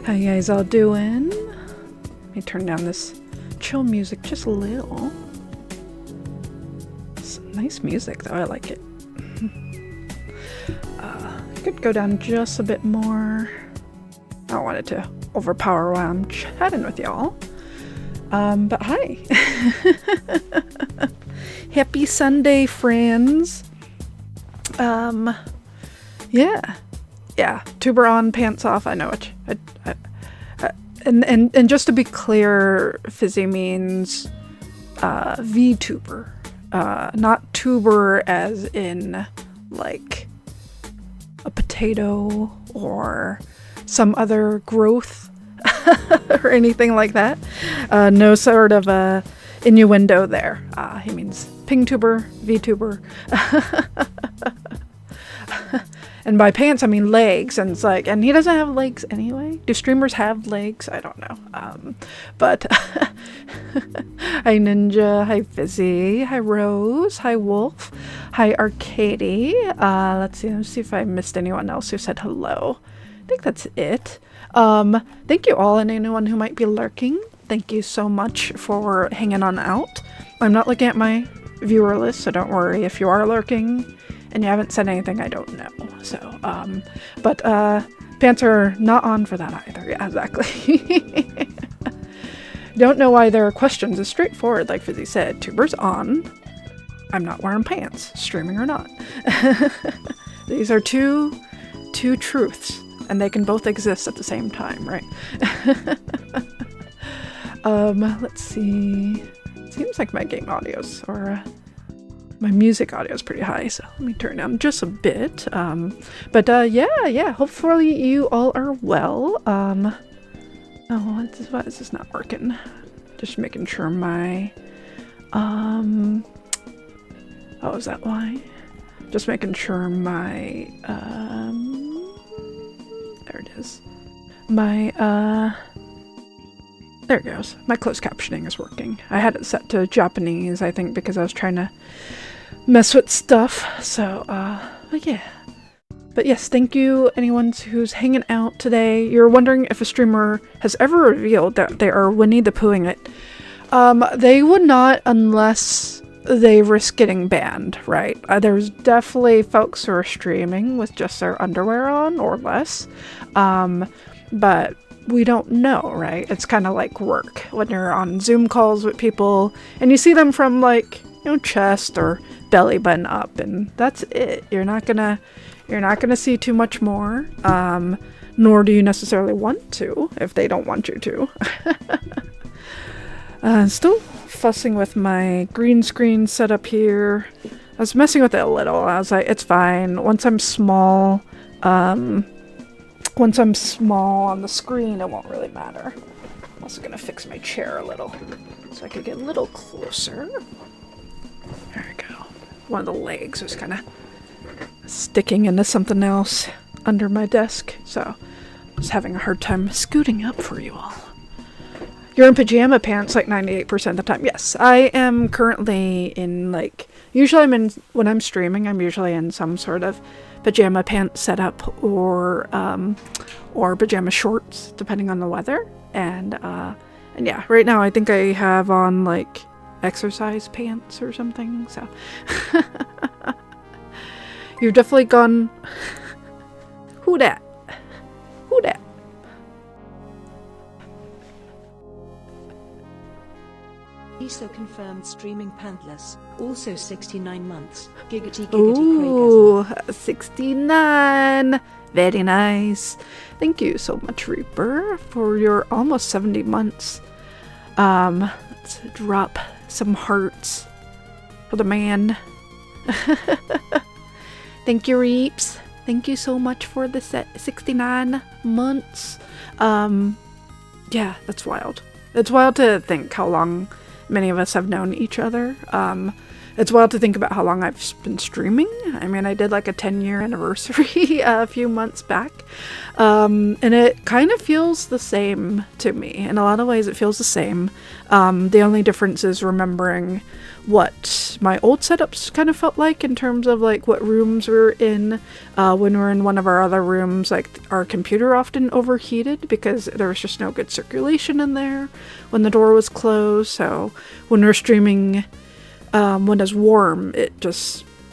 How you guys all doing? Let me turn down this chill music just a little. It's nice music though, I like it. Could go down just a bit more. I don't want it to overpower while I'm chatting with y'all. But hi. Happy Sunday, friends. Yeah, tuber on, pants off. I know it. And just to be clear, fizzy means VTuber, not tuber as in like a potato or some other growth or anything like that. No sort of innuendo there. He means pingtuber, VTuber. And by pants, I mean legs, and it's like, and he doesn't have legs anyway. Do streamers have legs? I don't know. But hi Ninja, hi Fizzy, hi Rose, hi Wolf, hi Arcady. Let's see if I missed anyone else who said hello. I think that's it. Thank you all, and anyone who might be lurking. Thank you so much for hanging on out. I'm not looking at my viewer list, so don't worry if you are lurking and you haven't said anything I don't know. So, but pants are not on for that either. Yeah, exactly. Don't know why there are questions. It's straightforward, like Fizzy said. Tuber's on. I'm not wearing pants, streaming or not. These are two truths, and they can both exist at the same time, right? Let's see. Seems like my game audio's or my music audio is pretty high, so let me turn down just a bit. Yeah. Hopefully you all are well. Oh, why is this not working? Just making sure my oh, is that why? Just making sure my there it is. My there it goes. My closed captioning is working. I had it set to Japanese, I think, because I was trying to mess with stuff. So, yeah. But yes, thank you anyone who's hanging out today. You're wondering if a streamer has ever revealed that they are Winnie the Poohing it. They would not unless they risk getting banned, right? There's definitely folks who are streaming with just their underwear on or less. But we don't know, right? It's kind of like work when you're on Zoom calls with people and you see them from like, chest or belly button up, and that's it. You're not gonna see too much more, nor do you necessarily want to if they don't want you to. Still fussing with my green screen setup here. I was messing with it a little. I was like, it's fine. Once I'm small on the screen, it won't really matter. I'm also gonna fix my chair a little so I could get a little closer. There we go. One of the legs was kind of sticking into something else under my desk, so I was having a hard time scooting up for you all. You're in pajama pants like 98% of the time. Yes, I am currently in usually when I'm streaming, I'm usually in some sort of pajama pants setup or pajama shorts, depending on the weather. And yeah, right now I think I have on exercise pants or something, so you've definitely gone who dat ISO confirmed streaming pantless, also 69 months. Giggity Ooh, 69. Very nice. Thank you so much, Reaper, for your almost 70 months. Let's drop some hearts for the man. Thank you, Reaps. Thank you so much for the 69 months. Yeah, that's wild. It's wild to think how long many of us have known each other. it's wild to think about how long I've been streaming. I mean, I did like a 10-year anniversary a few months back. And it kind of feels the same to me. In a lot of ways, it feels the same. The only difference is remembering what my old setups kind of felt like in terms of like what rooms we were in. When we were in one of our other rooms, like our computer often overheated because there was just no good circulation in there when the door was closed. So when we're streaming, when it's warm,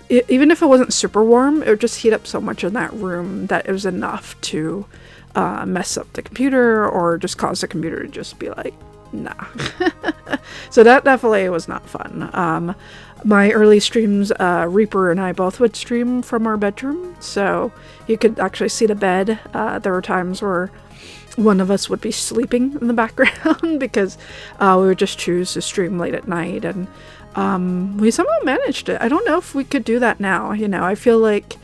even if it wasn't super warm, it would just heat up so much in that room that it was enough to mess up the computer or just cause the computer to just be like, nah. So that definitely was not fun. My early streams, Reaper and I both would stream from our bedroom, so you could actually see the bed. There were times where one of us would be sleeping in the background because we would just choose to stream late at night, and we somehow managed it. I don't know if we could do that now. I feel like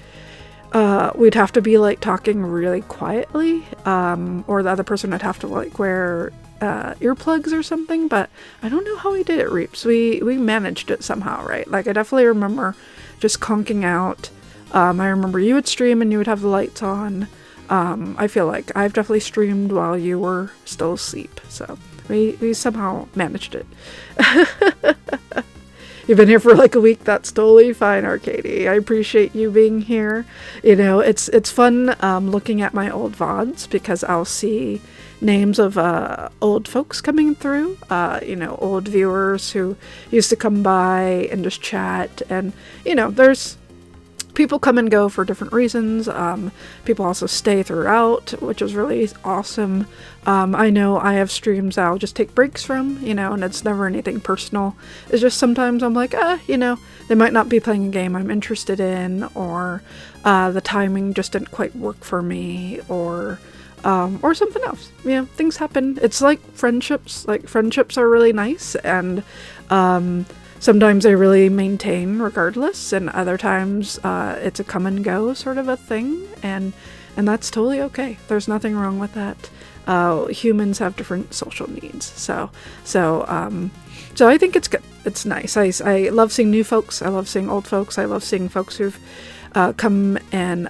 we'd have to be like talking really quietly, or the other person would have to like wear earplugs or something, but I don't know how we did it, Reaps. We managed it somehow, right? Like, I definitely remember just conking out. I remember you would stream and you would have the lights on. I feel like I've definitely streamed while you were still asleep, so we somehow managed it. You've been here for like a week. That's totally fine, Arcady. I appreciate you being here. It's fun looking at my old VODs because I'll see names of old folks coming through. Old viewers who used to come by and just chat. And, there's people come and go for different reasons. People also stay throughout, which is really awesome. I know I have streams I'll just take breaks from, and it's never anything personal. It's just sometimes I'm like, they might not be playing a game I'm interested in, or the timing just didn't quite work for me, or something else. Things happen. It's like friendships. Like, friendships are really nice, and sometimes they really maintain regardless, and other times it's a come and go sort of a thing, and that's totally okay. There's nothing wrong with that. Humans have different social needs, so I think it's good. It's nice. I love seeing new folks. I love seeing old folks. I love seeing folks who've come and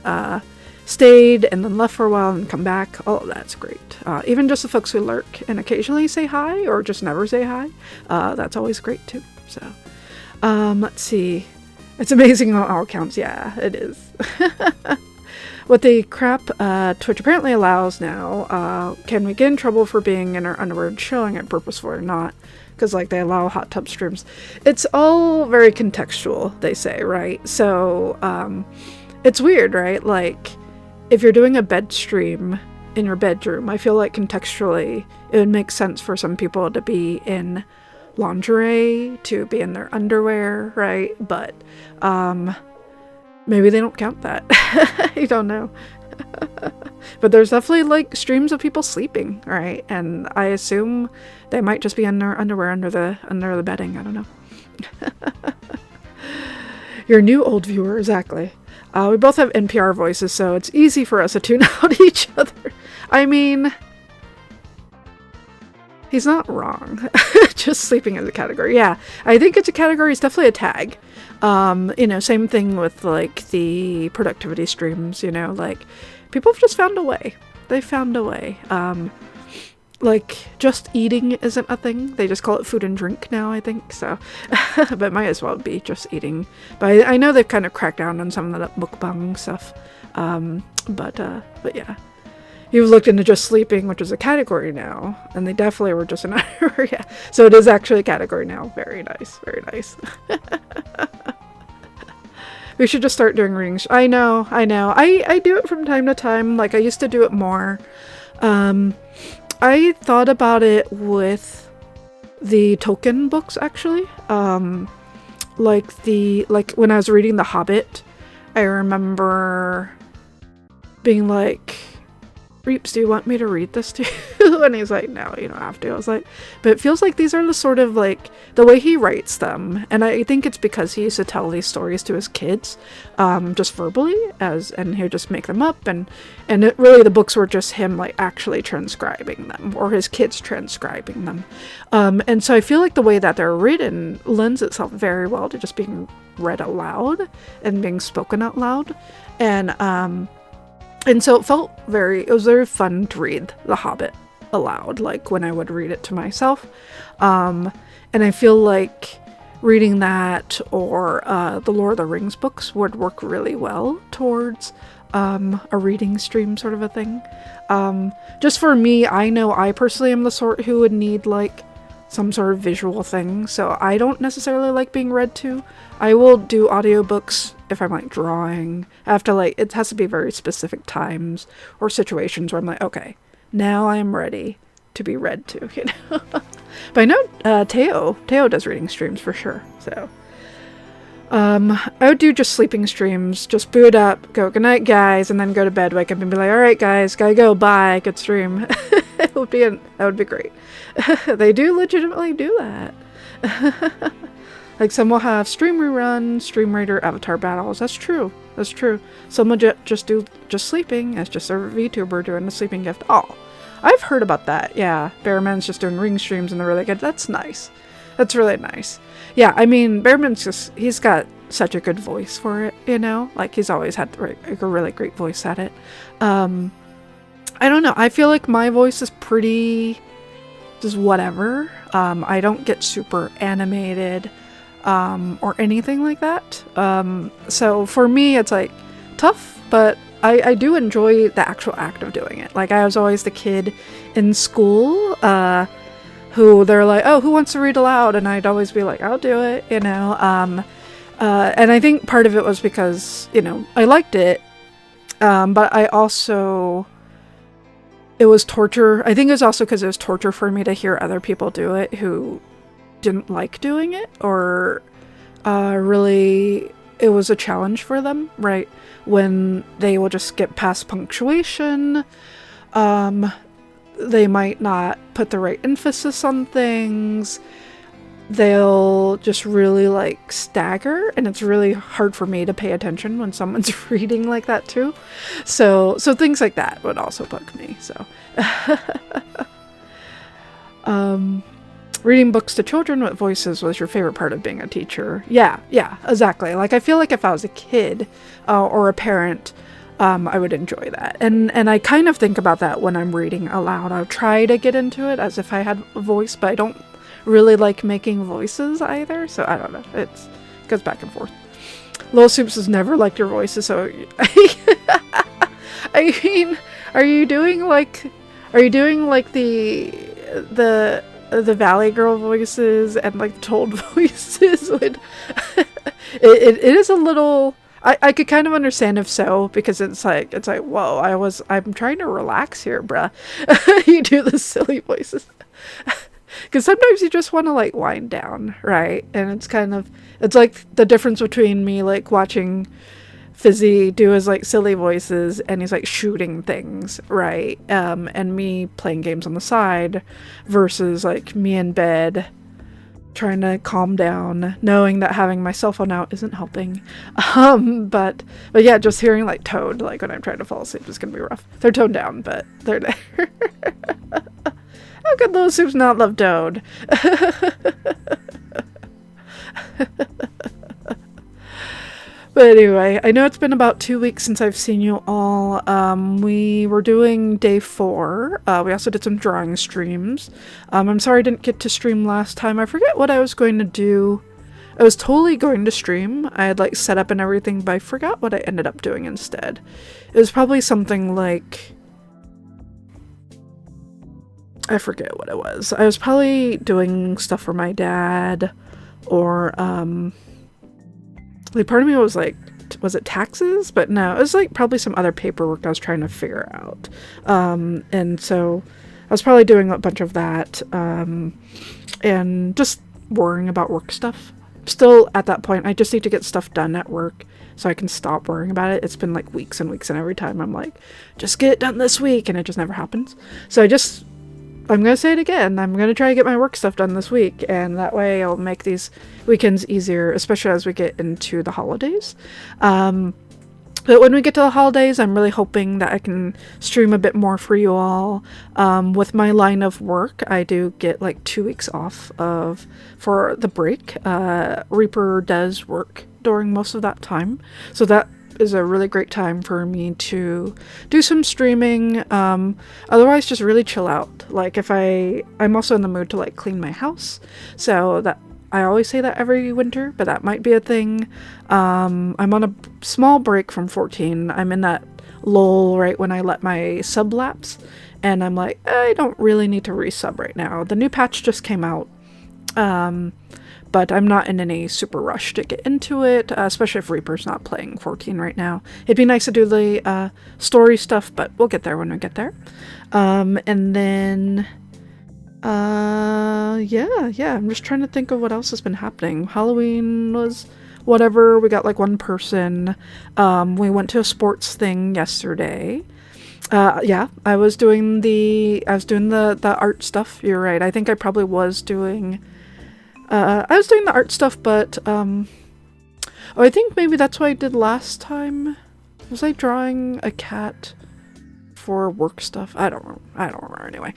stayed and then left for a while and come back. All of that's great. Even just the folks who lurk and occasionally say hi or just never say hi. That's always great too. So, let's see. It's amazing on all accounts. Yeah, it is. What the crap Twitch apparently allows now, can we get in trouble for being in our underwear and showing it purposefully or not? Because, like, they allow hot tub streams. It's all very contextual, they say, right? So, it's weird, right? Like, if you're doing a bed stream in your bedroom, I feel like contextually it would make sense for some people to be in lingerie, to be in their underwear, right? But maybe they don't count that. I don't know. But there's definitely like streams of people sleeping, right? And I assume they might just be in their underwear under the bedding. I don't know. You're a new old viewer, exactly. We both have NPR voices, so it's easy for us to tune out each other. I mean, he's not wrong. Just sleeping is a category. Yeah, I think it's a category. It's definitely a tag. Same thing with like the productivity streams, like people have just found a way. They found a way. Like, just eating isn't a thing. They just call it food and drink now, I think, so. But it might as well be just eating. But I know they've kind of cracked down on some of that mukbang stuff. But yeah. You've looked into just sleeping, which is a category now, and they definitely were just an yeah. So it is actually a category now. Very nice, very nice. We should just start doing readings. I know. I do it from time to time. Like, I used to do it more. I thought about it with the Tolkien books, actually. Like when I was reading The Hobbit, I remember being like, Reeps, do you want me to read this to you? And he's like, no, you don't have to. I was like, but it feels like these are the sort of like the way he writes them, and I think it's because he used to tell these stories to his kids, just verbally, and he would just make them up, and it really, the books were just him like actually transcribing them, or his kids transcribing them, and so I feel like the way that they're written lends itself very well to just being read aloud and being spoken out loud, and so it was very fun to read The Hobbit aloud, like when I would read it to myself. And I feel like reading that or the Lord of the Rings books would work really well towards a reading stream sort of a thing. Just for me, I know I personally am the sort who would need like some sort of visual thing, so I don't necessarily like being read to. I will do audiobooks if I'm like drawing. I have to like, it has to be very specific times or situations where I'm like, okay, now I'm ready to be read to, you know. But I know Teo does reading streams for sure, so I would do just sleeping streams, just boot up, go good night guys, and then go to bed, wake up and be like, all right guys, gotta go, bye, good stream. That would be great. They do legitimately do that. Like some will have stream rerun, stream raider, avatar battles. That's true. Some will just do sleeping as just a VTuber doing the sleeping gift. Oh, I've heard about that. Yeah, Bearman's just doing ring streams and they're really good. That's nice. That's really nice. Yeah, I mean, Bearman's he's got such a good voice for it, you know? Like he's always had like a really great voice at it. I don't know. I feel like my voice is pretty just whatever. I don't get super animated or anything like that. So for me, it's like tough, but I do enjoy the actual act of doing it. Like I was always the kid in school who they're like, oh, who wants to read aloud? And I'd always be like, I'll do it, you know. And I think part of it was because, you know, I liked it, but I also... It was torture. I think it was also because it was torture for me to hear other people do it who didn't like doing it, or really it was a challenge for them, right? When they will just skip past punctuation, they might not put the right emphasis on things, they'll just really like stagger, and it's really hard for me to pay attention when someone's reading like that too. So things like that would also bug me. So reading books to children with voices was your favorite part of being a teacher. Yeah, exactly. Like I feel like if I was a kid or a parent, I would enjoy that. And I kind of think about that when I'm reading aloud. I'll try to get into it as if I had a voice, but I don't really like making voices either, so I don't know. It goes back and forth. Lil Soups has never liked your voices, so I mean, are you doing like the Valley Girl voices and like the Toad voices? it is a little. I could kind of understand if so, because it's like whoa, I'm trying to relax here, bruh. You do the silly voices. Because sometimes you just want to like wind down, right? And it's like the difference between me like watching Fizzy do his like silly voices and he's like shooting things, right? And me playing games on the side versus like me in bed trying to calm down, knowing that having my cell phone out isn't helping. But yeah, just hearing like Toad like when I'm trying to fall asleep is gonna be rough. They're toned down, but they're there. How could those Soups not love Toad? But anyway, I know it's been about 2 weeks since I've seen you all. We were doing day 4. We also did some drawing streams. I'm sorry I didn't get to stream last time. I forget what I was going to do. I was totally going to stream. I had like set up and everything, but I forgot what I ended up doing instead. It was probably something like... I forget what it was. I was probably doing stuff for my dad, or like part of me was like, was it taxes? But no, it was like probably some other paperwork I was trying to figure out. And so I was probably doing a bunch of that, and just worrying about work stuff, still at that point. I just need to get stuff done at work so I can stop worrying about it. It's been like weeks and weeks, and every time I'm like, just get it done this week, and it just never happens. So I'm going to say it again. I'm going to try to get my work stuff done this week, and that way I'll make these weekends easier, especially as we get into the holidays. But when we get to the holidays, I'm really hoping that I can stream a bit more for you all. With my line of work, I do get like 2 weeks off for the break. Reaper does work during most of that time, so that is a really great time for me to do some streaming. Otherwise, just really chill out. Like I'm also in the mood to like clean my house, so that I always say that every winter, but that might be a thing. I'm on a small break from 14. I'm in that lull right when I let my sub lapse, and I'm like, I don't really need to resub right now. The new patch just came out, but I'm not in any super rush to get into it, especially if Reaper's not playing 14 right now. It'd be nice to do the story stuff, but we'll get there when we get there. And then... yeah, I'm just trying to think of what else has been happening. Halloween was whatever. We got like one person. We went to a sports thing yesterday. Yeah, I was doing the art stuff. You're right. I think I probably was doing the art stuff, but I think maybe that's what I did last time. Was I drawing a cat for work stuff? I don't remember anyway.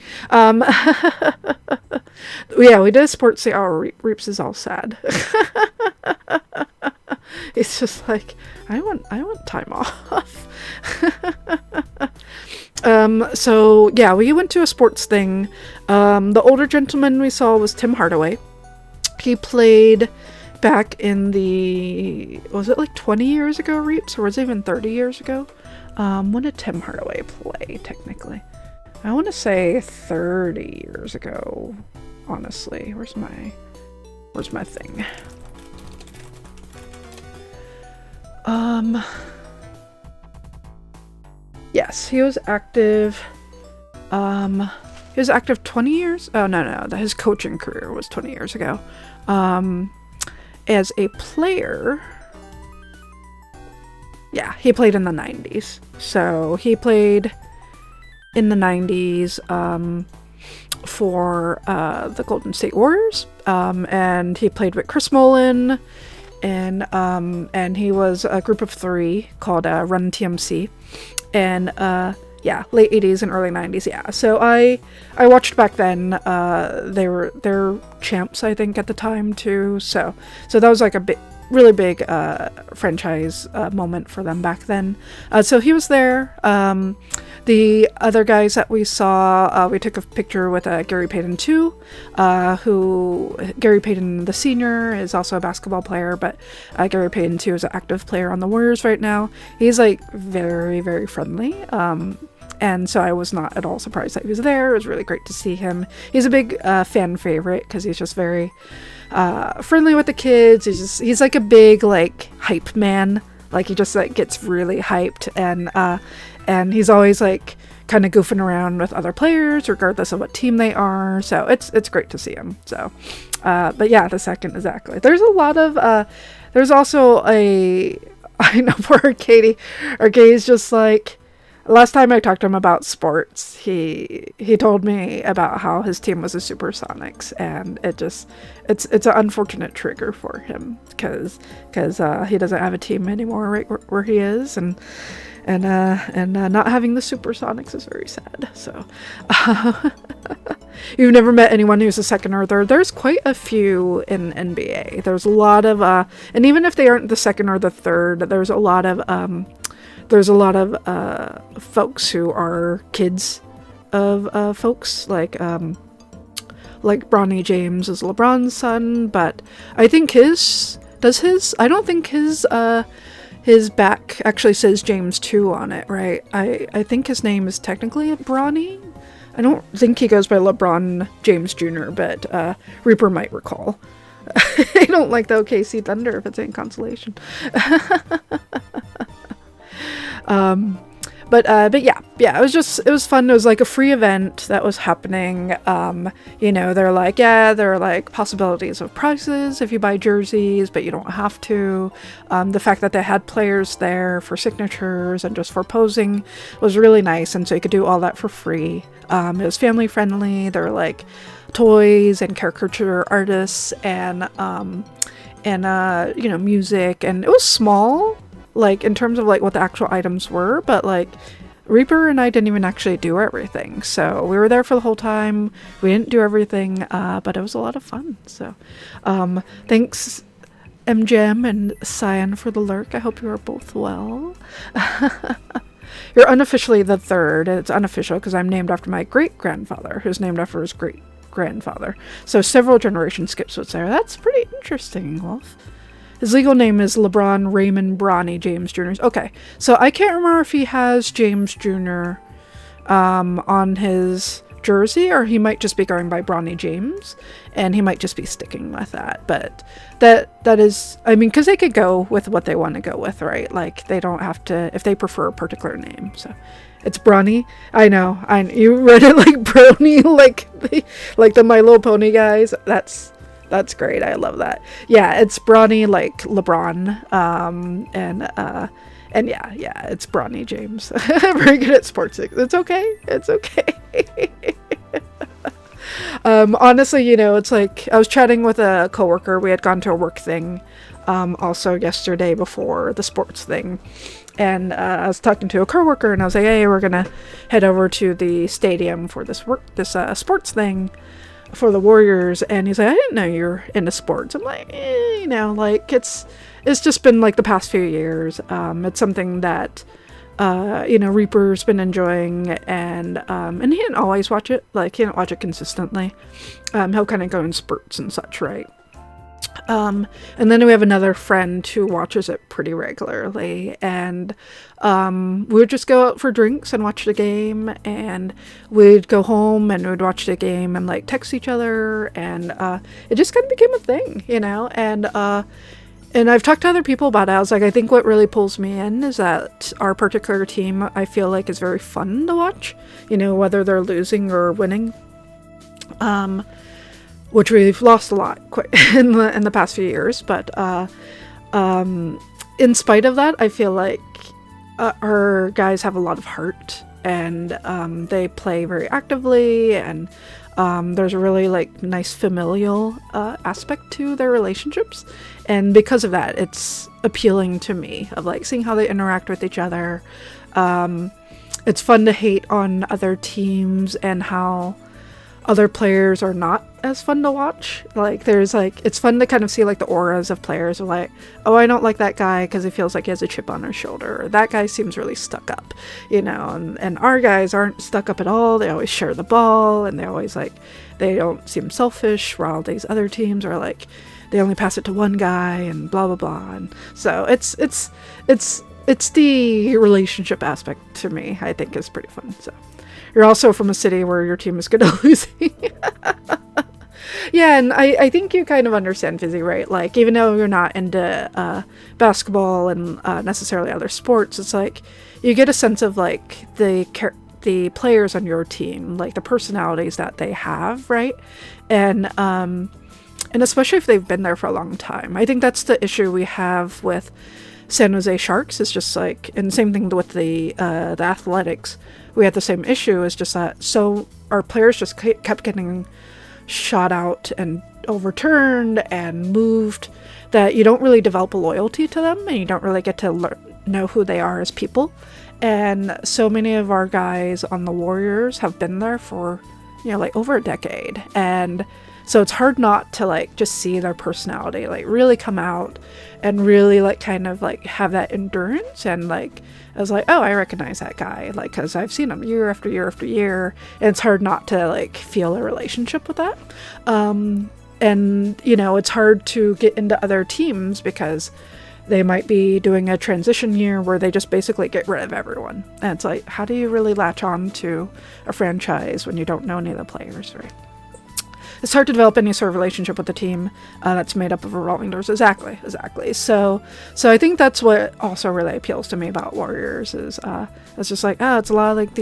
Yeah, we did a sports thing. Oh, Reeps is all sad. It's just like, I want time off. So yeah, we went to a sports thing. The older gentleman we saw was Tim Hardaway. He played back in was it like 20 years ago, Reeps, or was it even 30 years ago? When did Tim Hardaway play, technically? I want to say 30 years ago, honestly. Where's my thing? Yes, he was active. He was active 20 years? Oh, no. His coaching career was 20 years ago. As a player... Yeah, he played in the 90s. So he played in the 90s for the Golden State Warriors. And he played with Chris Mullin. And he was a group of 3 called Run TMC. And yeah, late 80s and early 90s. Yeah, so I watched back then. They're champs, I think, at the time too. So that was like a really big franchise moment for them back then. So he was there. The other guys that we saw, we took a picture with Gary Payton too, who Gary Payton the senior is also a basketball player, but Gary Payton too is an active player on the Warriors right now. He's like very, very friendly. And so I was not at all surprised that he was there. It was really great to see him. He's a big fan favorite because he's just very friendly with the kids. He's like a big like hype man. Like he just like gets really hyped, and he's always like kind of goofing around with other players regardless of what team they are. So it's great to see him. So but yeah, the second exactly. There's a lot of there's also I know poor Katie. Or Katie's just like, last time I talked to him about sports, he told me about how his team was the Supersonics, and it's an unfortunate trigger for him because he doesn't have a team anymore right where he is, and not having the Supersonics is very sad. So you've never met anyone who's a second or third. There's quite a few in NBA. There's a lot of and even if they aren't the second or the third, there's a lot of folks who are kids of folks, like Bronny James is LeBron's son, but I think I don't think his back actually says James 2 on it, right? I think his name is technically Bronny. I don't think he goes by LeBron James Jr., but Reaper might recall. I don't like the OKC Thunder if it's any consolation. But yeah, it was fun. It was like a free event that was happening. You know, there are like possibilities of prizes if you buy jerseys, but you don't have to. The fact that they had players there for signatures and just for posing was really nice, and so you could do all that for free. It was family friendly. There were like toys and caricature artists and you know, music, and it was small, like in terms of like what the actual items were, but like Reaper and I didn't even actually do everything, so we were there for the whole time. We didn't do everything, but it was a lot of fun. So thanks MGM and Cyan for the lurk. I hope you are both well. You're unofficially the third, and it's unofficial because I'm named after my great-grandfather, who's named after his great-grandfather. So several generation skips was there. That's pretty interesting, Wolf. His legal name is LeBron Raymond Bronny James Jr. Okay, so I can't remember if he has James Jr. On his jersey, or he might just be going by Bronny James, and he might just be sticking with that. But that is, I mean, because they could go with what they want to go with, right? Like, they don't have to, if they prefer a particular name. So it's Bronny. I know, you read it like Brony, like the My Little Pony guys. That's great. I love that. Yeah, it's Bronny, like LeBron. And yeah, it's Bronny James. Very good at sports. It's okay. It's okay. Honestly, you know, it's like I was chatting with a coworker. We had gone to a work thing also yesterday before the sports thing. And I was talking to a coworker, and I was like, hey, we're going to head over to the stadium for this sports thing for the Warriors. And he's like, I didn't know you're into sports. I'm like, you know, like it's just been like the past few years. It's something that you know, Reaper's been enjoying, and he didn't always watch it. Like, he didn't watch it consistently. He'll kind of go in spurts and such, right? And then we have another friend who watches it pretty regularly, and we would just go out for drinks and watch the game, and we'd go home and we'd watch the game and like text each other, and it just kind of became a thing, you know. And I've talked to other people about it. I was like, I think what really pulls me in is that our particular team, I feel like, is very fun to watch, you know, whether they're losing or winning. Which we've lost a lot in the past few years, but in spite of that, I feel like our guys have a lot of heart, and they play very actively, and there's a really like nice familial aspect to their relationships, and because of that, it's appealing to me, of like seeing how they interact with each other. It's fun to hate on other teams and how other players are not as fun to watch. Like, there's like, it's fun to kind of see like the auras of players, are like, oh, I don't like that guy because he feels like he has a chip on his shoulder, or that guy seems really stuck up, you know. And our guys aren't stuck up at all. They always share the ball, and they always like, they don't seem selfish, while these other teams are like, they only pass it to one guy and blah blah blah. And so it's the relationship aspect to me, I think, is pretty fun. So you're also from a city where your team is good at losing. Yeah, and I think you kind of understand, Fizzy, right? Like, even though you're not into basketball and necessarily other sports, it's like you get a sense of like the players on your team, like the personalities that they have, right? And especially if they've been there for a long time. I think that's the issue we have with San Jose Sharks. Is just like, and same thing with the Athletics. We had the same issue. Is just that so our players just kept getting shot out and overturned and moved, that you don't really develop a loyalty to them, and you don't really get to know who they are as people. And so many of our guys on the Warriors have been there for, you know, like over a decade, and so it's hard not to like just see their personality like really come out, and really like kind of like have that endurance. And like I was like, oh, I recognize that guy, like, because I've seen him year after year after year, and it's hard not to like feel a relationship with that. And you know, it's hard to get into other teams because they might be doing a transition year where they just basically get rid of everyone, and it's like, how do you really latch on to a franchise when you don't know any of the players, right? it's hard to develop any sort of relationship with a team that's made up of revolving doors. Exactly. So I think that's what also really appeals to me about Warriors is it's just like, it's a lot of like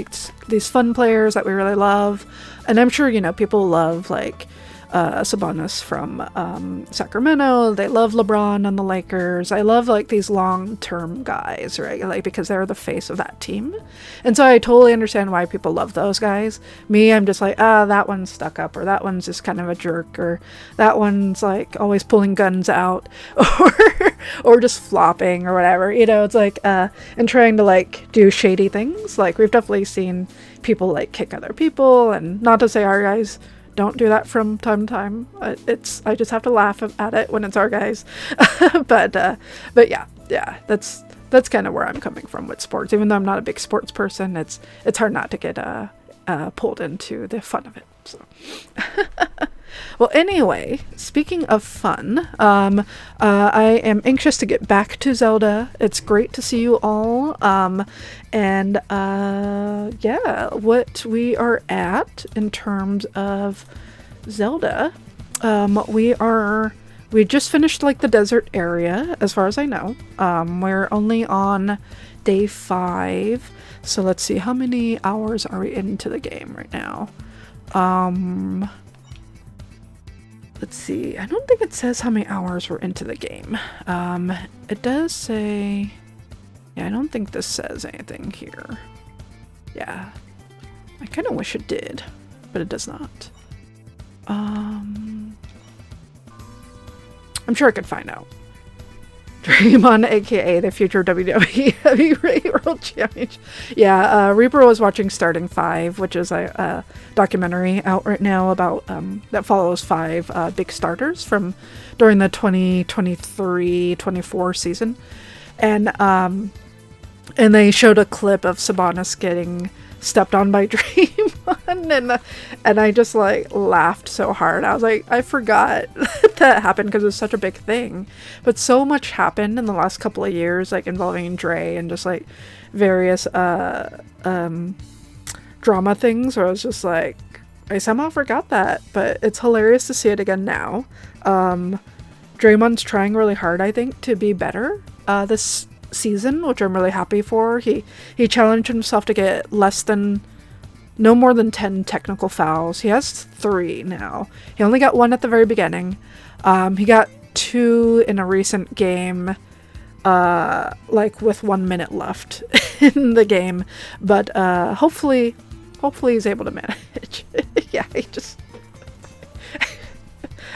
these fun players that we really love, and I'm sure people love like Sabonis from Sacramento. They love LeBron on the Lakers. I love like these long-term guys, right? Like because they're the face of that team, and so I totally understand why people love those guys. Me, I'm just like, that one's stuck up, or that one's just kind of a jerk, or that one's like always pulling guns out, or just flopping or whatever. It's like and trying to like do shady things. Like we've definitely seen people like kick other people, and not to say our guys don't do that from time to time. I just have to laugh at it when it's our guys. but yeah, that's kind of where I'm coming from with sports. Even though I'm not a big sports person, it's hard not to get pulled into the fun of it. So. Well, anyway, speaking of fun, I am anxious to get back to Zelda. It's great to see you all. And what we are at in terms of Zelda, we just finished like the desert area, as far as I know. We're only on day 5. So let's see, how many hours are we into the game right now? Let's see, I don't think it says how many hours we're into the game. It does say, I don't think this says anything here. Yeah, I kind of wish it did, but it does not. I'm sure I could find out. Draymond, aka the future WWE Heavyweight World Champion. Yeah, Reaper was watching Starting 5, which is a documentary out right now about that follows 5 big starters from during the 2023-24 season, and they showed a clip of Sabonis getting stepped on by Draymond, and I just like laughed so hard. I was like, I forgot that happened because it was such a big thing, but so much happened in the last couple of years, like involving Dre and just like various drama things, where I was just like, I somehow forgot that, but it's hilarious to see it again now. Draymond's trying really hard, I think, to be better this season, which I'm really happy for. He challenged himself to get no more than 10 technical fouls. He has 3 now. He only got 1 at the very beginning. He got 2 in a recent game, like with 1 minute left in the game, but hopefully he's able to manage. Yeah,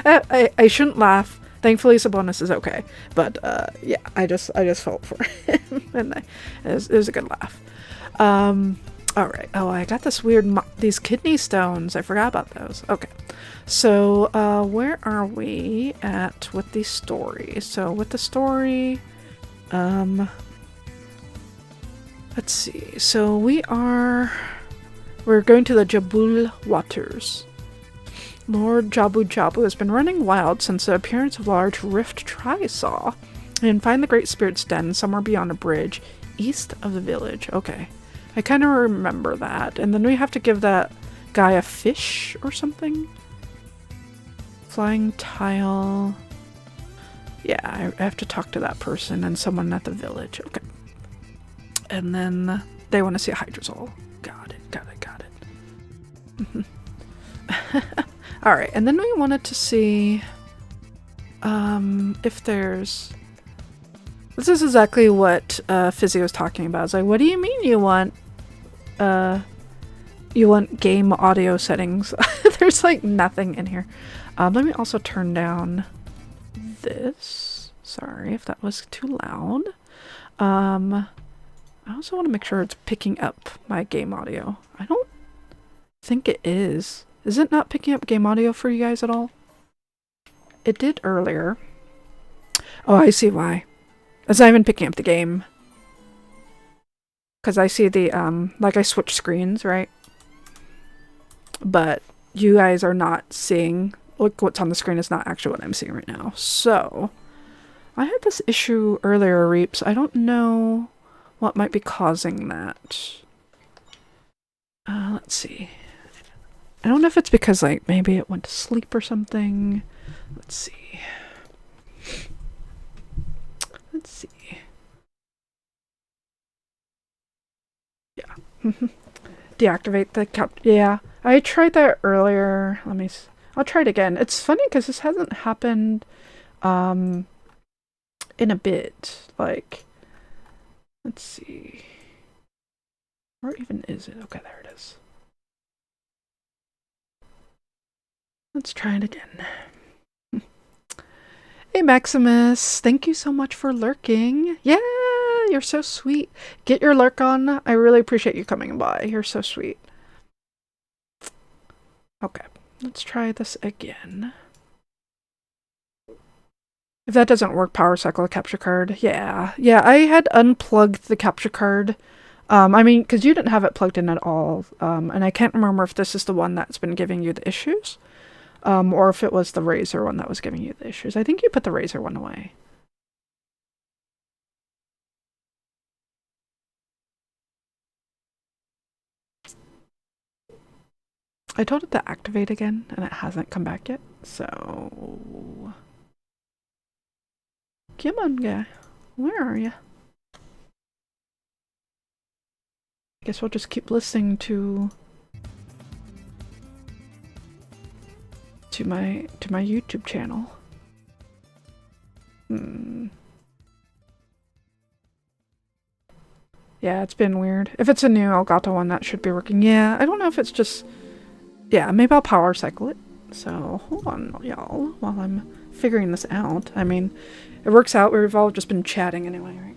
I shouldn't laugh. Thankfully, Sabonis is okay, but yeah, I just felt for him, and it was a good laugh. All right. Oh, I got this weird these kidney stones. I forgot about those. Okay, so where are we at with the story? So with the story, let's see. So we're going to the Jabul Waters. Lord Jabu Jabu has been running wild since the appearance of a large rift tri-saw, and find the Great Spirit's den somewhere beyond a bridge east of the village. Okay, I kind of remember that. And then we have to give that guy a fish or something. Flying tile. Yeah, I have to talk to that person and someone at the village. Okay. And then they want to see a hydrosol. Got it. Alright, and then we wanted to see if there's... This is exactly what Fizzy was talking about. It's like, what do you mean you want game audio settings? There's like nothing in here. Let me also turn down this. Sorry if that was too loud. I also want to make sure it's picking up my game audio. I don't think it is. Is it not picking up game audio for you guys at all? It did earlier. Oh, I see why. It's not even picking up the game. Because I see the, like I switched screens, right? But you guys are not seeing, like what's on the screen is not actually what I'm seeing right now. So, I had this issue earlier, Reaps. I don't know what might be causing that. Let's see. I don't know if it's because, like, maybe it went to sleep or something. Let's see. Let's see. Yeah. Deactivate the cap. Yeah, I tried that earlier. I'll try it again. It's funny because this hasn't happened in a bit. Like, let's see. Where even is it? Okay, there it is. Let's try it again. Hey Maximus, thank you so much for lurking. Yeah, you're so sweet. Get your lurk on. I really appreciate you coming by. You're so sweet. Okay, let's try this again. If that doesn't work, power cycle the capture card. Yeah, I had unplugged the capture card. I mean, because you didn't have it plugged in at all. And I can't remember if this is the one that's been giving you the issues. Or if it was the Razer one that was giving you the issues. I think you put the Razer one away. I told it to activate again, and it hasn't come back yet, so... Come on, guy. Where are you? I guess we'll just keep listening to my YouTube channel. Yeah, it's been weird. If it's a new Elgato one, that should be working. Yeah, I don't know if it's just... Yeah, maybe I'll power cycle it. So, hold on, y'all, while I'm figuring this out. I mean, it works out. We've all just been chatting anyway, right?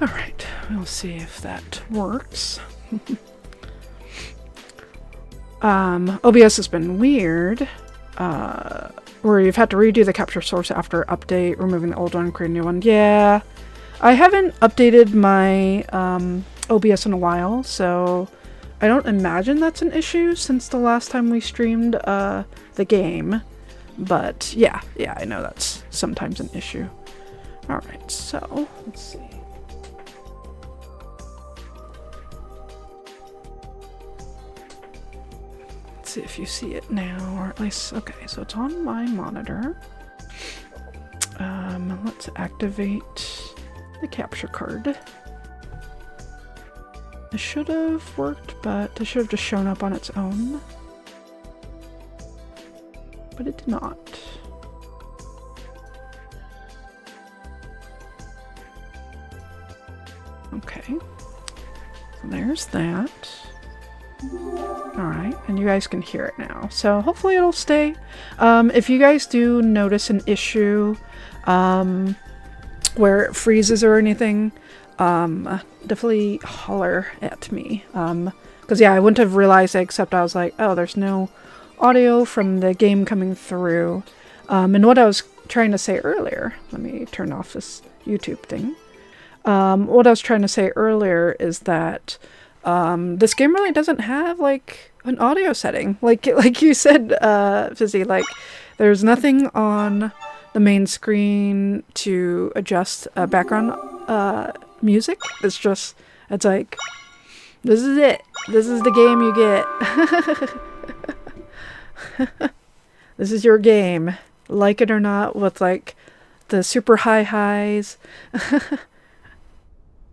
Alright, we'll see if that works. OBS has been weird, where you've had to redo the capture source after update, removing the old one, creating a new one. Yeah, I haven't updated my OBS in a while, so I don't imagine that's an issue since the last time we streamed the game. But yeah, I know that's sometimes an issue. Alright, so let's see. See if you see it now, or at least, okay, so it's on my monitor. Let's activate the capture card. It should have worked, but it should have just shown up on its own. But it did not. Okay, so there's that. Alright, and you guys can hear it now. So hopefully it'll stay. If you guys do notice an issue where it freezes or anything, definitely holler at me. Because yeah, I wouldn't have realized it, except I was like, oh, there's no audio from the game coming through. And what I was trying to say earlier, let me turn off this YouTube thing. What I was trying to say earlier is that this game really doesn't have like an audio setting, like you said, Fizzy. Like, there's nothing on the main screen to adjust background music. It's like, this is it. This is the game you get. This is your game, like it or not, with like the super high highs.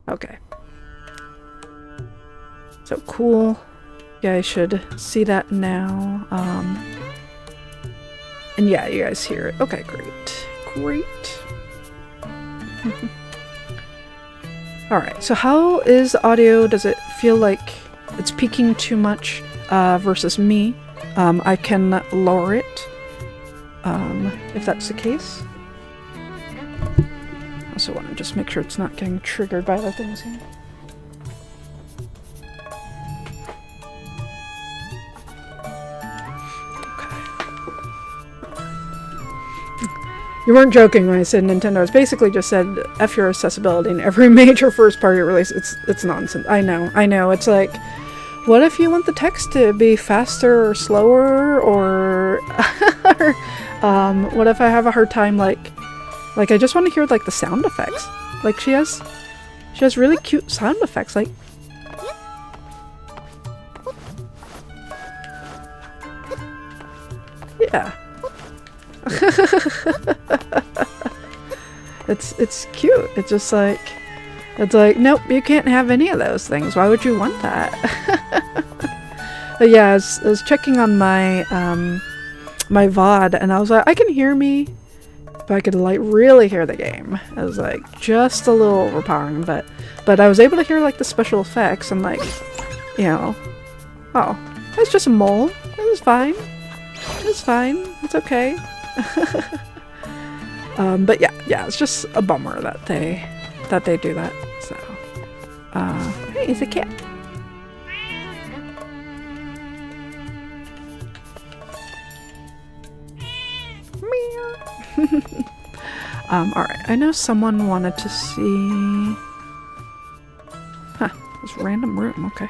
Okay. So cool. You guys should see that now. And yeah, you guys hear it. Okay, great. Alright, so how is the audio? Does it feel like it's peaking too much versus me? I can lower it if that's the case. I also want to just make sure it's not getting triggered by other things here. You weren't joking when I said Nintendo. It's basically just said F your accessibility in every major first-party release. It's nonsense. I know. It's like, what if you want the text to be faster or slower, or what if I have a hard time like I just want to hear like the sound effects. Like she has really cute sound effects. Like yeah. It's cute. It's just like, it's like, nope, you can't have any of those things. Why would you want that? But yeah, I was checking on my my VOD, and I was like, I can hear me, but I could like really hear the game. It was like just a little overpowering, but I was able to hear like the special effects and like, you know, oh, it's just a mole. It was fine. It's fine. It's okay. But yeah, it's just a bummer that they do that. So, hey, it's a cat. Meow. All right. I know someone wanted to see. Huh? This random room. Okay.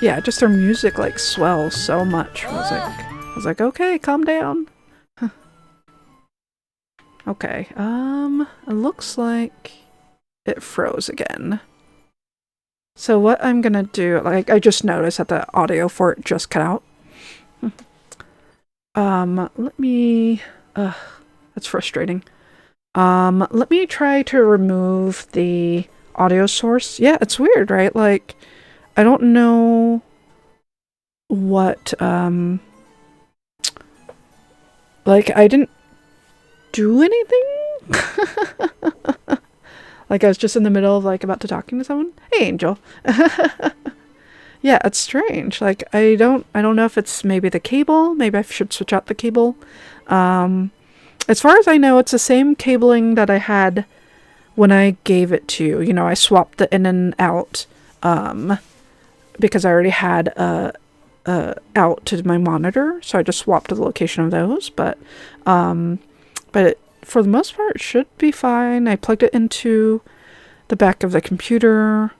Yeah, just their music like swells so much. I was like, okay, calm down. Huh. Okay, it looks like it froze again. So what I'm gonna do, like, I just noticed that the audio for it just cut out. Let me, that's frustrating. Let me try to remove the audio source. Yeah, it's weird, right? Like, I don't know what, like, I didn't do anything? Like, I was just in the middle of, like, about to talking to someone. Hey, Angel. Yeah, it's strange. Like, I don't know if it's maybe the cable. Maybe I should switch out the cable. As far as I know, it's the same cabling that I had when I gave it to you. You know, I swapped the in and out, because I already had out to my monitor, so I just swapped the location of those. But for the most part, it should be fine. I plugged it into the back of the computer.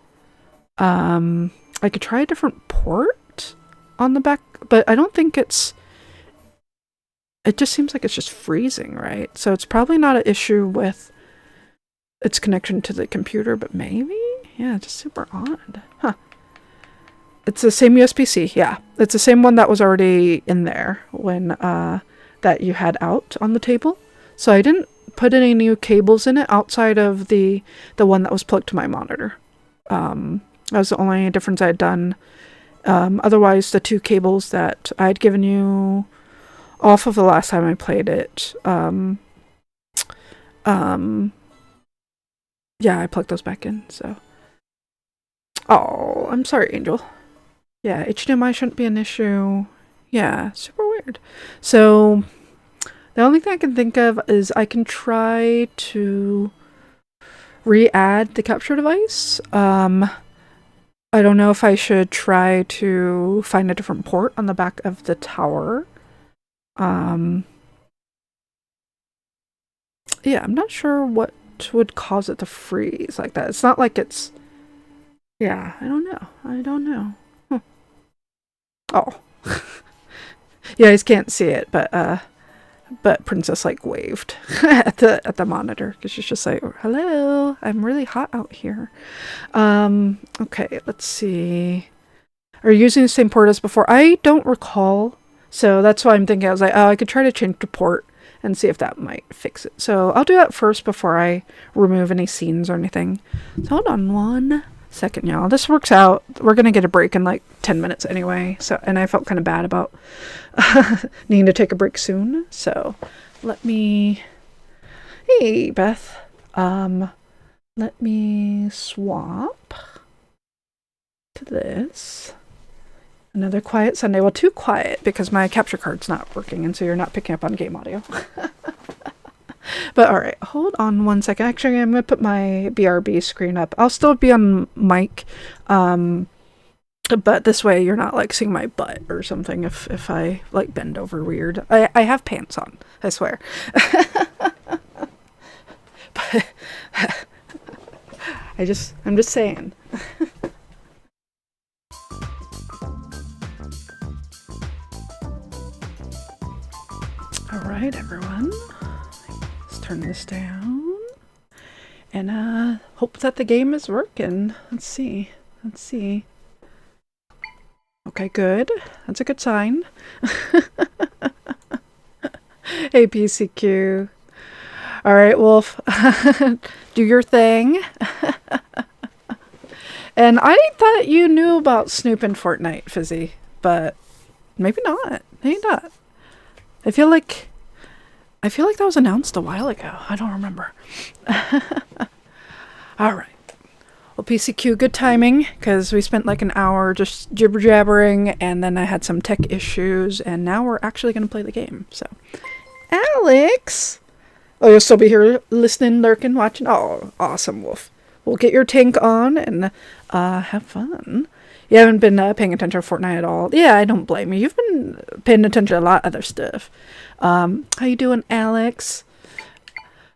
I could try a different port on the back, but I don't think it just seems like it's just freezing, right? So it's probably not an issue with its connection to the computer, but maybe? Yeah, just super odd. Huh. It's the same USB-C, yeah. It's the same one that was already in there when, that you had out on the table. So I didn't put any new cables in it outside of the one that was plugged to my monitor. That was the only difference I had done. Otherwise, the two cables that I had given you off of the last time I played it, yeah, I plugged those back in, so. Oh, I'm sorry, Angel. Yeah, HDMI shouldn't be an issue. Yeah, super weird. So, the only thing I can think of is I can try to re-add the capture device. I don't know if I should try to find a different port on the back of the tower. Yeah, I'm not sure what would cause it to freeze like that. It's not like it's... Yeah, I don't know. Huh. Oh. You guys can't see it, but Princess like waved at the monitor because she's just like, hello, I'm really hot out here. Okay, let's see. Are you using the same port as before? I don't recall, so that's why I'm thinking. I was like, oh, I could try to change the port and see if that might fix it. So I'll do that first before I remove any scenes or anything. So hold on one second, y'all. This works out. We're gonna get a break in like 10 minutes anyway. So, and I felt kind of bad about needing to take a break soon. So let me. Hey, Beth. Let me swap to this. Another quiet Sunday. Well, too quiet because my capture card's not working, and so you're not picking up on game audio. But all right, hold on one second. Actually, I'm going to put my BRB screen up. I'll still be on mic But this way you're not like seeing my butt or something if I like bend over weird. I have pants on, I swear. But I'm just saying. Alright everyone. Let's turn this down. And hope that the game is working. Let's see. Okay, good. That's a good sign. Hey, PCQ. Alright, Wolf. Do your thing. And I thought you knew about Snoop in Fortnite, Fizzy. But maybe not. Maybe not. I feel like that was announced a while ago. I don't remember. Alright. Well, PCQ, good timing, because we spent like an hour just jibber-jabbering, and then I had some tech issues, and now we're actually going to play the game, so. Alex! Oh, you'll still be here listening, lurking, watching? Oh, awesome, Wolf. We'll get your tank on, and have fun. You haven't been paying attention to Fortnite at all. Yeah, I don't blame you. You've been paying attention to a lot of other stuff. How you doing, Alex?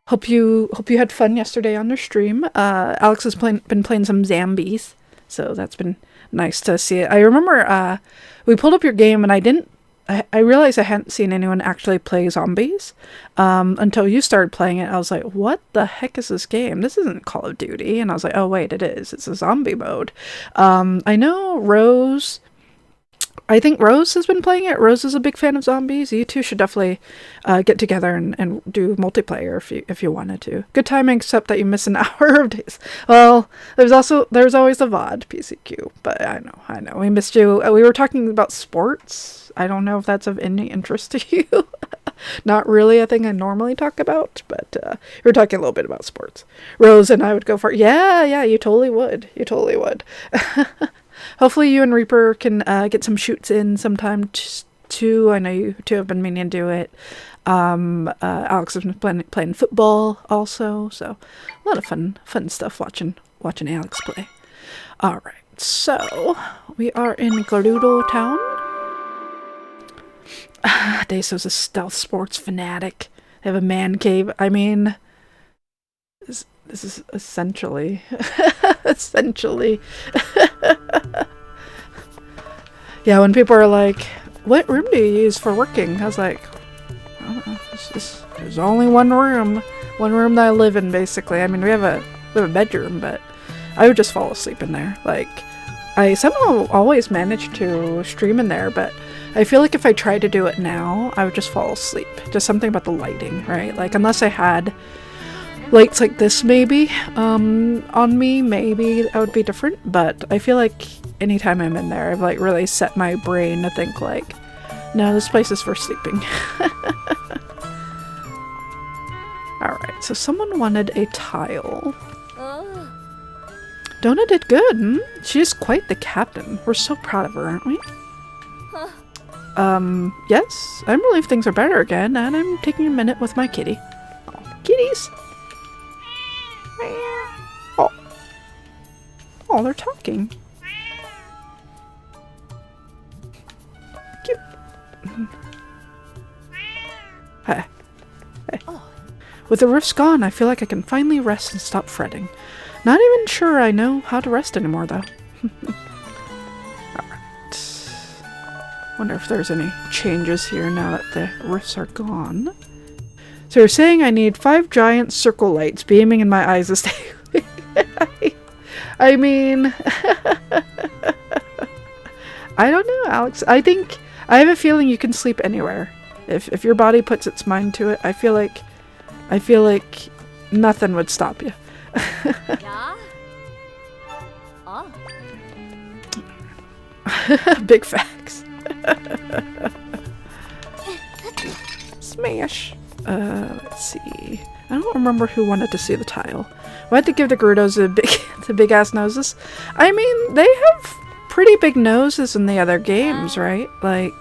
Hope you had fun yesterday on your stream. Alex has been playing some zombies, so that's been nice to see it. I remember we pulled up your game, and I realized I hadn't seen anyone actually play zombies until you started playing it. I was like, what the heck is this game? This isn't Call of Duty. And I was like, oh wait, it is. It's a zombie mode. I know Rose. I think Rose has been playing it. Rose is a big fan of zombies. You two should definitely get together and do multiplayer if you wanted to. Good timing, except that you miss an hour of days. Well, there's always the VOD, PCQ. But I know. We missed you. We were talking about sports. I don't know if that's of any interest to you. Not really a thing I normally talk about, but we were talking a little bit about sports. Rose and I would go for it. Yeah, you totally would. Hopefully you and Reaper can get some shoots in sometime too. I know you two have been meaning to do it. Alex has been playing football also, so a lot of fun stuff watching Alex play. Alright, so we are in Gerudo town. Deso's a stealth sports fanatic. They have a man cave. I mean, this is essentially yeah, when people are like, what room do you use for working? I was like, I don't know. There's only one room that I live in, basically. I mean, we have a bedroom, but I would just fall asleep in there. Like, I somehow always manage to stream in there, but I feel like if I tried to do it now, I would just fall asleep. Just something about the lighting, right? Like, unless I had lights like this maybe on me, maybe that would be different. But I feel like anytime I'm in there, I've like really set my brain to think like, no, this place is for sleeping. Alright, so someone wanted a tile. Donna did good. She's quite the captain. We're so proud of her, aren't we? Yes, I believe things are better again, and I'm taking a minute with my kitty. Oh, kitties! Oh, they're talking. Cute. Hey. With the roofs gone, I feel like I can finally rest and stop fretting. Not even sure I know how to rest anymore, though. Alright. Wonder if there's any changes here now that the roofs are gone. So you're saying I need 5 giant circle lights beaming in my eyes to stay awake. I mean... I don't know, Alex. I have a feeling you can sleep anywhere. If your body puts its mind to it, I feel like nothing would stop you. Yeah? Oh. Big facts. Smash. Let's see. I don't remember who wanted to see the tile. We had to give the Gerudos the big ass noses. I mean, they have pretty big noses in the other games, right? Like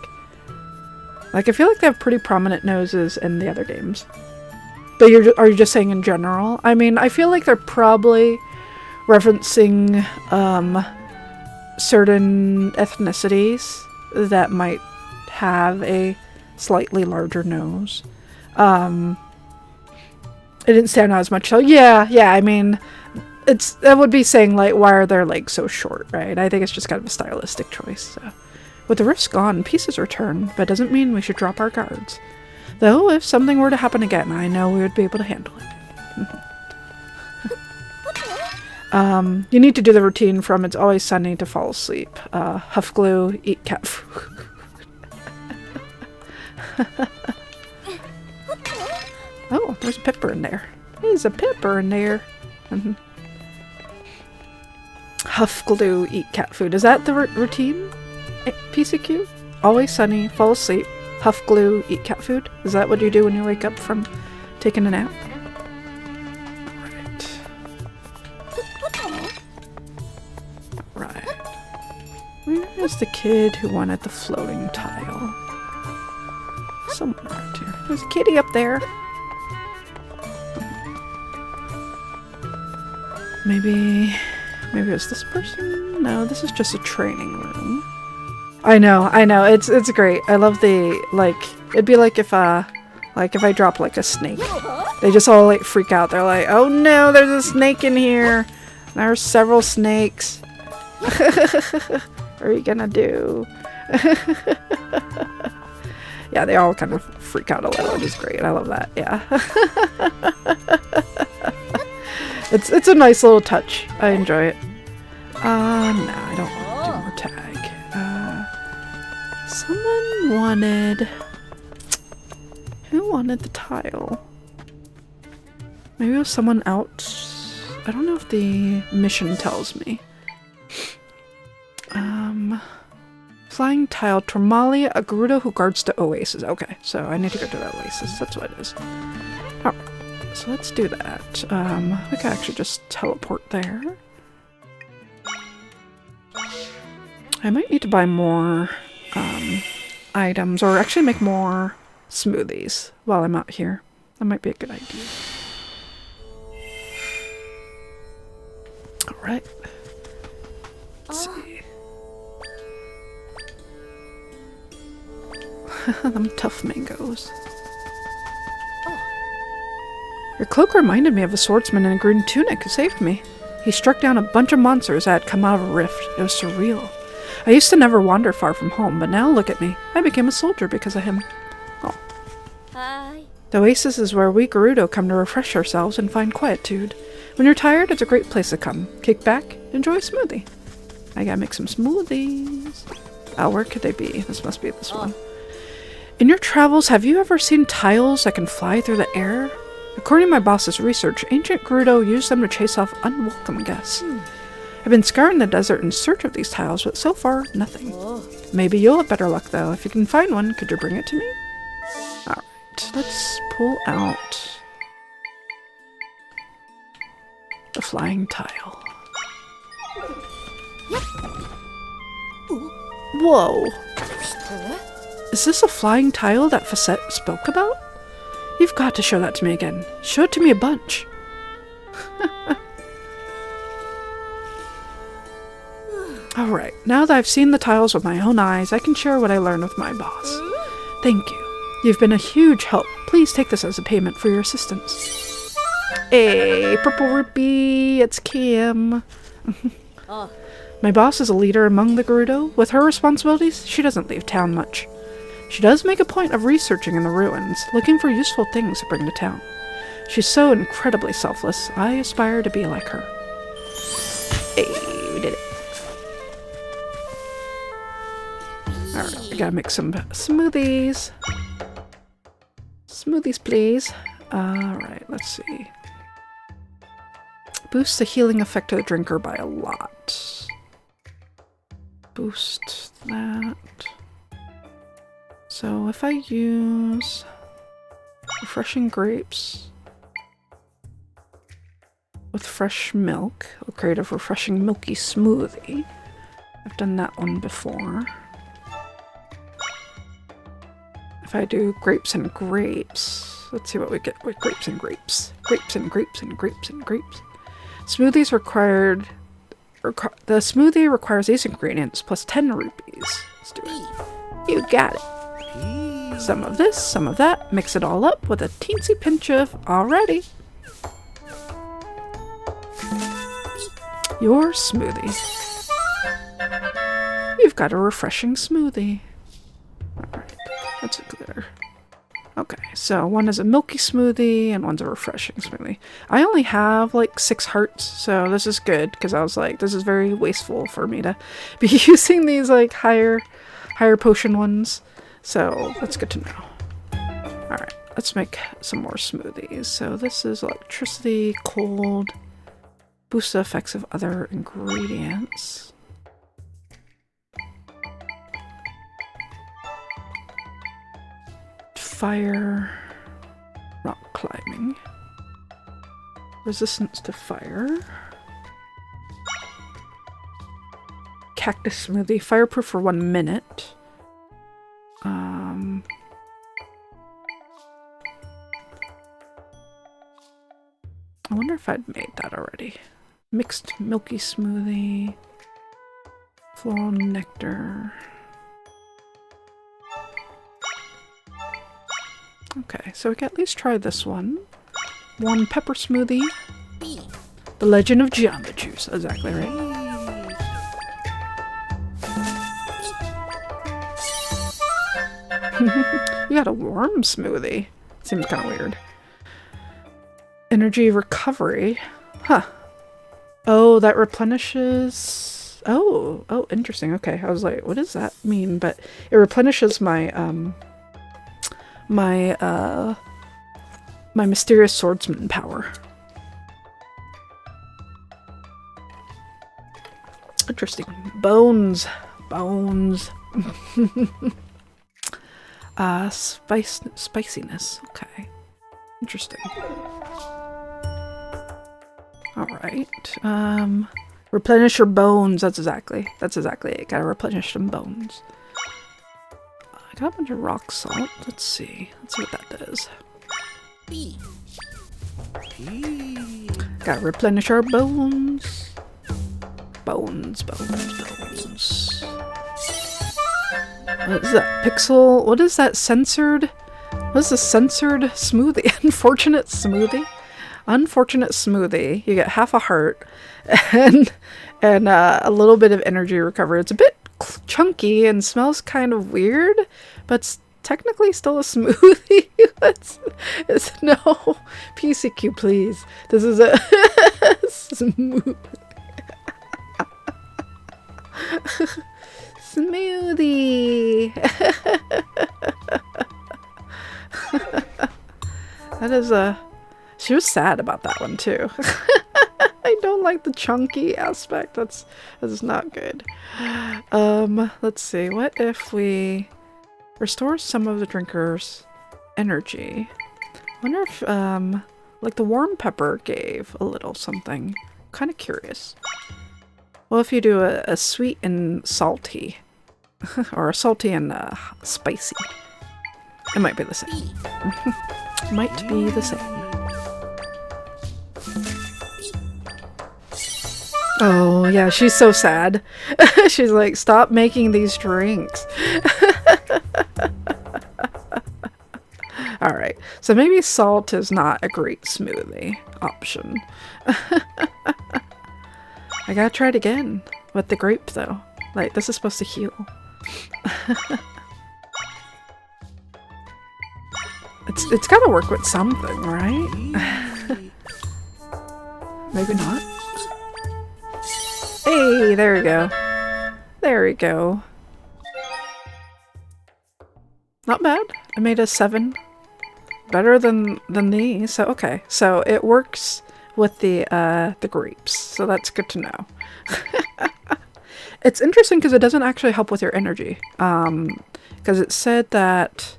I feel like they have pretty prominent noses in the other games. But are you just saying in general? I mean, I feel like they're probably referencing certain ethnicities that might have a slightly larger nose. It didn't stand out as much. So yeah, I mean, that would be saying, like, why are their legs so short, right? I think it's just kind of a stylistic choice. So. With the rifts gone, pieces return, but doesn't mean we should drop our guards. Though, if something were to happen again, I know we would be able to handle it. You need to do the routine from It's Always Sunny to fall asleep. Huff glue, eat cat food. Oh, there's a pepper in there. There's a pepper in there. Huff glue, eat cat food. Is that the routine? PCQ? Always sunny, fall asleep, huff glue, eat cat food? Is that what you do when you wake up from taking a nap? Right. Where's the kid who wanted the floating tile? Somewhere around here. There's a kitty up there. Maybe it's this person? No, this is just a training room. I know, it's great. I love the, like, it'd be like if I drop, like, a snake. They just all, like, freak out. They're like, oh no, there's a snake in here. There's several snakes. What are you gonna do? Yeah, they all kind of freak out a little, which is great. I love that, yeah. It's a nice little touch. I enjoy it. No, I don't want to do more tag. Someone wanted... Who wanted the tile? Maybe it was someone out. I don't know if the mission tells me. Flying tile, Tormali, a Gerudo who guards the oasis. Okay, so I need to go to the oasis. That's what it is. Alright, so let's do that. We can actually just teleport there. I might need to buy more items, or actually make more smoothies while I'm out here. That might be a good idea. Alright. Let's see. Them tough mangoes. Your cloak reminded me of a swordsman in a green tunic who saved me. He struck down a bunch of monsters that had come out of a rift. It was surreal. I used to never wander far from home, but now look at me. I became a soldier because of him. Oh. Hi. The oasis is where we Gerudo come to refresh ourselves and find quietude. When you're tired, it's a great place to come. Kick back, enjoy a smoothie. I gotta make some smoothies. Oh, where could they be? This must be this one. In your travels, have you ever seen tiles that can fly through the air? According to my boss's research, ancient Gerudo used them to chase off unwelcome guests. I've been scouring the desert in search of these tiles, but so far, nothing. Maybe you'll have better luck, though. If you can find one, could you bring it to me? Alright, let's pull out the flying tile. Whoa! Is this a flying tile that Facette spoke about? You've got to show that to me again. Show it to me a bunch. Alright, now that I've seen the tiles with my own eyes, I can share what I learned with my boss. Thank you. You've been a huge help. Please take this as a payment for your assistance. Hey, Purple Rupee, it's Kim. My boss is a leader among the Gerudo. With her responsibilities, she doesn't leave town much. She does make a point of researching in the ruins, looking for useful things to bring to town. She's so incredibly selfless. I aspire to be like her. Hey, we did it. Alright, I gotta make some smoothies. Smoothies, please. Alright, let's see. Boost the healing effect of the drinker by a lot. Boost that. So if I use refreshing grapes with fresh milk, I'll create a refreshing milky smoothie. I've done that one before. If I do grapes and grapes, let's see what we get with grapes and grapes. Grapes and grapes and grapes and grapes. Smoothies required The smoothie requires these ingredients plus 10 rupees. Let's do it. You got it. Some of this, some of that. Mix it all up with a teensy pinch of already. Your smoothie. You've got a refreshing smoothie. Alright, that's a glitter. Okay, so one is a milky smoothie and one's a refreshing smoothie. I only have like 6 hearts, so this is good because I was like, this is very wasteful for me to be using these like higher potion ones. So that's good to know. Alright, let's make some more smoothies. So this is electricity, cold, boost the effects of other ingredients. Fire, rock climbing, resistance to fire, cactus smoothie, fireproof for 1 minute. I wonder if I'd made that already. Mixed milky smoothie, floral nectar. Okay, so we can at least try this one. One pepper smoothie. The Legend of Zelda juice, exactly right. We got a worm smoothie. Seems kind of weird. Energy recovery. Huh. Oh, that replenishes... Oh, interesting. Okay, I was like, what does that mean? But it replenishes my, my mysterious swordsman power. Interesting. Bones. Spiciness. Okay. Interesting. Alright. Replenish your bones. That's exactly it. Gotta replenish some bones. I got a bunch of rock salt. Let's see what that does. Gotta replenish our bones. Bones. What is that? Pixel? What is that? Censored? What is a censored smoothie? Unfortunate smoothie? Unfortunate smoothie. You get half a heart and a little bit of energy recovery. It's a bit chunky and smells kind of weird, but it's technically still a smoothie. it's no PCQ, please. This is a smoothie. Smoothie. That is a... She was sad about that one too. I don't like the chunky aspect. That's not good. Let's see. What if we restore some of the drinker's energy? I wonder if like the warm pepper gave a little something. Kind of curious. Well, if you do a sweet and salty, or a salty and spicy, it might be the same. Might be the same. Oh, yeah, she's so sad. She's like, stop making these drinks. Alright, so maybe salt is not a great smoothie option. I gotta try it again with the grape, though. Like, this is supposed to heal. It's gotta work with something, right? Maybe not. Hey, there we go. There we go. Not bad. I made a 7. Better than these. So okay. So it works with the grapes. So that's good to know. It's interesting because it doesn't actually help with your energy. Because it said that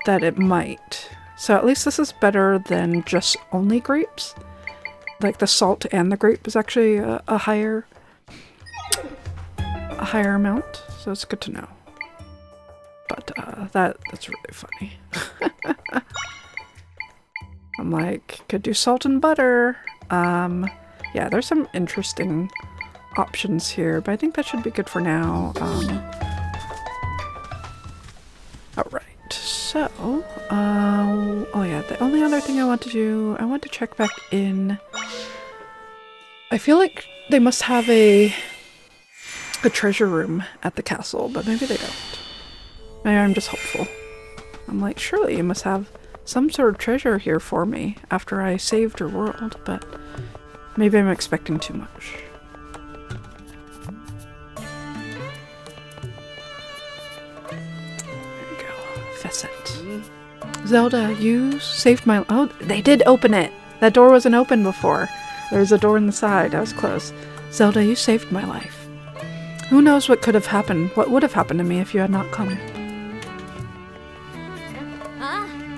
it might. So at least this is better than just only grapes. Like the salt and the grape is actually a higher amount, so it's good to know. But that's really funny. I'm like, could do salt and butter. Yeah, Yeah, there's some interesting options here, but I think that should be good for now. Alright, so, oh yeah, the only other thing I want to do, I want to check back in. I feel like they must have a treasure room at the castle, but maybe they don't. Maybe I'm just hopeful. I'm like, surely you must have some sort of treasure here for me after I saved your world, but maybe I'm expecting too much. There we go. Facet. Zelda, you saved my... Oh, they did open it! That door wasn't open before. There was a door in the side. I was close. Zelda, you saved my life. Who knows what could have happened, what would have happened to me if you had not come.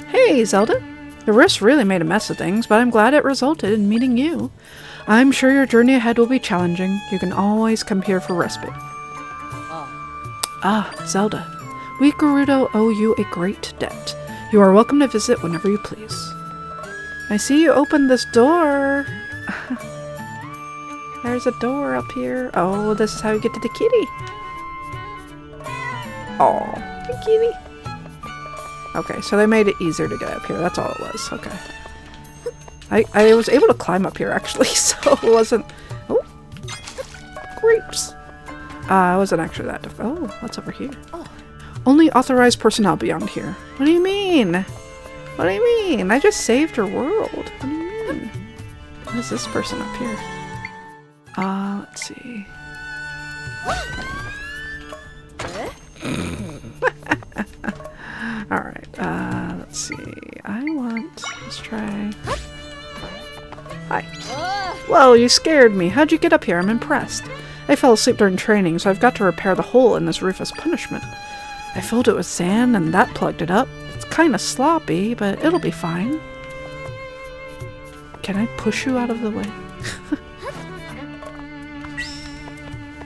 Hey, Zelda. The rift really made a mess of things, but I'm glad it resulted in meeting you. I'm sure your journey ahead will be challenging. You can always come here for respite. Ah, Zelda. We Gerudo owe you a great debt. You are welcome to visit whenever you please. I see you opened this door. There's a door up here. Oh, this is how you get to the kitty. Oh, the kitty. Okay, so they made it easier to get up here. That's all it was. Okay. I was able to climb up here, actually, so it wasn't... Oh! Grapes! It wasn't actually that difficult. Oh, what's over here? Oh. Only authorized personnel beyond here. What do you mean? What do you mean? I just saved your world. What do you mean? What is this person up here? Let's see. Alright, let's see. Let's try... Hi. Whoa, you scared me. How'd you get up here? I'm impressed. I fell asleep during training, so I've got to repair the hole in this roof as punishment. I filled it with sand and that plugged it up. It's kinda sloppy, but it'll be fine. Can I push you out of the way?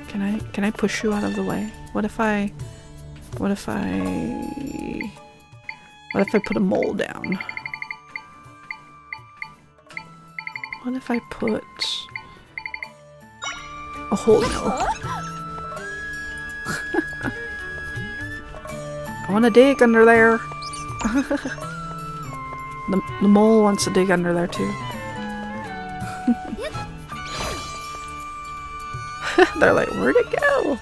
Can I push you out of the way? What if I put a mole down? What if I put a whole mill? I want to dig under there. The mole wants to dig under there too. They're like, where'd it go?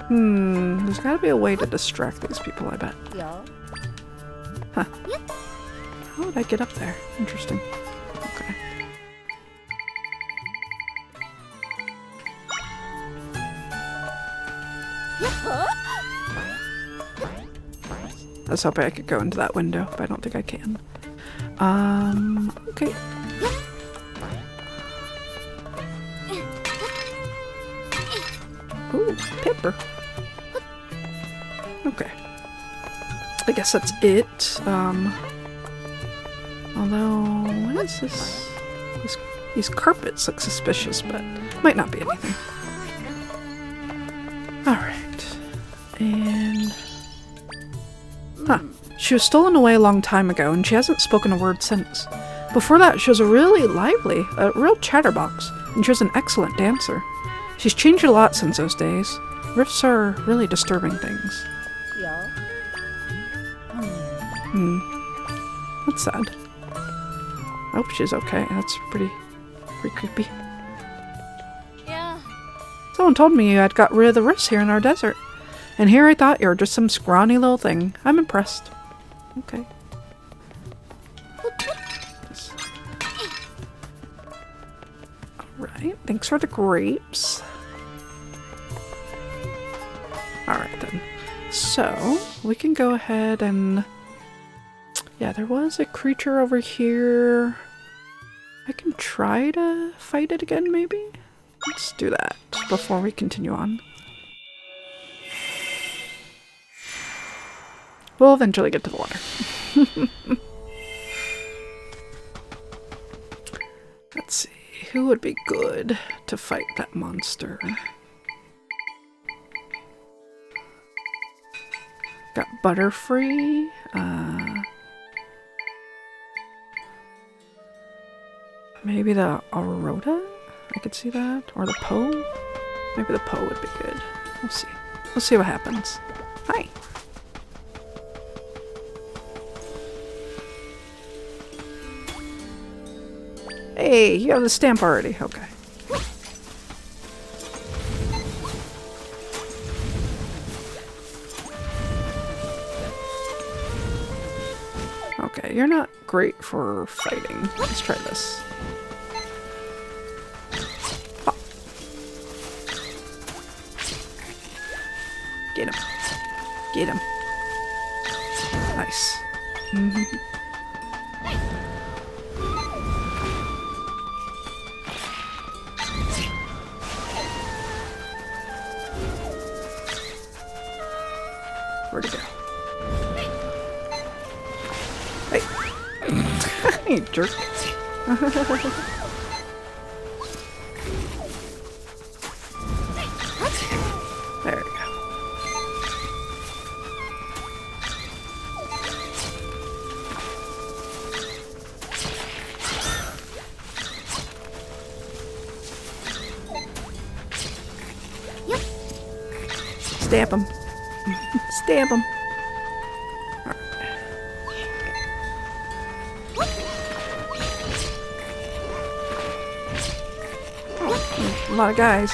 There's gotta be a way to distract these people, I bet. Huh. How would I get up there? Interesting. Okay. I was hoping I could go into that window, but I don't think I can. Okay. Ooh, pepper. Okay. I guess that's it. Although, what is this? These carpets look suspicious, but might not be anything. Alright. And... Huh. She was stolen away a long time ago, and she hasn't spoken a word since. Before that, she was a real chatterbox, and she was an excellent dancer. She's changed a lot since those days. Rifts are really disturbing things. That's sad. I hope she's okay. That's pretty creepy. Yeah. Someone told me you had got rid of the rifts here in our desert. And here I thought you were just some scrawny little thing. I'm impressed. Okay. Alright, thanks for the grapes. Alright then. So, we can go ahead and... Yeah, there was a creature over here. I can try to fight it again, maybe? Let's do that before we continue on. We'll eventually get to the water. Let's see, who would be good to fight that monster? Got Butterfree. Maybe the Aurora? I could see that. Or the Poe? Maybe the Poe would be good. We'll see. We'll see what happens. Hi! Hey, you have the stamp already. Okay. Okay, you're not great for fighting. Let's try this. Pop. Get him. Get him. Nice. Where'd he go? Hey! You jerk. There we go. Stamp him. Stamp him. Oh, a lot of guys.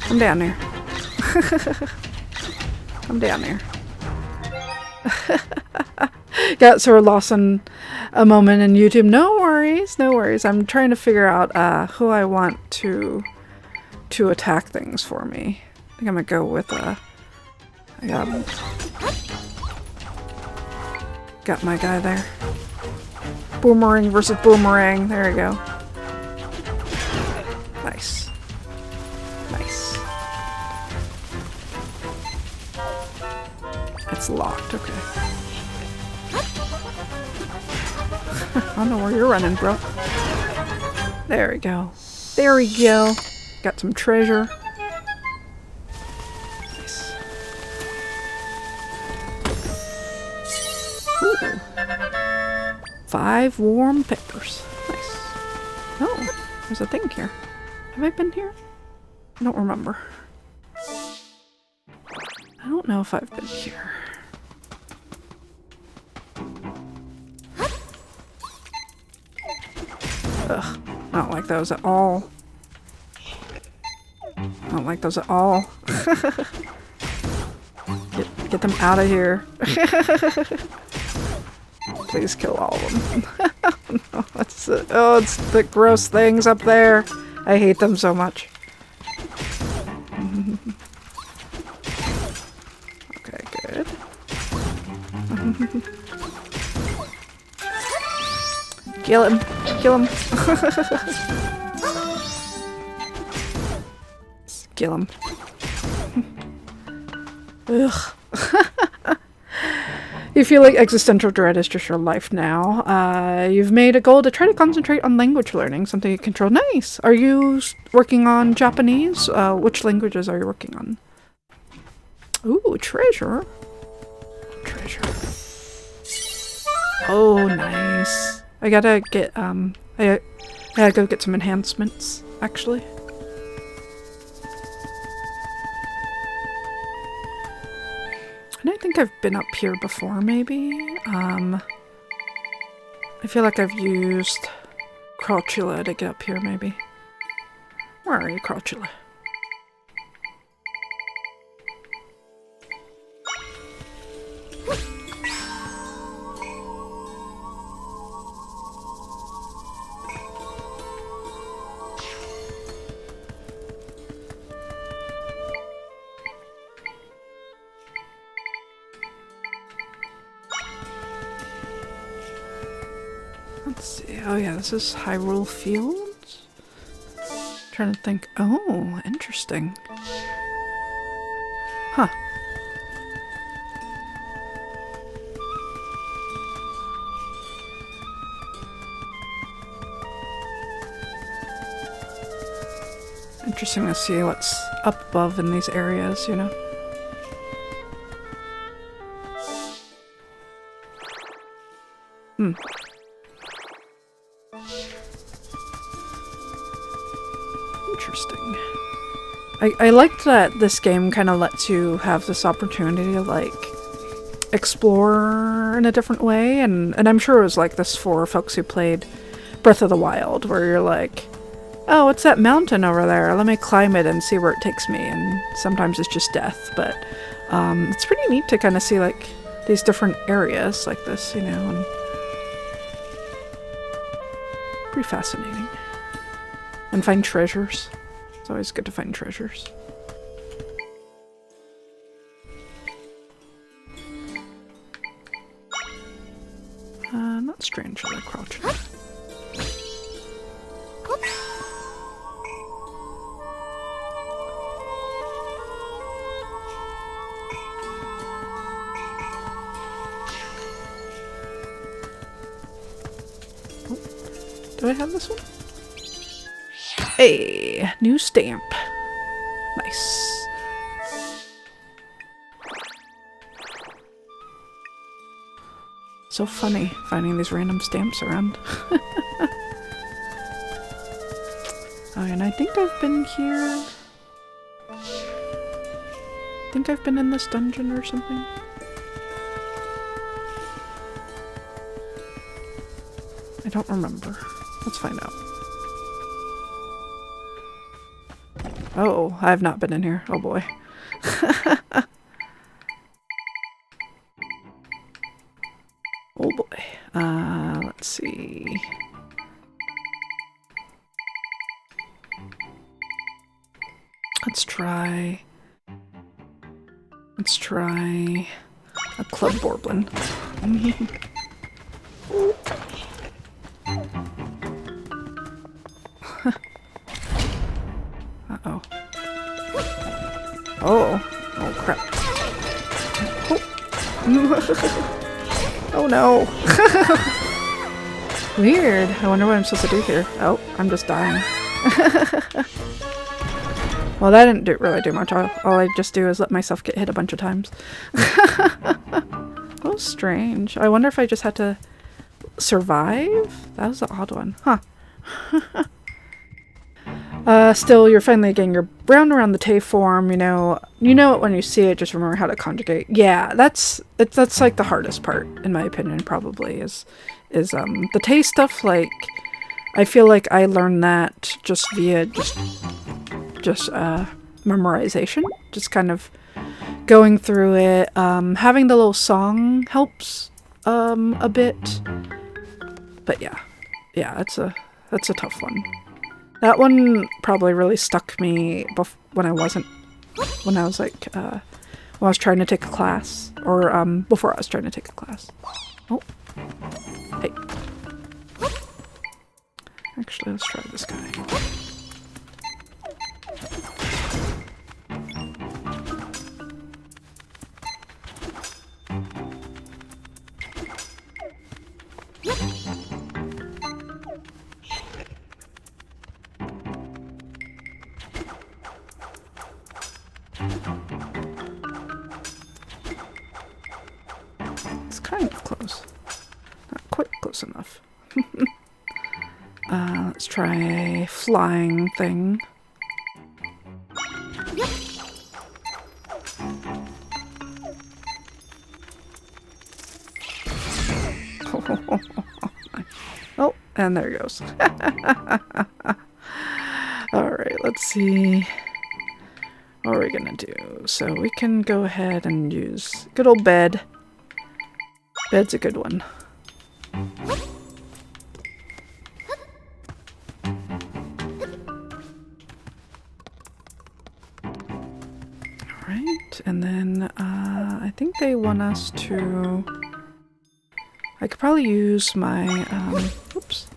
I'm down there. I'm down there. Got sort of lost in a moment in YouTube. No worries, no worries. I'm trying to figure out who I want to attack things for me. I think I'm gonna go with I got my guy there. Boomerang versus boomerang. There we go. Nice. Nice. It's locked, okay. I don't know where you're running, bro. There we go. There we go. Got some treasure. Nice. Ooh. 5 warm peppers. Nice. Oh, there's a thing here. Have I been here? I don't remember. I don't know if I've been here. Ugh, I don't like those at all. I don't like those at all. Get them out of here. Please kill all of them. No, it's the gross things up there. I hate them so much. Okay, good. Kill him. Kill him. Kill him. Ugh. You feel like existential dread is just your life now. You've made a goal to try to concentrate on language learning, something you control. Nice! Are you working on Japanese? Which languages are you working on? Ooh, treasure. Treasure. Oh, nice. I gotta get, I gotta go get some enhancements, actually. And I think I've been up here before, maybe? I feel like I've used Crouchula to get up here, maybe. Where are you, Crouchula? Let's see. Oh yeah, this is Hyrule Fields. Trying to think. Oh, interesting. Huh. Interesting to see what's up above in these areas, you know? Hmm. Interesting. I liked that this game kind of lets you have this opportunity to, like, explore in a different way, and I'm sure it was like this for folks who played Breath of the Wild, where you're like, oh, what's that mountain over there? Let me climb it and see where it takes me. And sometimes it's just death, but it's pretty neat to kind of see like these different areas like this, you know, and pretty fascinating. And find treasures. It's always good to find treasures. Not strangely crouching. Do I have this one? Hey, new stamp. Nice. So funny finding these random stamps around. Oh, and I think I've been here. I think I've been in this dungeon or something. I don't remember. Let's find out. Oh, I have not been in here. Oh boy. Oh boy. Let's see. Let's try a club Borblin. Uh-oh. Oh. Oh, crap. Oh, oh no. Weird. I wonder what I'm supposed to do here. Oh, I'm just dying. Well, that didn't really do much. All I just do is let myself get hit a bunch of times. Oh, strange. I wonder if I just had to survive? That was an odd one. Huh. Still, you're finally getting your brown around the Tay form, you know it when you see it, just remember how to conjugate. Yeah, that's like the hardest part, in my opinion, probably, is the Tay stuff, like, I feel like I learned that just via just memorization, just kind of going through it. Having the little song helps, a bit, but yeah, that's a tough one. That one probably really stuck me when I was trying to take a class, or before I was trying to take a class. Oh, hey. Actually, let's try this guy. It's kind of close. Not quite close enough. Let's try a flying thing. Oh, and there it goes. Alright, let's see. What are we gonna do? So we can go ahead and use good old bed. Bed's a good one. Alright, and then I think they want us to I could probably use my, oops.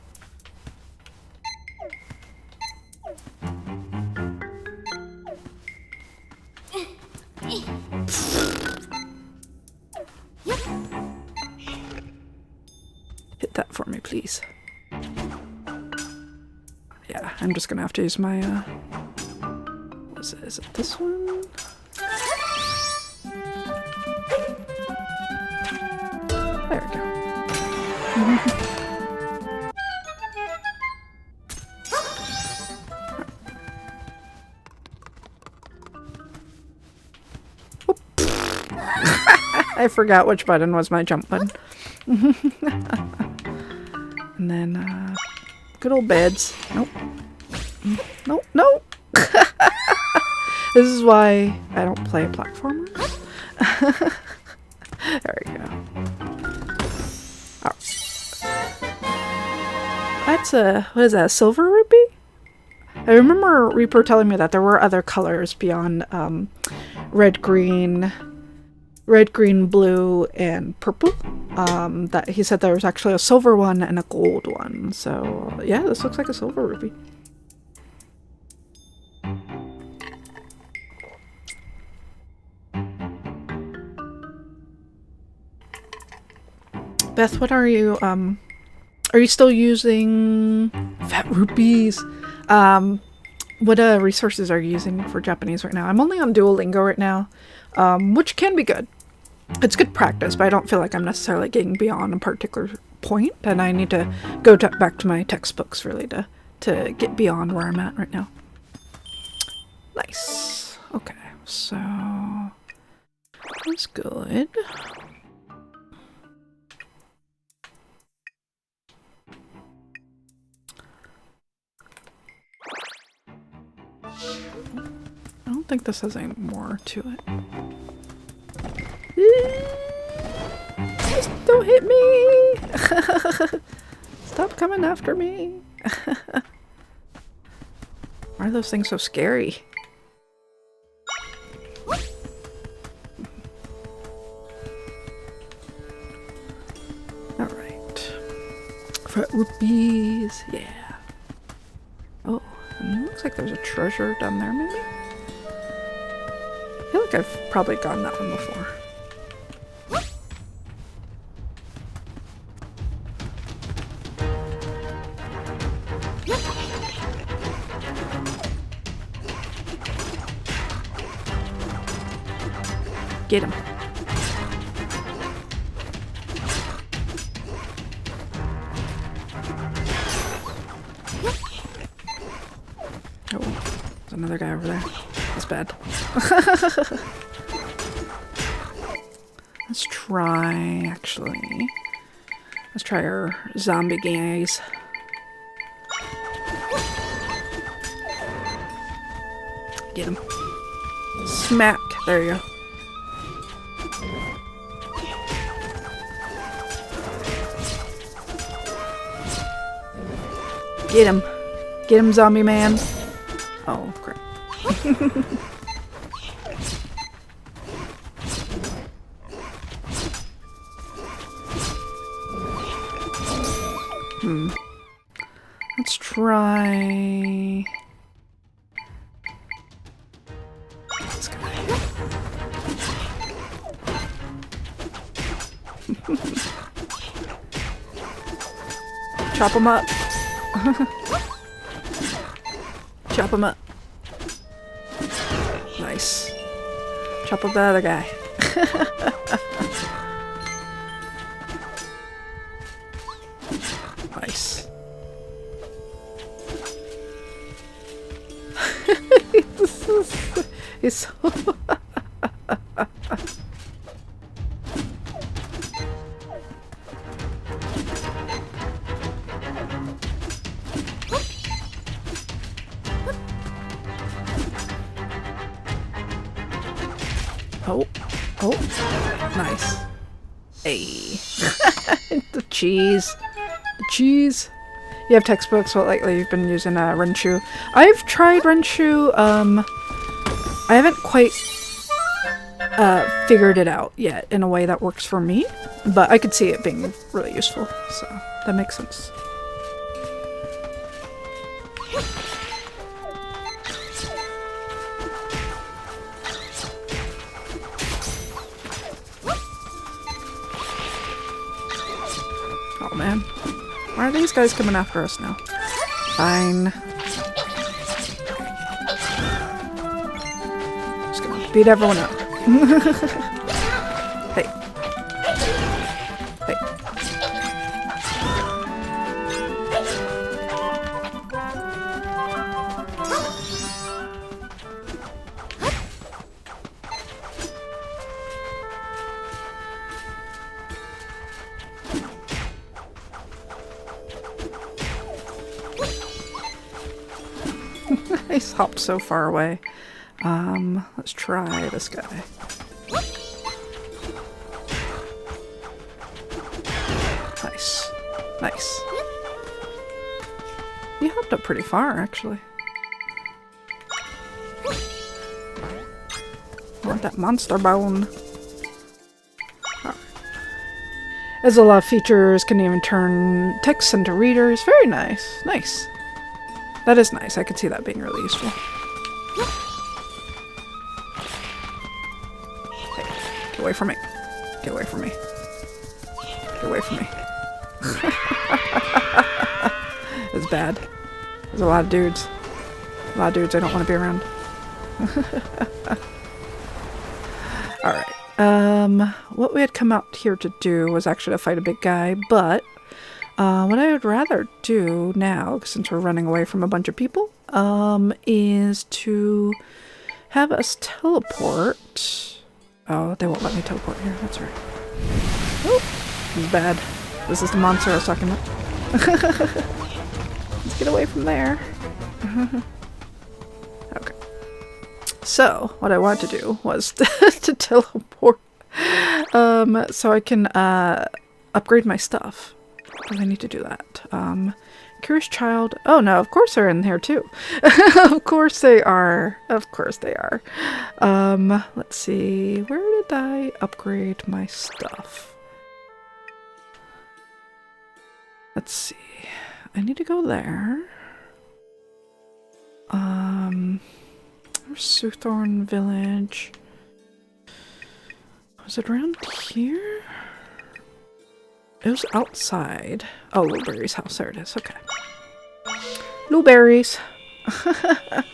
Hit that for me, please. Yeah, I'm just gonna have to use my, what is it this one? There we go. I forgot which button was my jump button. And then, good old beds. Nope. Nope, nope. This is why I don't play platformers. There we go. Oh. That's a, what is that, a silver rupee? I remember Reaper telling me that there were other colors beyond red, green, blue, and purple. That he said there was actually a silver one and a gold one. So yeah, this looks like a silver rupee. Beth, what are you still using fat rupees? What resources are you using for Japanese right now? I'm only on Duolingo right now, which can be good. It's good practice, but I don't feel like I'm necessarily getting beyond a particular point, and I need to go back to my textbooks really to get beyond where I'm at right now. Nice. Okay, so that's good. I don't think this has any more to it. Just don't hit me! Stop coming after me! Why are those things so scary? Alright. Fat rupees, yeah. Oh, and it looks like there's a treasure down there, maybe? I feel like I've probably gotten that one before. Get him. Oh, there's another guy over there. That's bad. Let's try, actually. Let's try our zombie guys. Get him. Smack. There you go. Get him. Get him, zombie man. Oh, crap. Let's try... this guy. Chop him up. Chop him up. Nice. Chop up the other guy. Nice. He's so... Oh, oh, nice. Hey. The cheese. The cheese. You have textbooks, what lately you've been using Renshu. I've tried Renshu, I haven't quite figured it out yet in a way that works for me, but I could see it being really useful, so that makes sense. Oh man, why are these guys coming after us now? Fine. Just gonna beat everyone up. Hey. Hey. He's hopped so far away. Let's try this guy. Nice. Nice. He hopped up pretty far, actually. I want that monster bone. Right. There's a lot of features, can even turn text into readers. Very nice. Nice. That is nice. I could see that being really useful. Hey, get away from me. Get away from me. Get away from me. It's bad. There's a lot of dudes. A lot of dudes I don't want to be around. Alright. What we had come out here to do was actually to fight a big guy, but what I would rather do now, since we're running away from a bunch of people, is to have us teleport. Oh, they won't let me teleport here. That's right. Oh, this is bad. This is the monster I was talking about. Let's get away from there. Okay. So, what I wanted to do was to teleport, so I can upgrade my stuff. I need to do that. Curious Child. Oh no, of course they're in here too. Of course they are. Of course they are. Let's see. Where did I upgrade my stuff? Let's see. I need to go there. There's Soothorn Village. Was it around here? It was outside. Oh, Blueberry's house. There it is. Okay. Blueberries. I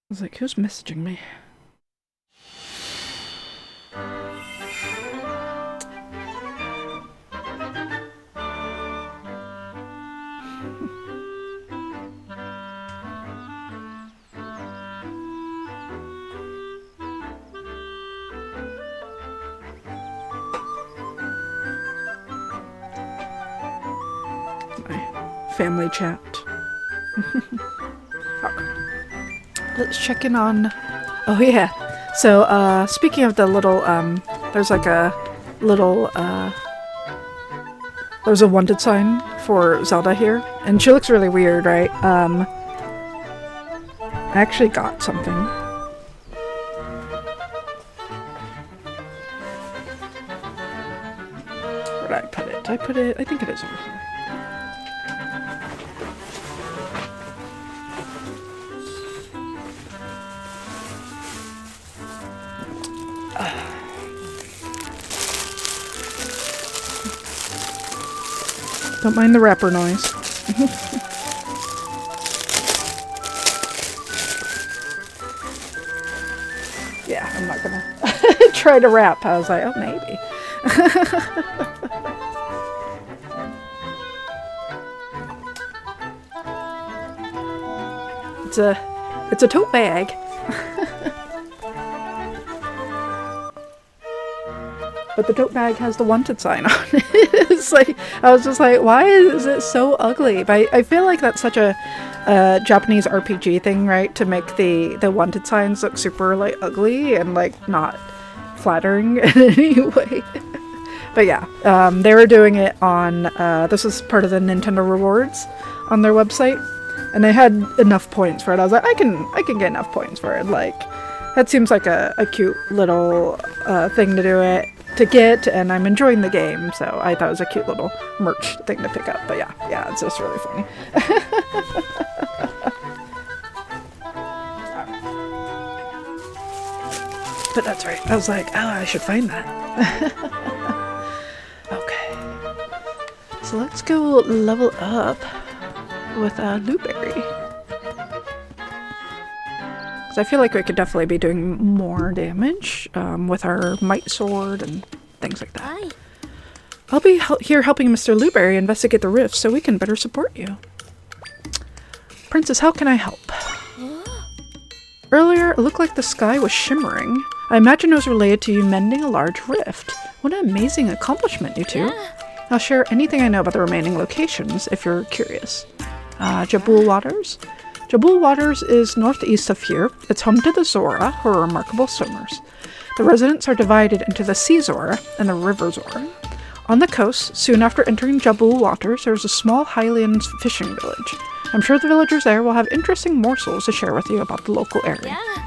was like, who's messaging me? Family chat. Let's check in on... Oh yeah. So, speaking of the little, there's like a little, there's a wanted sign for Zelda here. And she looks really weird, right? I actually got something. Where did I put it? I think it is over here. Don't mind the wrapper noise. Yeah, I'm not gonna try to wrap. I was like, oh, maybe. It's a tote bag. But the tote bag has the wanted sign on it. It's like, I was just like, why is it so ugly? But I feel like that's such a Japanese RPG thing, right? To make the wanted signs look super like ugly and like not flattering in any way. But yeah, they were doing it on, this was part of the Nintendo Rewards on their website. And I had enough points for it. I was like, I can get enough points for it. Like, that seems like a cute little thing to do it. To get, and I'm enjoying the game, so I thought it was a cute little merch thing to pick up. But yeah, it's just really funny. But that's right. I was like, oh, I should find that. Okay. So let's go level up with Blueberry. Because I feel like we could definitely be doing more damage with our Might Sword and things like that. Hi. I'll be here helping Mr. Blueberry investigate the rift so we can better support you. Princess, how can I help? Earlier, it looked like the sky was shimmering. I imagine it was related to you mending a large rift. What an amazing accomplishment, you two. Yeah. I'll share anything I know about the remaining locations if you're curious. Jabul Waters? Jabul Waters is northeast of here. It's home to the Zora, who are remarkable swimmers. The residents are divided into the Sea Zora and the River Zora. On the coast, soon after entering Jabul Waters, there is a small highland fishing village. I'm sure the villagers there will have interesting morsels to share with you about the local area. Yeah.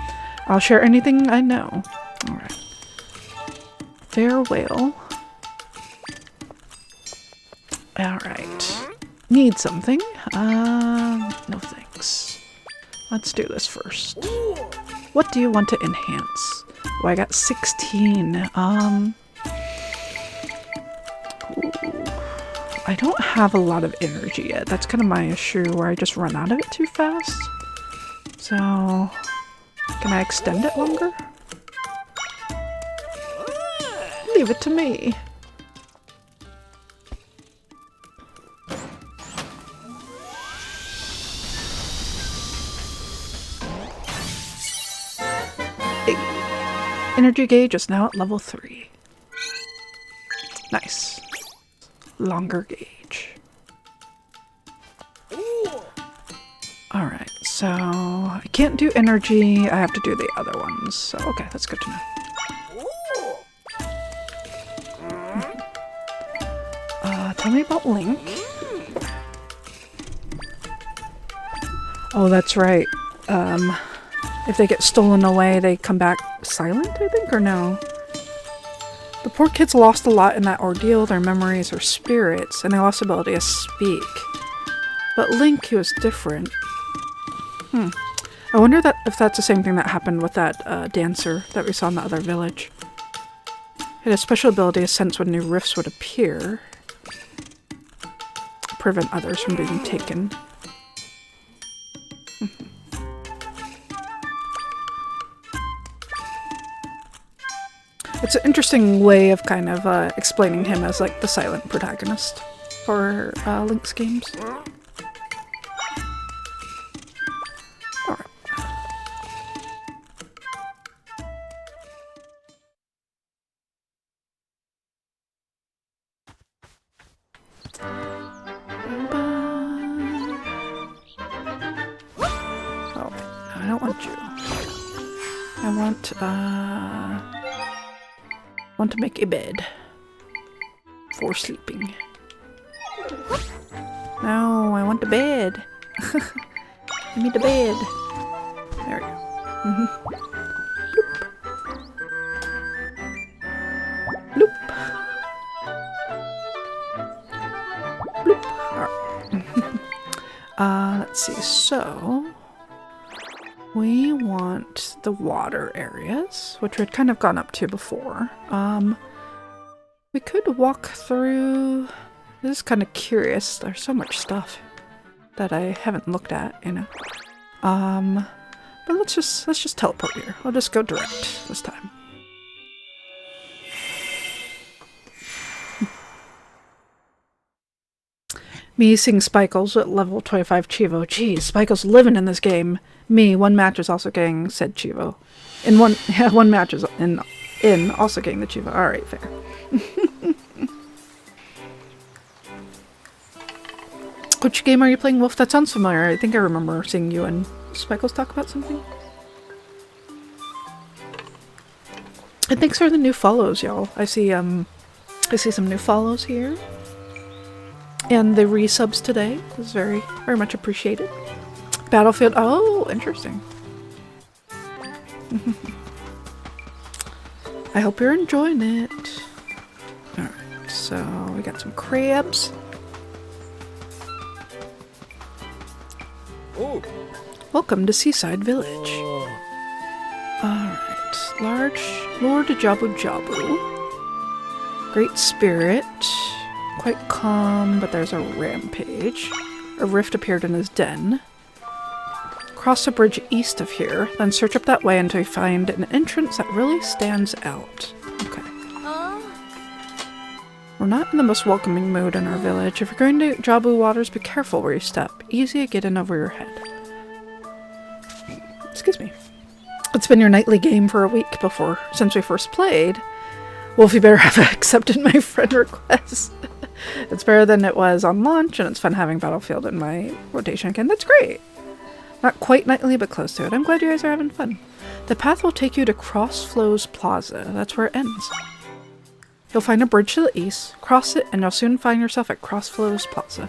I'll share anything I know. Alright. Fair whale. Alright. Need something? No thanks. Let's do this first. What do you want to enhance? Oh, I got 16. Ooh. I don't have a lot of energy yet. That's kind of my issue, where I just run out of it too fast. So, can I extend it longer? Leave it to me. Energy gauge is now at level 3. Nice. Longer gauge. Alright, so I can't do energy. I have to do the other ones. So, okay, that's good to know. Tell me about Link. Oh, that's right. If they get stolen away, they come back silent, I think, or no? The poor kids lost a lot in that ordeal. Their memories are spirits, and they lost the ability to speak. But Link, he was different. I wonder if that's the same thing that happened with that dancer that we saw in the other village. He had a special ability to sense when new rifts would appear. Prevent others from being taken. It's an interesting way of kind of explaining him as like the silent protagonist for Link's games. Alright. Oh, I don't want you. I want to make a bed for sleeping. No, I want the bed. Give me the bed. There we go. Bloop. Bloop. Bloop. Alright. Let's see. So we want the water areas, which we'd kind of gone up to before. We could walk through. This is kind of curious. There's so much stuff that I haven't looked at, you know. But let's just teleport here. I'll just go direct this time. Me seeing Spikles at level 25 Chivo. Geez, Spikles living in this game. Me, one match is also getting said Chivo. One match is in also getting the Chivo. Alright, fair. Which game are you playing, Wolf? That sounds familiar. I think I remember seeing you and Spikles talk about something. And thanks for the new follows, y'all. I see some new follows here. And the resubs today was very, very much appreciated. Battlefield. Oh, interesting. I hope you're enjoying it. Alright, so we got some crabs. Oh. Welcome to Seaside Village. Alright, large Lord Jabu Jabu. Great spirit. Quite calm, but there's a rampage. A rift appeared in his den. Cross a bridge east of here, then search up that way until you find an entrance that really stands out. Okay. We're not in the most welcoming mood in our village. If you're going to Jabu Waters, be careful where you step. Easy to get in over your head. Excuse me. It's been your nightly game for a week since we first played. Wolf, you better have accepted my friend request. It's better than it was on launch, and it's fun having Battlefield in my rotation again. That's great. Not quite nightly, but close to it. I'm glad you guys are having fun. The path will take you to Crossflows Plaza. That's where it ends. You'll find a bridge to the east, cross it, and you'll soon find yourself at Crossflows Plaza.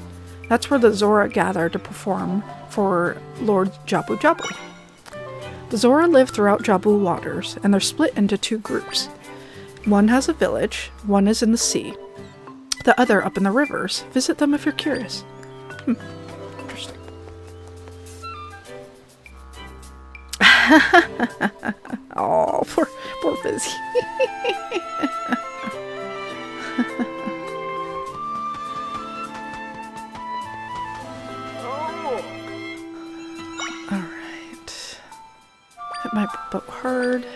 That's where the Zora gather to perform for Lord Jabu Jabu. The Zora live throughout Jabu Waters, and they're split into 2 groups. One has a village, one is in the sea. The other up in the rivers. Visit them if you're curious. Interesting. Oh, poor Fizzy. Alright. Hit my boat hard.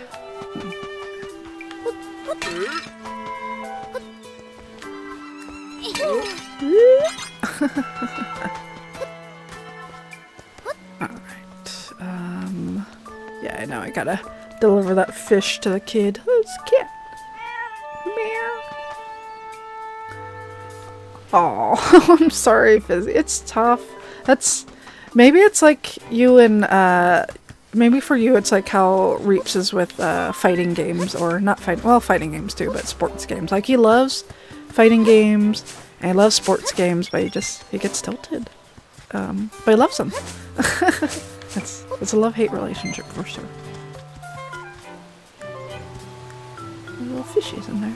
Alright. Yeah, I know, I gotta deliver that fish to the kid. Who's the kid? Meow. Oh, I'm sorry, Fizzy. It's tough. Maybe it's like you and, maybe for you it's like how Reaps is with, fighting games, or not fighting games too, but sports games. Like, he loves fighting games, and he loves sports games, but he gets tilted. But he loves them. It's a love-hate relationship for sure. Little fishies in there.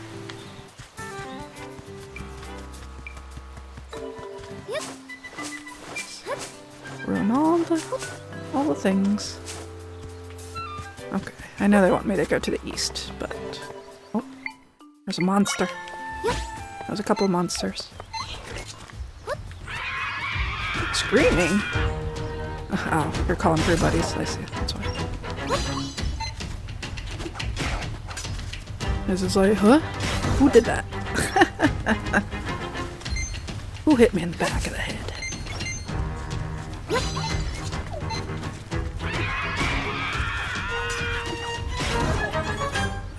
Ruin all the things. Okay, I know they want me to go to the east, but oh, there's a monster. There's a couple of monsters. Screaming. Oh, you're calling for your buddies. I see. That's why. This is like, huh? Who did that? Who hit me in the back of the head?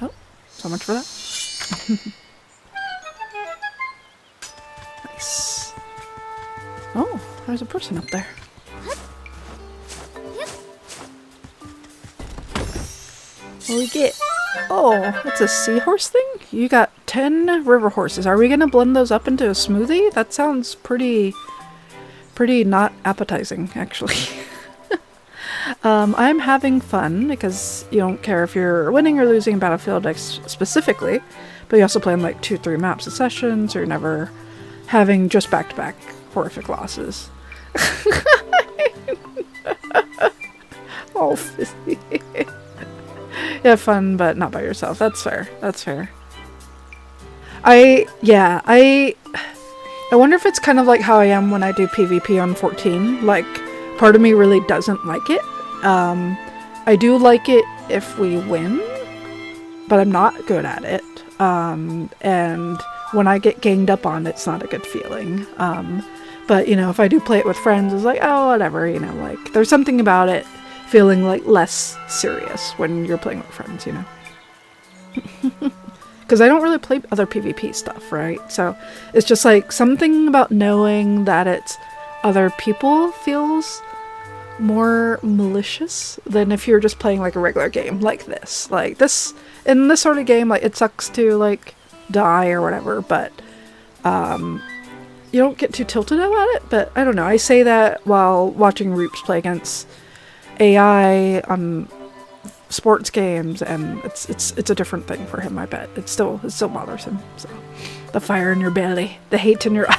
Oh, so much for that. Nice. Oh, there's a person up there. What do we get? Oh, it's a seahorse thing? You got 10 river horses. Are we gonna blend those up into a smoothie? That sounds pretty not appetizing, actually. I'm having fun because you don't care if you're winning or losing Battlefield specifically, but you also play in like 2-3 maps a session, so you're never having just back-to-back horrific losses. Oh, Fizzy. You have fun, but not by yourself. That's fair. That's fair. I wonder if it's kind of like how I am when I do PvP on 14. Like, part of me really doesn't like it. I do like it if we win, but I'm not good at it. And when I get ganged up on, it's not a good feeling. But, you know, if I do play it with friends, it's like, oh, whatever, you know, like, there's something about it feeling like less serious when you're playing with friends, you know? Because I don't really play other PvP stuff, right? So it's just like something about knowing that it's other people feels more malicious than if you're just playing like a regular game like this. Like this, in this sort of game, like it sucks to like die or whatever, but you don't get too tilted about it, but I don't know. I say that while watching Roops play against AI on sports games, and it's a different thing for him. I bet it still bothers him. So the fire in your belly, the hate in your eyes.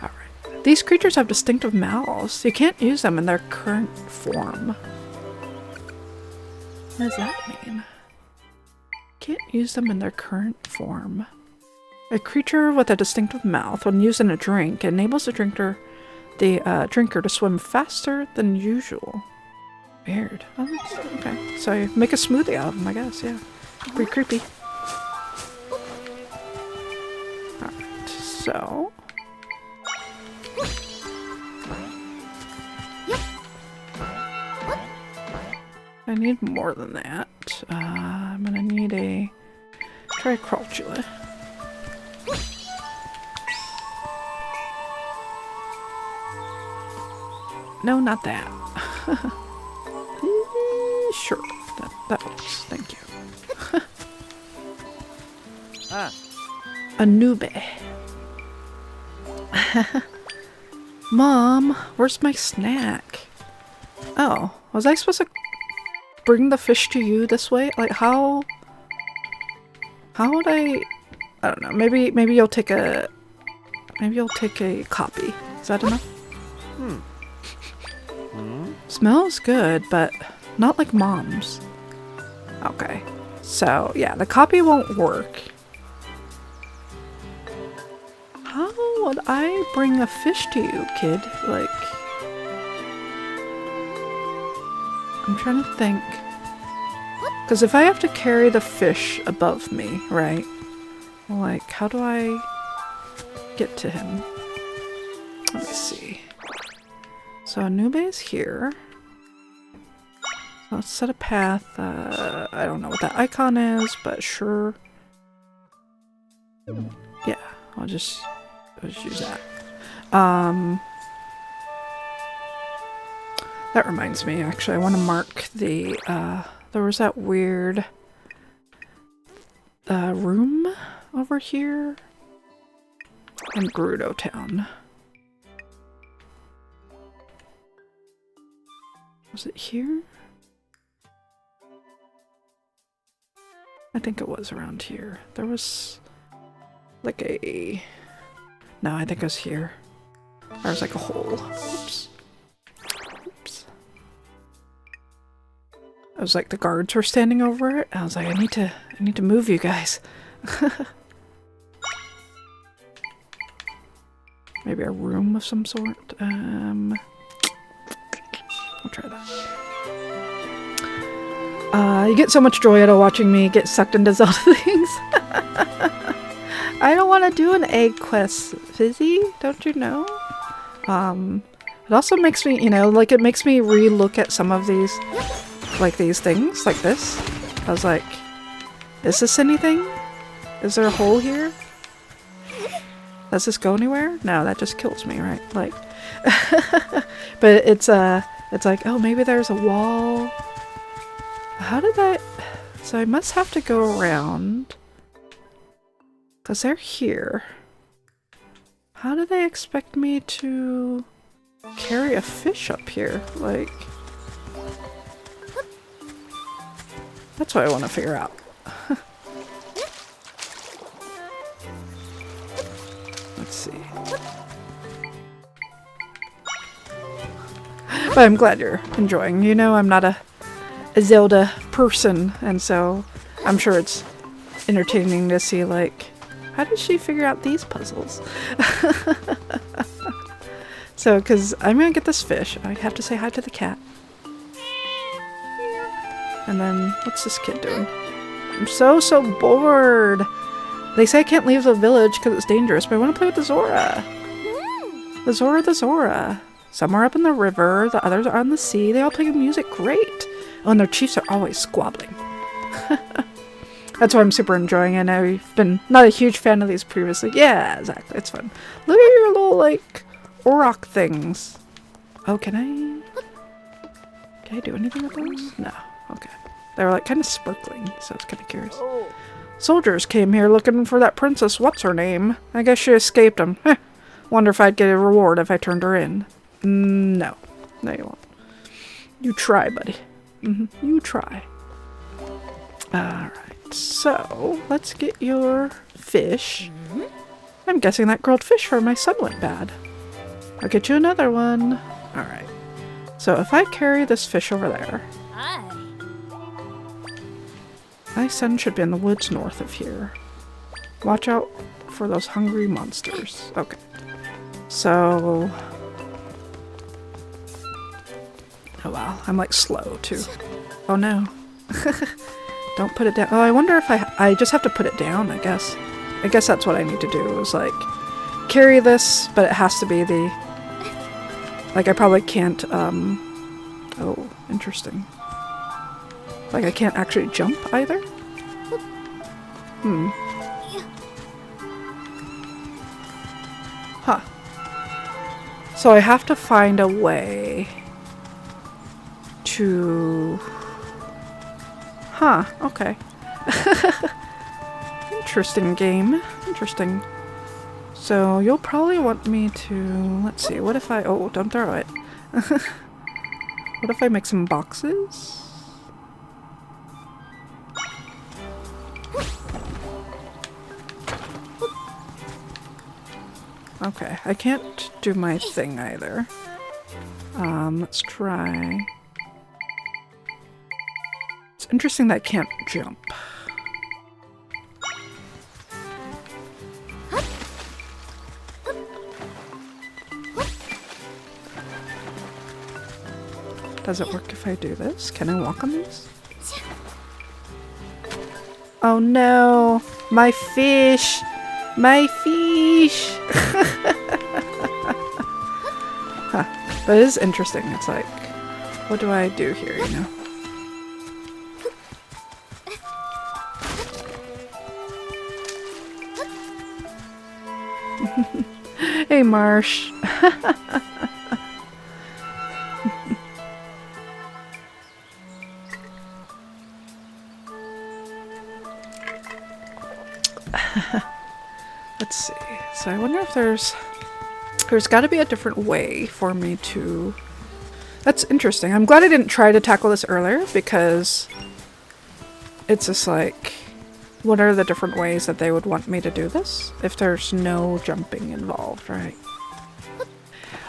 All right. These creatures have distinctive mouths. You can't use them in their current form. What does that mean? Can't use them in their current form. A creature with a distinctive mouth, when used in a drink, enables the drinker to swim faster than usual. Weird. Oh, okay. So you make a smoothie out of them, I guess. Yeah. Pretty creepy. Alright, so... I need more than that. I'm gonna need a Tricultula. No, not that. Sure, that works. Thank you. A newbie. Mom, where's my snack? Oh, was I supposed to bring the fish to you this way? Like, how would I don't know. Maybe you'll take a copy. Is that enough? Smells good, but not like Mom's. Okay. So, yeah, the copy won't work. How would I bring a fish to you, kid? Like, I'm trying to think. Because if I have to carry the fish above me, right? Like, how do I get to him? Let me see. So Anube is here. So let's set a path. I don't know what that icon is, but sure. Yeah, I'll just use that. That reminds me, actually, I want to mark the, there was that weird room over here in Gerudo Town. Was it here? I think it was around here. There was like a... No, I think it was here. There was like a hole. Oops. Oops. It was like the guards were standing over it. I was like, I need to move you guys. Maybe a room of some sort. I'll try that. You get so much joy out of watching me get sucked into Zelda things. I don't want to do an egg quest, Fizzy. Don't you know? It also makes me, like, it makes me re-look at some of these, like these things, like this. I was like, is this anything? Is there a hole here? Does this go anywhere? No, that just kills me, right? Like, but it's like, oh, maybe there's a wall. How did I... So I must have to go around. Because they're here. How do they expect me to carry a fish up here? Like... That's what I want to figure out. Let's see. But I'm glad you're enjoying. You know, I'm not a Zelda person, and so I'm sure it's entertaining to see, like, how did she figure out these puzzles? So, because I'm gonna get this fish, I have to say hi to the cat. And then, what's this kid doing? I'm so bored! They say I can't leave the village because it's dangerous, but I want to play with the Zora. The Zora. Some are up in the river, the others are on the sea. They all play music great. Oh, and their chiefs are always squabbling. That's why I'm super enjoying it. I know you've been not a huge fan of these previously. Yeah, exactly. It's fun. Look at your little, like, auroch things. Oh, can I do anything with those? No. Okay. They were, like, kind of sparkling, so I was kind of curious. Soldiers came here looking for that princess. What's her name? I guess she escaped them. Heh. Wonder if I'd get a reward if I turned her in. No. No, you won't. You try, buddy. You try. Alright, so let's get your fish. I'm guessing that grilled fish for my son went bad. I'll get you another one. Alright. So if I carry this fish over there, Hi. my son should be in the woods north of here. Watch out for those hungry monsters. Okay. So... oh wow, I'm like slow too. Oh no. Don't put it down. Oh, I wonder if I just have to put it down, I guess. I guess that's what I need to do, is like carry this, but it has to be the... like I probably can't, oh, interesting. Like I can't actually jump either? Huh. So I have to find a way to... huh, okay. Interesting game. Interesting. So you'll probably want me to... let's see, what if I... oh, don't throw it. What if I make some boxes? Okay, I can't do my thing either. Let's try... it's interesting that I can't jump. Does it work if I do this? Can I walk on these? Oh no! My fish! My fish! Huh. But it is interesting. It's like, what do I do here, you know? Hey, Marsh. Let's see. So I wonder if there's got to be a different way for me to... that's interesting. I'm glad I didn't try to tackle this earlier, because it's just like, what are the different ways that they would want me to do this if there's no jumping involved, right?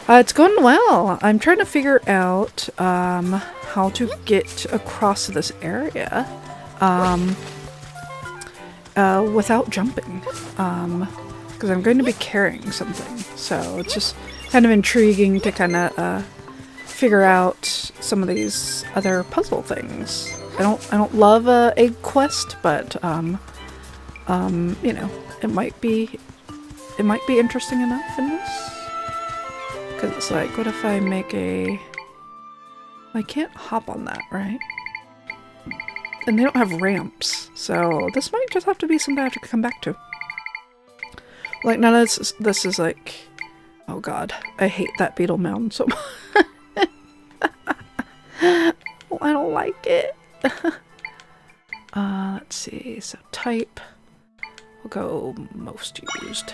It's going well. I'm trying to figure out how to get across this area without jumping, because I'm going to be carrying something, so it's just kind of intriguing to kind of figure out some of these other puzzle things. I don't love egg quest, but you know, it might be interesting enough in this, because it's like, what if I make a... I can't hop on that, right? And they don't have ramps, so this might just have to be something I have to come back to. Like, none of this is like... oh god, I hate that beetle mound so much. Oh, I don't like it. Let's see, so type, we'll go most used.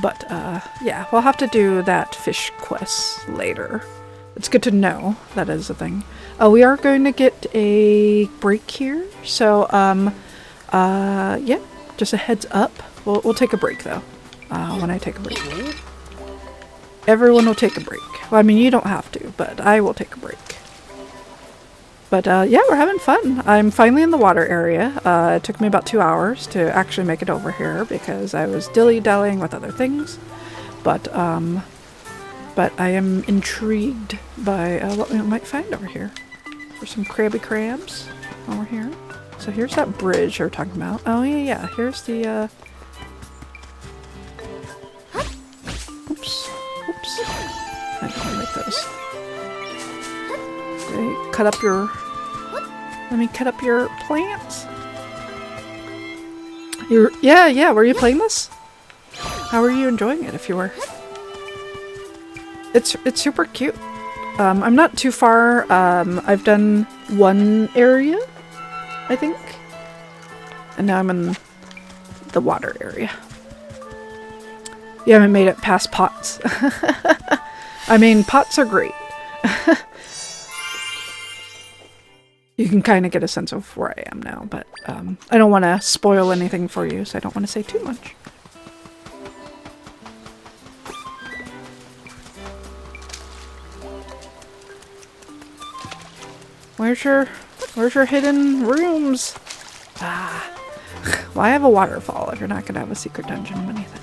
But yeah, we'll have to do that fish quest later. It's good to know that is a thing. We are going to get a break here, so yeah, just a heads up. We'll take a break though. When I take a break, everyone will take a break. Well, I mean, you don't have to, but I will take a break. But yeah, we're having fun. I'm finally in the water area. It took me about 2 hours to actually make it over here because I was dilly-dallying with other things. But I am intrigued by what we might find over here. There's some crabby crabs while we're here. So here's that bridge you're talking about. Oh yeah. Here's the oops. I don't like those. Okay, cut up your... let me cut up your plants. Yeah, were you playing this? How were you enjoying it, if you were? It's super cute. I'm not too far. I've done one area, I think. And now I'm in the water area. You haven't made it past pots. I mean, pots are great. You can kind of get a sense of where I am now, but I don't want to spoil anything for you, so I don't want to say too much. Where's your hidden rooms? Ah. Well, I have a waterfall if you're not going to have a secret dungeon beneath it.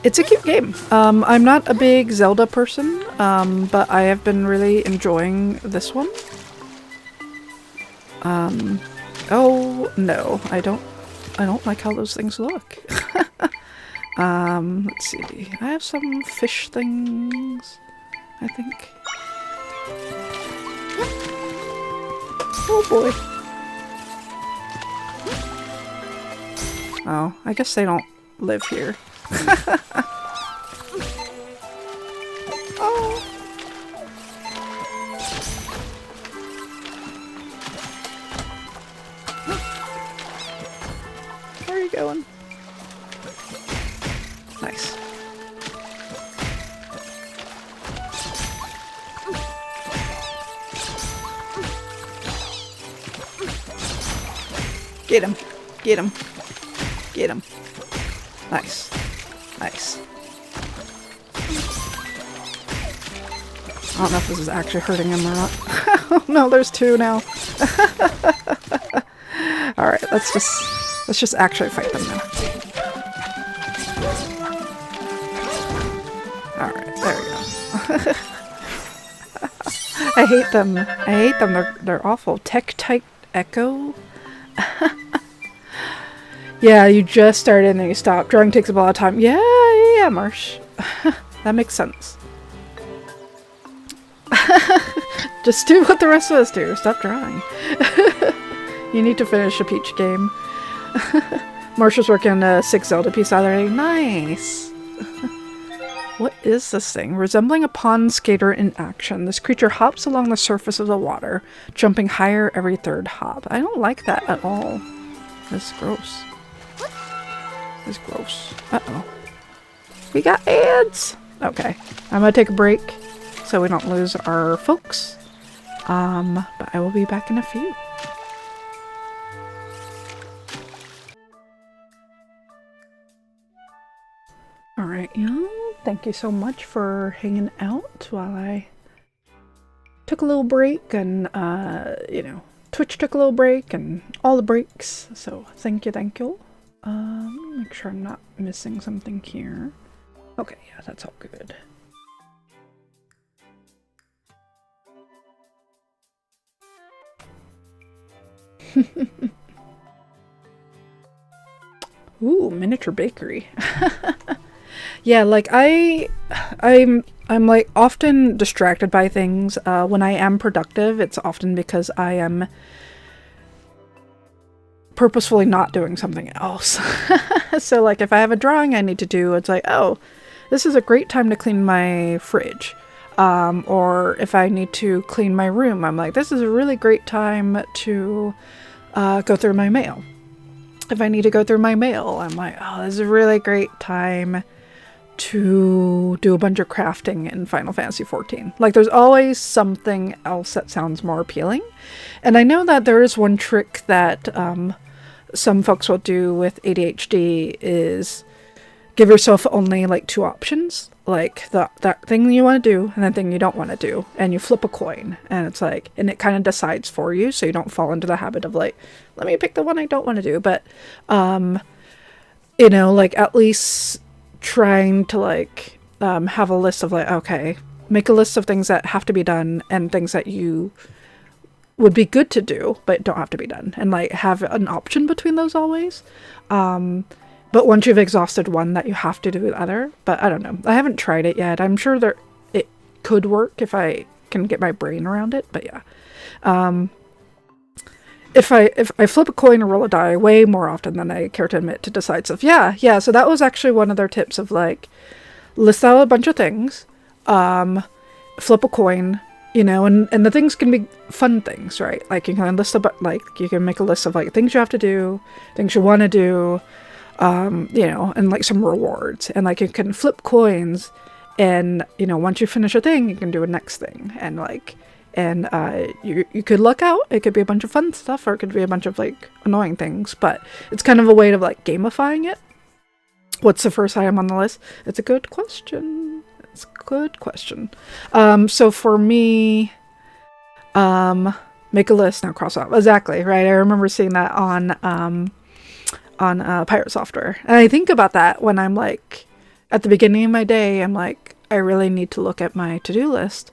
It's a cute game. I'm not a big Zelda person, but I have been really enjoying this one. Oh no, I don't like how those things look. Let's see. I have some fish things, I think. Oh boy. Oh, I guess they don't live here. Oh. Where are you going? Nice. Get him. Get him. Get him. Nice. Nice. I don't know if this is actually hurting him or not. Oh no, there's two now. Alright, let's just actually fight them now. Alright, there we go. I hate them. I hate them. They're awful. Tektite Echo? Yeah, you just started and then you stop. Drawing takes a lot of time. Yeah, Marsh. That makes sense. Just do what the rest of us do. Stop drawing. You need to finish a Peach game. Marsh was working on a 6 Zelda piece already. Nice. What is this thing? Resembling a pond skater in action, this creature hops along the surface of the water, jumping higher every third hop. I don't like that at all. That's gross. That's gross. Uh-oh. We got ants! Okay. I'm gonna take a break so we don't lose our folks. But I will be back in a few. Alright, y'all. Thank you so much for hanging out while I took a little break and, you know, Twitch took a little break and all the breaks. So thank you, thank you. Make sure I'm not missing something here. Okay, yeah, that's all good. Ooh, miniature bakery. Yeah, like I'm like often distracted by things. When I am productive, it's often because I am purposefully not doing something else. So like if I have a drawing I need to do, it's like, oh, this is a great time to clean my fridge. Or if I need to clean my room, I'm like, this is a really great time to go through my mail. If I need to go through my mail, I'm like, oh, this is a really great time to do a bunch of crafting in Final Fantasy XIV. Like there's always something else that sounds more appealing. And I know that there is one trick that some folks will do with ADHD is give yourself only like 2 options. Like that thing you want to do and that thing you don't want to do. And you flip a coin and it's like, and it kind of decides for you so you don't fall into the habit of like, let me pick the one I don't want to do. But, you know, like at least trying to like have a list of like, okay, make a list of things that have to be done and things that you would be good to do but don't have to be done, and like have an option between those always. But once you've exhausted one, that you have to do the other. But I don't know, I haven't tried it yet. I'm sure it could work if I can get my brain around it, but yeah. If I flip a coin or roll a die way more often than I care to admit to decide stuff. Yeah, so that was actually one of their tips of like, list out a bunch of things, flip a coin, you know, and the things can be fun things, right? Like you can list about, like you can make a list of like things you have to do, things you want to do, you know, and like some rewards, and like you can flip coins, and you know, once you finish a thing, you can do a next thing, and like, and you could luck out. It could be a bunch of fun stuff, or it could be a bunch of like annoying things, but it's kind of a way of like gamifying it. What's the first item on the list? It's a good question. It's a good question. So for me, make a list, now cross off. Exactly, right? I remember seeing that on Pirate Software. And I think about that when I'm like, at the beginning of my day, I'm like, I really need to look at my to-do list.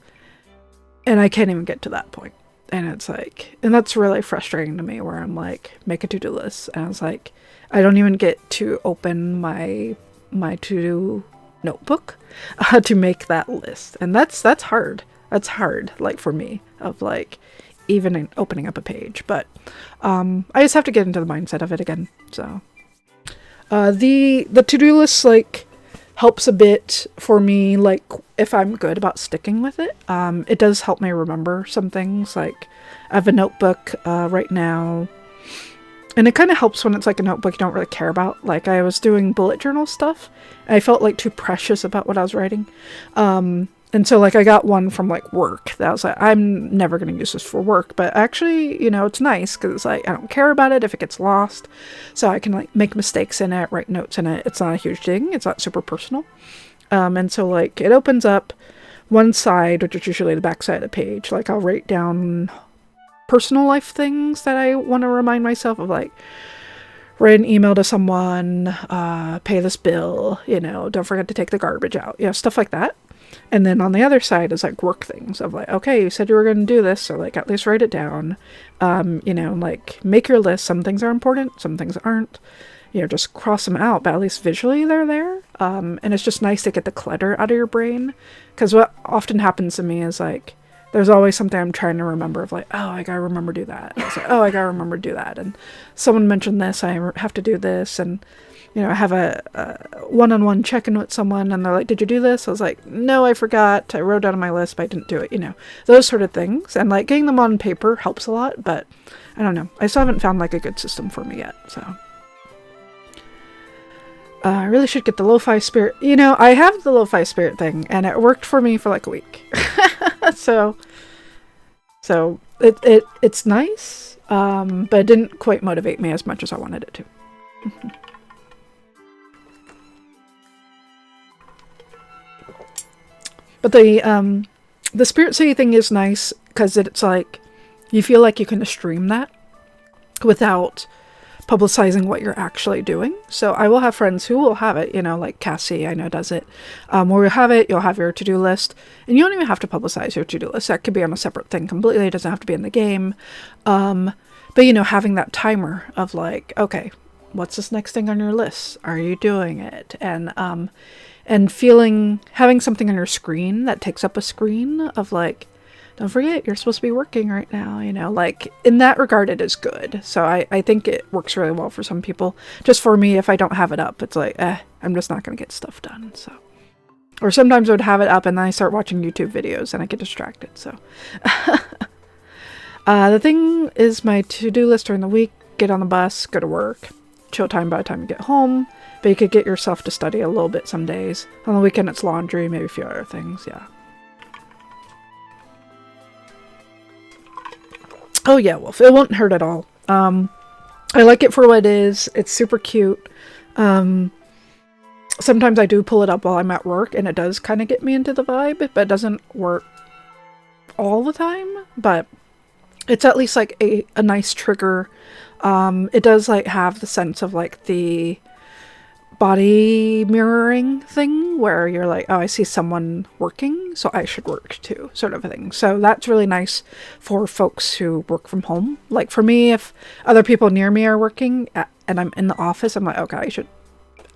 And I can't even get to that point. And it's like, and that's really frustrating to me, where I'm like, make a to-do list. And I was like, I don't even get to open my to-do notebook to make that list. And that's hard. That's hard, like for me, of like even opening up a page. But I just have to get into the mindset of it again. So the to-do list like helps a bit for me, like if I'm good about sticking with it. It does help me remember some things. Like I have a notebook right now, and it kind of helps when it's like a notebook you don't really care about. Like I was doing bullet journal stuff, and I felt like too precious about what I was writing. And so like I got one from like work that I was like, I'm never going to use this for work, but actually, you know, it's nice because it's like, I don't care about it if it gets lost. So I can like make mistakes in it, write notes in it. It's not a huge thing. It's not super personal. And so like it opens up one side, which is usually the back side of the page. Like I'll write down personal life things that I want to remind myself of, like write an email to someone, pay this bill, you know, don't forget to take the garbage out, you know, stuff like that. And then on the other side is like work things of like, okay, you said you were going to do this, so like at least write it down. You know, like make your list. Some things are important, some things aren't. You know, just cross them out, but at least visually they're there. And it's just nice to get the clutter out of your brain, because what often happens to me is like, there's always something I'm trying to remember of like, oh, I gotta remember to do that. And it's like, oh, I gotta remember to do that. And someone mentioned this, I have to do this. And you know, I have a one-on-one check-in with someone, and they're like, did you do this? I was like, no, I forgot. I wrote down on my list, but I didn't do it, you know, those sort of things. And like getting them on paper helps a lot, but I don't know. I still haven't found like a good system for me yet, so. I really should get the lo-fi spirit. You know, I have the lo-fi spirit thing, and it worked for me for like a week. so it's nice, but it didn't quite motivate me as much as I wanted it to. But the Spirit City thing is nice because it's like, you feel like you can stream that without publicizing what you're actually doing. So I will have friends who will have it, you know, like Cassie, I know does it, where you'll have it, you'll have your to-do list, and you don't even have to publicize your to-do list. That could be on a separate thing completely. It doesn't have to be in the game. But, you know, having that timer of like, okay, what's this next thing on your list? Are you doing it? And having something on your screen that takes up a screen of like, don't forget, you're supposed to be working right now, you know, like in that regard, it is good. So I think it works really well for some people. Just for me, if I don't have it up, it's like, I'm just not going to get stuff done. So, or sometimes I would have it up and then I start watching YouTube videos and I get distracted. So the thing is my to-do list during the week: get on the bus, go to work, chill time by the time you get home. But you could get yourself to study a little bit some days. On the weekend, it's laundry, maybe a few other things, yeah. Oh yeah, Wolf, it won't hurt at all. I like it for what it is. It's super cute. Sometimes I do pull it up while I'm at work, and it does kind of get me into the vibe, but it doesn't work all the time. But it's at least like a nice trigger. It does like have the sense of like the body mirroring thing where you're like, oh, I see someone working, so I should work too, sort of a thing. So that's really nice for folks who work from home. Like for me, if other people near me are working and I'm in the office, I'm like, okay, I should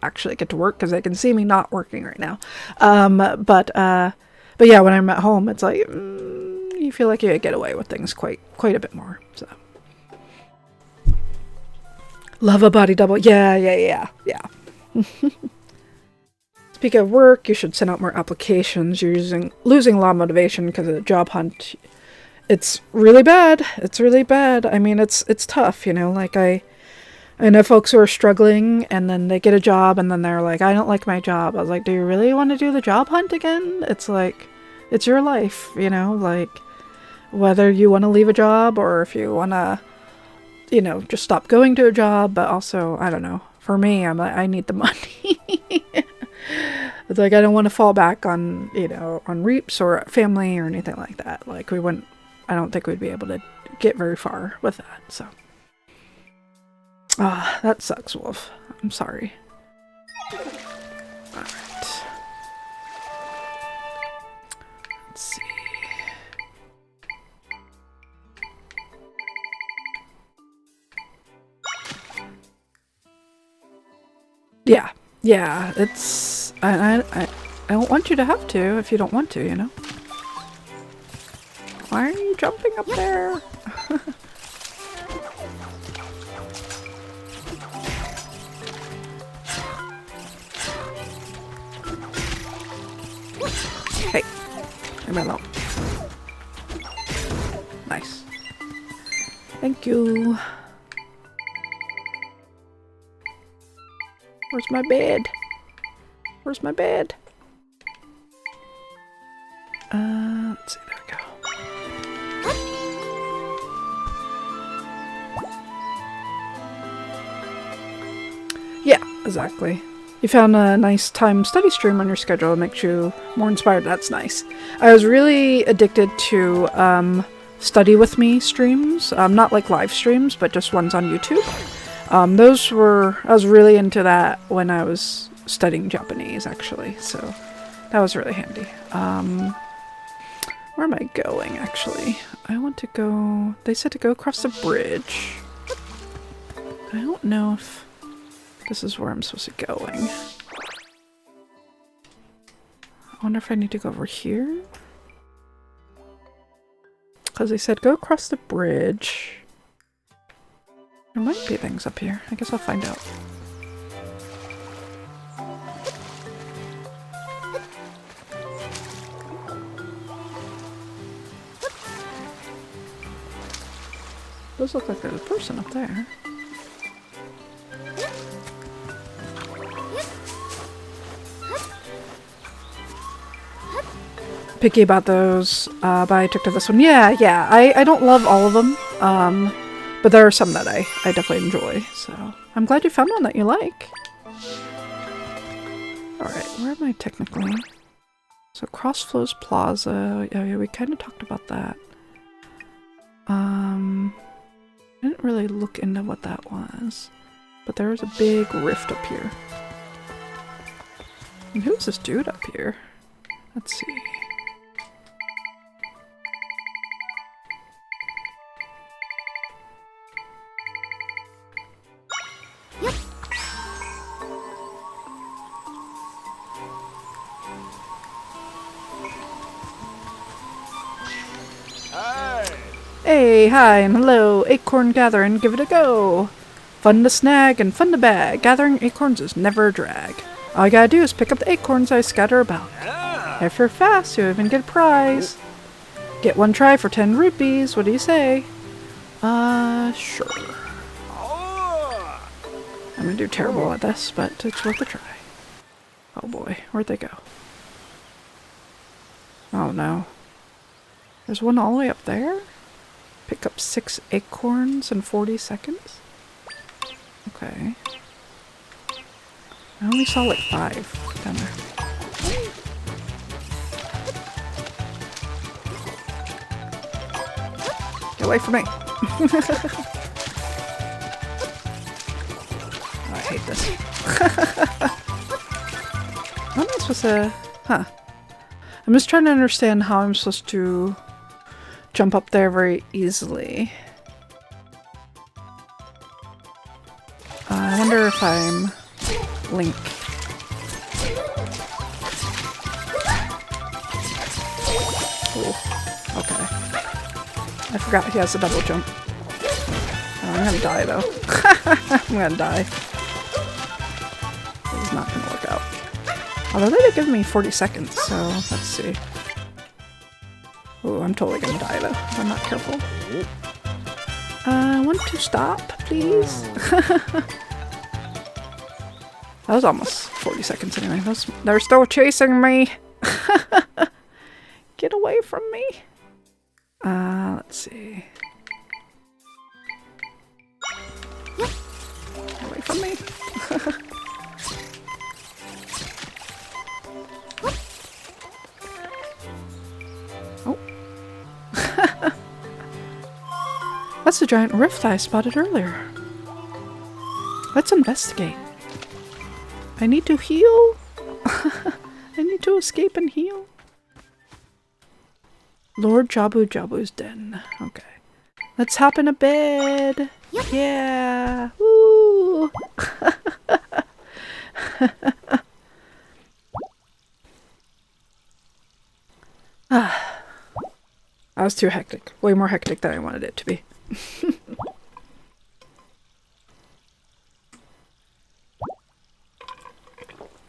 actually get to work because they can see me not working right now. But yeah, when I'm at home, it's like you feel like you get away with things quite a bit more. So love a body double. Yeah. Speaking of work, you should send out more applications. You're losing a lot of motivation because of the job hunt. It's really bad. It's really bad. I mean, it's tough, you know, like I know folks who are struggling and then they get a job and then they're like, I don't like my job. I was like, do you really want to do the job hunt again? It's like, it's your life, you know, like whether you want to leave a job or if you want to, you know, just stop going to a job. But also, I don't know, for me, I'm like, I need the money. It's like, I don't want to fall back on, you know, on Reaps or family or anything like that. Like I don't think we'd be able to get very far with that, so. Ah, that sucks, Wolf. I'm sorry. Alright. Let's see. Yeah, it's... I don't want you to have to if you don't want to, you know? Why are you jumping up there? Hey, leave me alone. Nice. Thank you. Where's my bed? Where's my bed? Let's see, there we go. Yeah, exactly. You found a nice time study stream on your schedule. It makes you more inspired. That's nice. I was really addicted to study with me streams. Not like live streams, but just ones on YouTube. I was really into that when I was studying Japanese, actually. So that was really handy. Where am I going, actually? I want to go... They said to go across the bridge. I don't know if this is where I'm supposed to be going. I wonder if I need to go over here? Because they said go across the bridge. There might be things up here. I guess I'll find out. Does look like there's a person up there. Picky about those, but I took to this one. Yeah. I don't love all of them, but there are some that I definitely enjoy, so I'm glad you found one that you like. Alright, where am I technically? So Crossflows Plaza, yeah, we kind of talked about that. I didn't really look into what that was, but there was a big rift up here. And who's this dude up here? Let's see. Hey, hi, and hello. Acorn gathering, give it a go. Fun to snag and fun to bag. Gathering acorns is never a drag. All you gotta do is pick up the acorns I scatter about. If you're fast, you'll even get a prize. Get one try for 10 rupees. What do you say? Sure. I'm gonna do terrible at this, but it's worth a try. Oh boy, where'd they go? Oh no. There's one all the way up there? Pick up 6 acorns in 40 seconds? Okay. I only saw like 5 down there. Get away from me! Oh, I hate this. How am I supposed to... Huh. I'm just trying to understand how I'm supposed to jump up there very easily. I wonder if I'm Link. Ooh. Okay. I forgot he has a double jump. Oh, I'm gonna die though. I'm gonna die. This is not gonna work out. Although they did give me 40 seconds, so let's see. Oh, I'm totally gonna die though if I'm not careful. I want to stop, please. That was almost 40 seconds anyway. They're still chasing me. Get away from me. Let's see. Get away from me. Oh. That's the giant rift I spotted earlier. Let's investigate. I need to heal. I need to escape and heal. Lord Jabu Jabu's den. Okay. Let's hop in a bed. Yep. Yeah. Woo. That was too hectic. Way more hectic than I wanted it to be.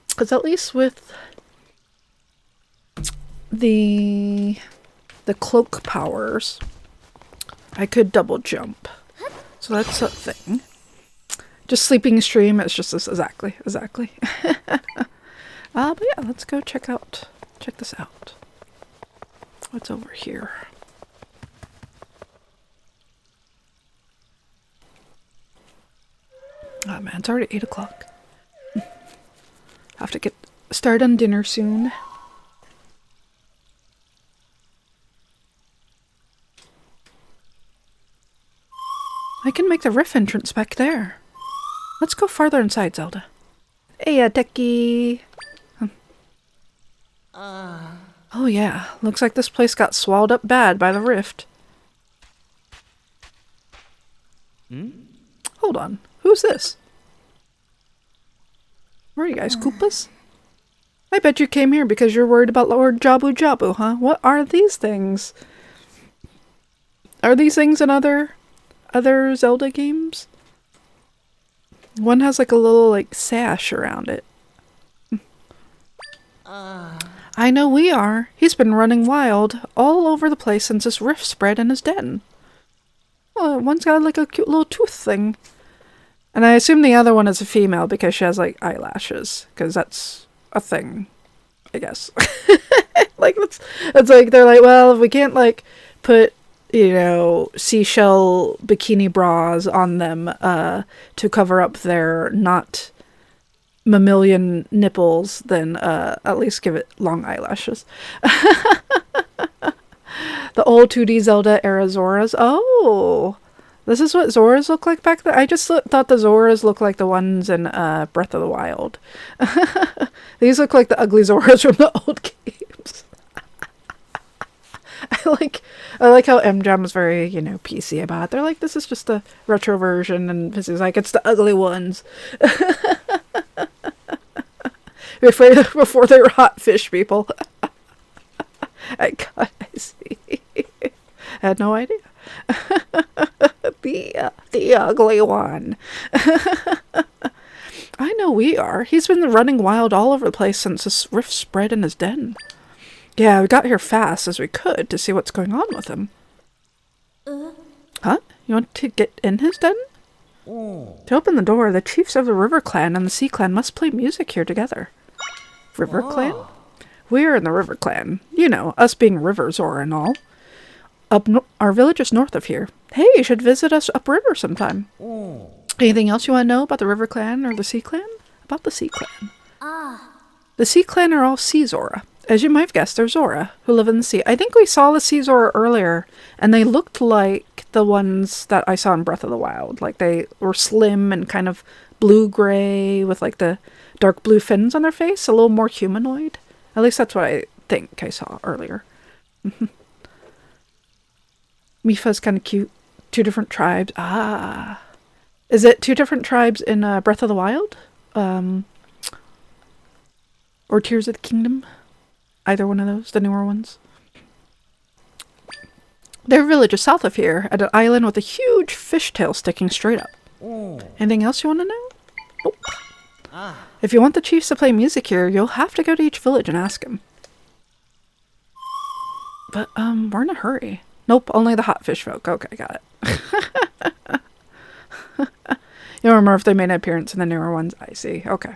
Because at least with the cloak powers, I could double jump. So that's a thing. Just sleeping stream, it's just this exactly. But yeah, let's go check this out. What's over here? Oh man, it's already 8 o'clock. Have to start on dinner soon. I can make the rift entrance back there. Let's go farther inside, Zelda. Hey, techie. Oh yeah, looks like this place got swallowed up bad by the rift. Hold on, who's this? Where are you guys, Koopas? I bet you came here because you're worried about Lord Jabu Jabu, huh? What are these things? Are these things in other Zelda games? One has like a little like sash around it. I know we are. He's been running wild all over the place since this rift spread in his den. Oh, one's got like a cute little tooth thing. And I assume the other one is a female because she has like eyelashes, because that's a thing, I guess. Like it's like they're like, well, if we can't like put, you know, seashell bikini bras on them to cover up their not mammalian nipples, then at least give it long eyelashes. The old 2D Zelda era Zoras. Oh, this is what Zoras look like back then? I just thought the Zoras look like the ones in Breath of the Wild. These look like the ugly Zoras from the old games. I like how MJam was very, you know, PC about it. They're like, this is just a retro version, and this is like, it's the ugly ones. Before they were hot fish people. I see. I had no idea. The ugly one. I know we are. He's been running wild all over the place since this rift spread in his den. Yeah, we got here fast as we could to see what's going on with him. Huh? You want to get in his den? To open the door, the chiefs of the River Clan and the Sea Clan must play music here together. River Clan? We're in the River Clan. You know, us being River Zora and all. Our village is north of here. Hey, you should visit us upriver sometime. Anything else you want to know about the River Clan or the Sea Clan? About the Sea Clan. The Sea Clan are all Sea Zora. As you might have guessed, they're Zora, who live in the sea. I think we saw the Sea Zora earlier, and they looked like the ones that I saw in Breath of the Wild. Like, they were slim and kind of blue-gray with, like, the dark blue fins on their face. A little more humanoid. At least that's what I think I saw earlier. Mifa's kind of cute. 2 different tribes. Ah. Is it 2 different tribes in Breath of the Wild? Or Tears of the Kingdom? Either one of those, the newer ones. Their village is south of here, at an island with a huge fishtail sticking straight up. Anything else you want to know? Nope. If you want the chiefs to play music here, you'll have to go to each village and ask him. But, we're in a hurry. Nope, only the hot fish folk. Okay, got it. You'll remember if they made an appearance in the newer ones. I see. Okay.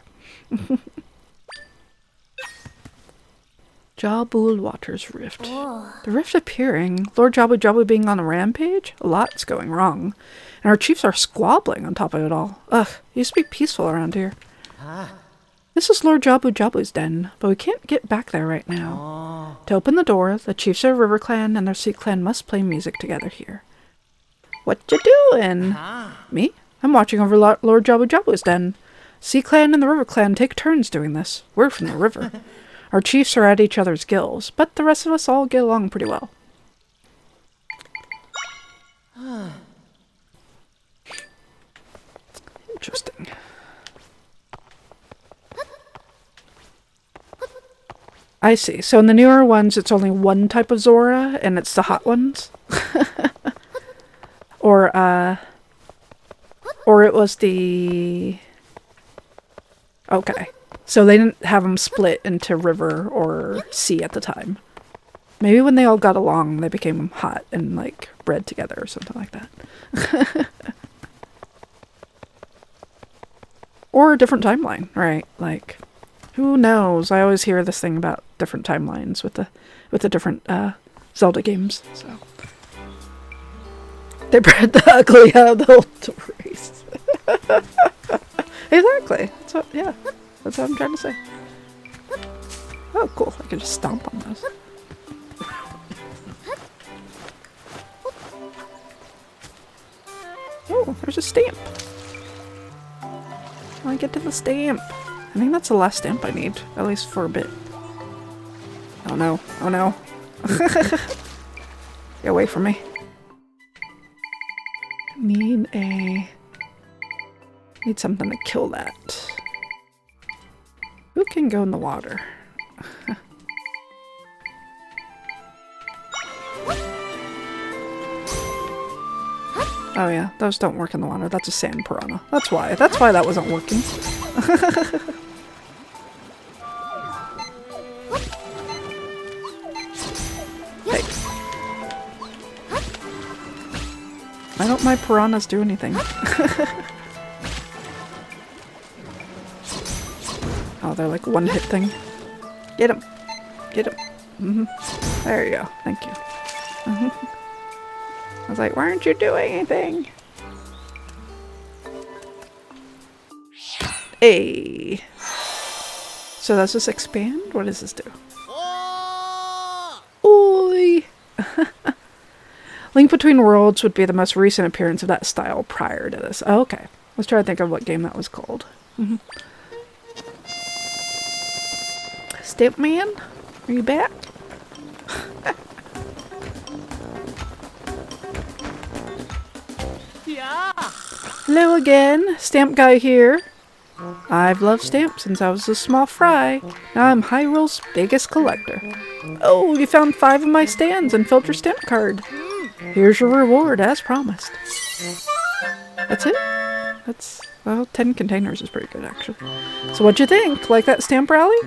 Jabul Waters Rift. The rift appearing. Lord Jabu Jabu being on a rampage? A lot's going wrong. And our chiefs are squabbling on top of it all. Ugh, it used to be peaceful around here. This is Lord Jabu Jabu's den, but we can't get back there right now. To open the door, the chiefs of River Clan and their Sea Clan must play music together here. What you doing? Me? I'm watching over Lord Jabu Jabu's den. Sea Clan and the River Clan take turns doing this. We're from the river. Our chiefs are at each other's gills, but the rest of us all get along pretty well. Interesting. I see. So in the newer ones, it's only one type of Zora, and it's the hot ones? Or it was the... Okay. So they didn't have them split into river or sea at the time. Maybe when they all got along, they became hot and, like, bred together or something like that. Or a different timeline, right? Like, who knows? I always hear this thing about different timelines with the different Zelda games, so... They bred the ugly out of the old race. Exactly. That's what, yeah. That's what I'm trying to say. Oh, cool. I can just stomp on those. Oh, there's a stamp. I get to the stamp. I think that's the last stamp I need, at least for a bit. Oh no. Oh no. Get away from me. Need something to kill that. Who can go in the water? Oh yeah, those don't work in the water. That's a sand piranha. That's why. That's why that wasn't working. Hey. Why don't my piranhas do anything? Oh, they're like one hit thing. Get him. Get him. There you go. Thank you. I was like, why aren't you doing anything? Hey. So does this expand? What does this do? Oi! Link Between Worlds would be the most recent appearance of that style prior to this. Oh, okay. Let's try to think of what game that was called. Stamp Man? Are you back? Hello again, Stamp Guy here. I've loved stamps since I was a small fry. Now I'm Hyrule's biggest collector. Oh, you found 5 of my stands and filled your stamp card. Here's your reward, as promised. That's it? That's, well, 10 containers is pretty good, actually. So what'd you think? Like that stamp rally?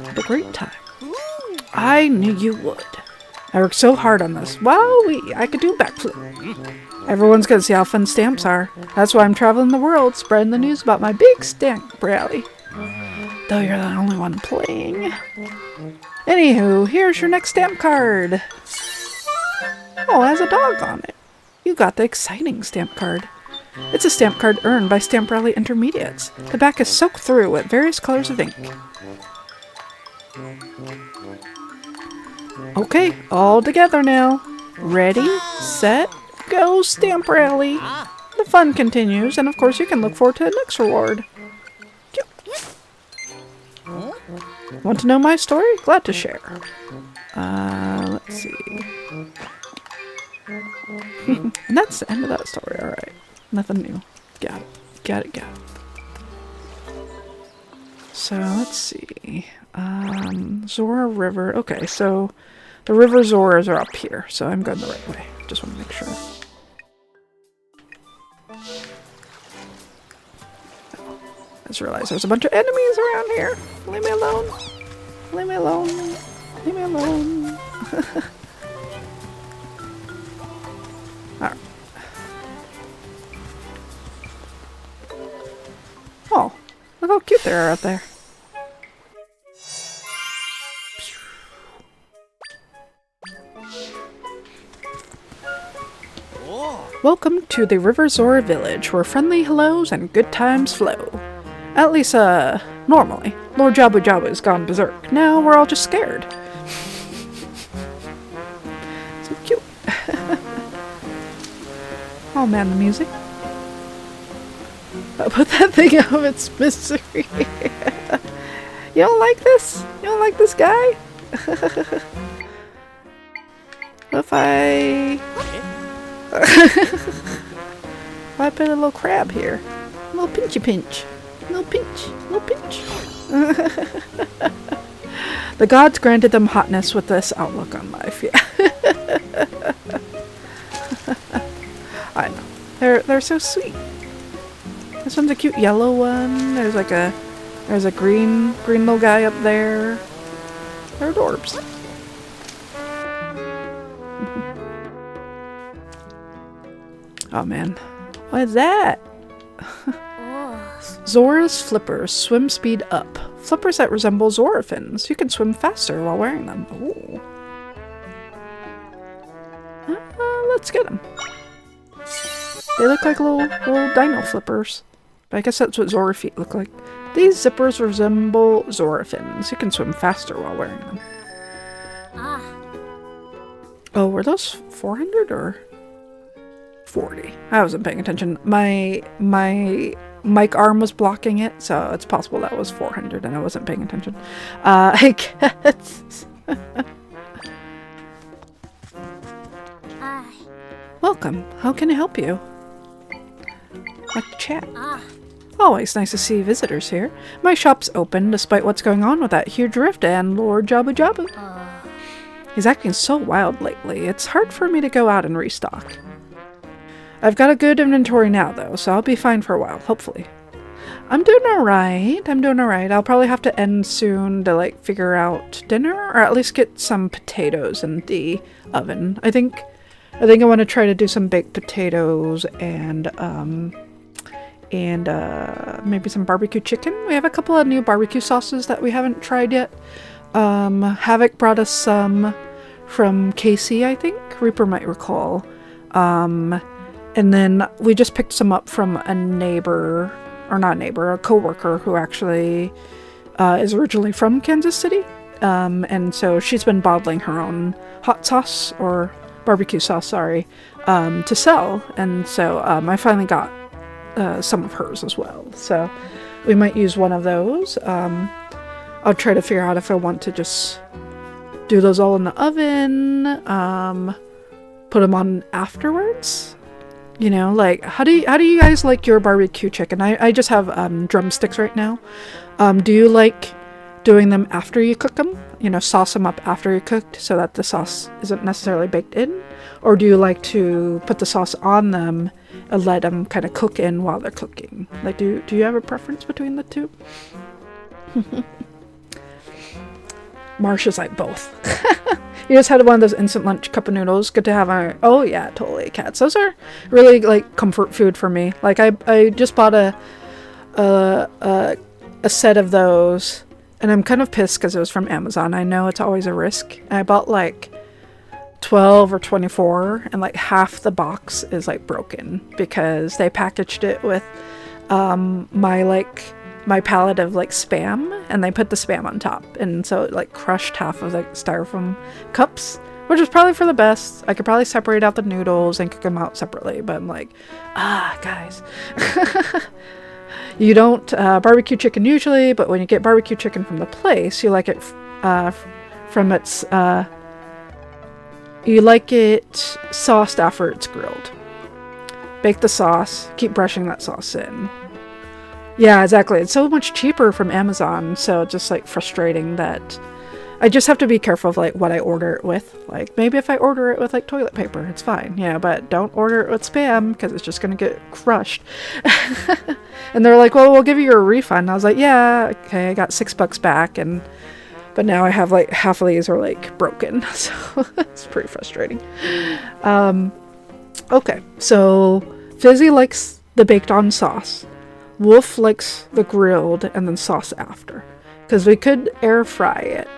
Had a great time. I knew you would. I worked so hard on this. Wowee, I could do a backflip. Everyone's gonna see how fun stamps are. That's why I'm traveling the world, spreading the news about my big stamp rally. Though you're the only one playing. Anywho, here's your next stamp card. Oh, it has a dog on it. You got the exciting stamp card. It's a stamp card earned by Stamp Rally Intermediates. The back is soaked through with various colors of ink. Okay, all together now. Ready, set, go, Stamp Rally. The fun continues, and of course you can look forward to the next reward. Want to know my story? Glad to share. Let's see. And that's the end of that story, alright. Nothing new. Got it. Got it, got it. So, let's see. Zora River. Okay, so the river Zoras are up here, so I'm going the right way. Just want to make sure. I just realized there's a bunch of enemies around here. Leave me alone. Leave me alone. Leave me alone. Alright. Oh, look how cute they are out there. Welcome to the River Zora village, where friendly hellos and good times flow. At least, normally. Lord Jabu Jabu's gone berserk. Now we're all just scared. So cute. Oh man, the music. Put that thing out of its misery. You don't like this? You don't like this guy? What if I... if I put a little crab here? A little pinchy pinch. A little pinch. A little pinch. The gods granted them hotness with this outlook on life, yeah. I know. They're so sweet. This one's a cute yellow one. There's a green little guy up there. They're adorbs. Oh man. What is that? Zora's flippers. Swim speed up. Flippers that resemble Zora fins. You can swim faster while wearing them. Ooh. Let's get them. They look like little dino flippers. But I guess that's what Zora feet look like. These zippers resemble Zora fins. You can swim faster while wearing them. Oh, were those 400 or 40? I wasn't paying attention. My mic arm was blocking it, so it's possible that was 400 and I wasn't paying attention. I guess. Welcome. How can I help you? Like to chat. Always nice to see visitors here. My shop's open despite what's going on with that huge rift and Lord Jabu Jabu. He's acting so wild lately. It's hard for me to go out and restock. I've got a good inventory now though, so I'll be fine for a while, hopefully. I'm doing alright. I'll probably have to end soon to like figure out dinner, or at least get some potatoes in the oven. I think I want to try to do some baked potatoes and maybe some barbecue chicken. We have a couple of new barbecue sauces that we haven't tried yet. Havoc brought us some from Casey, I think. Reaper might recall. And then we just picked some up from a neighbor, or not neighbor, a coworker who actually is originally from Kansas City. And so she's been bottling her own hot sauce, or barbecue sauce, sorry, to sell. And so I finally got some of hers as well. So we might use one of those. I'll try to figure out if I want to just do those all in the oven, put them on afterwards. You know, like, how do you guys like your barbecue chicken? I just have drumsticks right now. Do you like doing them after you cook them? You know, sauce them up after you're cooked so that the sauce isn't necessarily baked in? Or do you like to put the sauce on them and let them kind of cook in while they're cooking? Like, do you have a preference between the two? Marsh is like both. You just had one of those instant lunch cup of noodles. Good to have our... Oh yeah, totally, cats. Those are really like comfort food for me. Like I just bought a set of those, and I'm kind of pissed because it was from Amazon. I know it's always a risk. And I bought like 12 or 24, and like half the box is like broken because they packaged it with my palette of like Spam, and they put the Spam on top, and so it like crushed half of the styrofoam cups, which was probably for the best. I could probably separate out the noodles and cook them out separately, but I'm like, guys. You don't barbecue chicken usually, but when you get barbecue chicken from the place, you like it from its you like it sauced after it's grilled. Bake the sauce, keep brushing that sauce in. Yeah, exactly. It's so much cheaper from Amazon, so it's just like frustrating that I just have to be careful of like what I order it with. Like maybe if I order it with like toilet paper, it's fine. Yeah, but don't order it with Spam because it's just gonna get crushed. And they're like, well, we'll give you your refund. I was like, yeah, okay, I got $6 back, but now I have like half of these are like broken, so it's pretty frustrating. Okay, so Fizzy likes the baked on sauce. Wolf likes the grilled and then sauce after, because we could air fry it.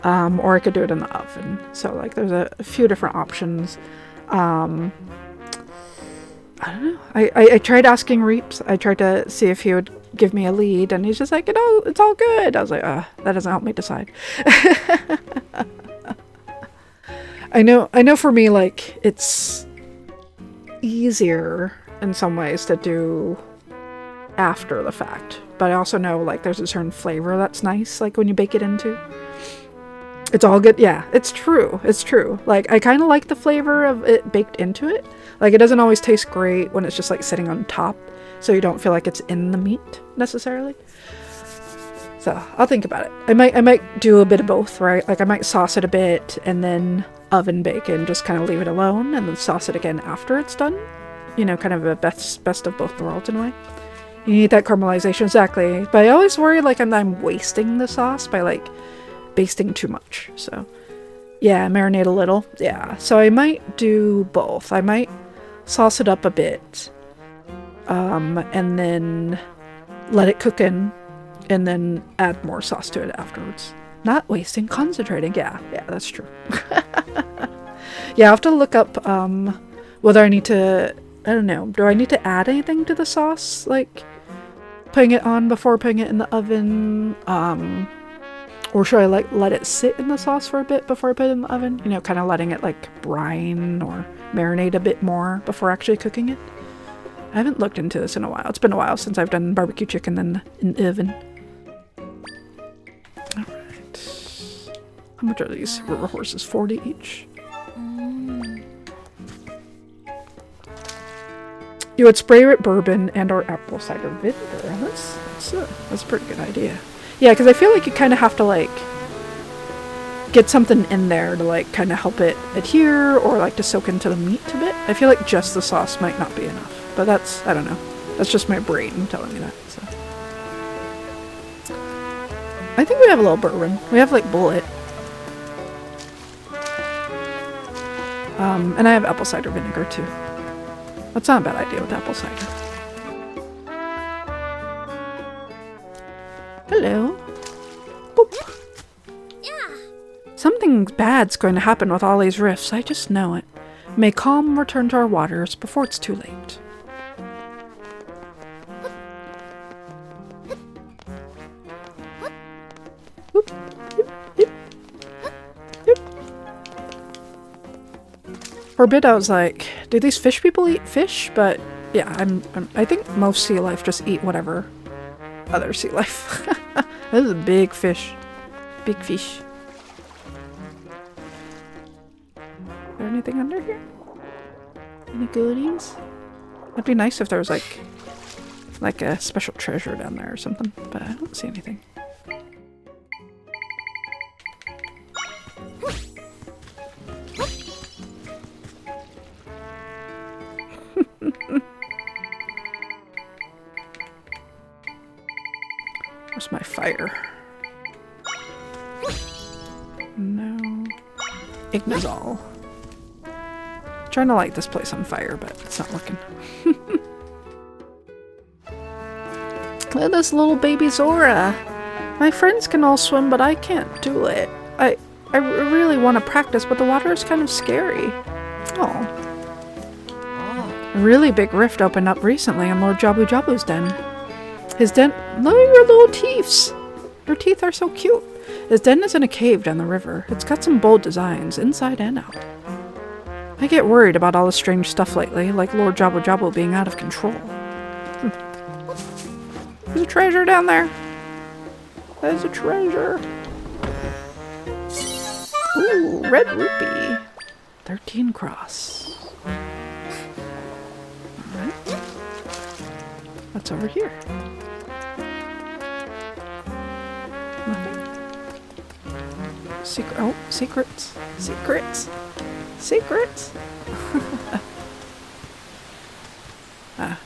Or I could do it in the oven. So like there's a few different options. I don't know. I tried asking Reaps. I tried to see if he would give me a lead, and he's just like, it's all good. I was like, that doesn't help me decide. I know for me, like, it's easier in some ways to do after the fact. But I also know like there's a certain flavor that's nice, like when you bake it into. It's all good. Yeah, it's true. It's true. Like, I kind of like the flavor of it baked into it. Like, it doesn't always taste great when it's just, like, sitting on top. So you don't feel like it's in the meat, necessarily. So, I'll think about it. I might do a bit of both, right? Like, I might sauce it a bit and then oven bake and just kind of leave it alone. And then sauce it again after it's done. You know, kind of a best of both worlds in a way. You need that caramelization, exactly. But I always worry, like, I'm wasting the sauce by, like, basting too much. So yeah, marinate a little. Yeah, so I might do both. I might sauce it up a bit, and then let it cook in, and then add more sauce to it afterwards. Not wasting, concentrating. Yeah, that's true. Yeah, I'll have to look up whether I need to, I don't know, do I need to add anything to the sauce, like putting it on before putting it in the oven? Or should I like let it sit in the sauce for a bit before I put it in the oven? You know, kind of letting it like brine or marinate a bit more before actually cooking it. I haven't looked into this in a while. It's been a while since I've done barbecue chicken in the oven. Alright. How much are these river horses? 40 each? You would spray it bourbon and or apple cider vinegar. That's a pretty good idea. Yeah, because I feel like you kind of have to, like, get something in there to, like, kind of help it adhere or, like, to soak into the meat a bit. I feel like just the sauce might not be enough. But that's, I don't know. That's just my brain telling me that, so. I think we have a little bourbon. We have, like, bullet. And I have apple cider vinegar, too. That's not a bad idea with apple cider. Hello. Boop. Yeah. Something bad's going to happen with all these rifts. I just know it. May calm return to our waters before it's too late. Boop. For a bit I was like, do these fish people eat fish? But yeah, I think most sea life just eat whatever other sea life. This is a big fish. Big fish. Is there anything under here? Any goodies? That'd be nice if there was like a special treasure down there or something, but I don't see anything. Where's my fire? No. Ignazol. Trying to light this place on fire, but it's not working. Look at this little baby Zora. My friends can all swim, but I can't do it. I really want to practice, but the water is kind of scary. Oh. A really big rift opened up recently in Lord Jabu Jabu's den. His den— look at your little teeths! Your teeth are so cute! His den is in a cave down the river. It's got some bold designs, inside and out. I get worried about all the strange stuff lately, like Lord Jabu Jabu being out of control. There's a treasure down there! There's a treasure! Ooh, red rupee! 13 cross. Alright. What's over here? Nothing. Secret. Oh, secrets. Secrets. Secrets.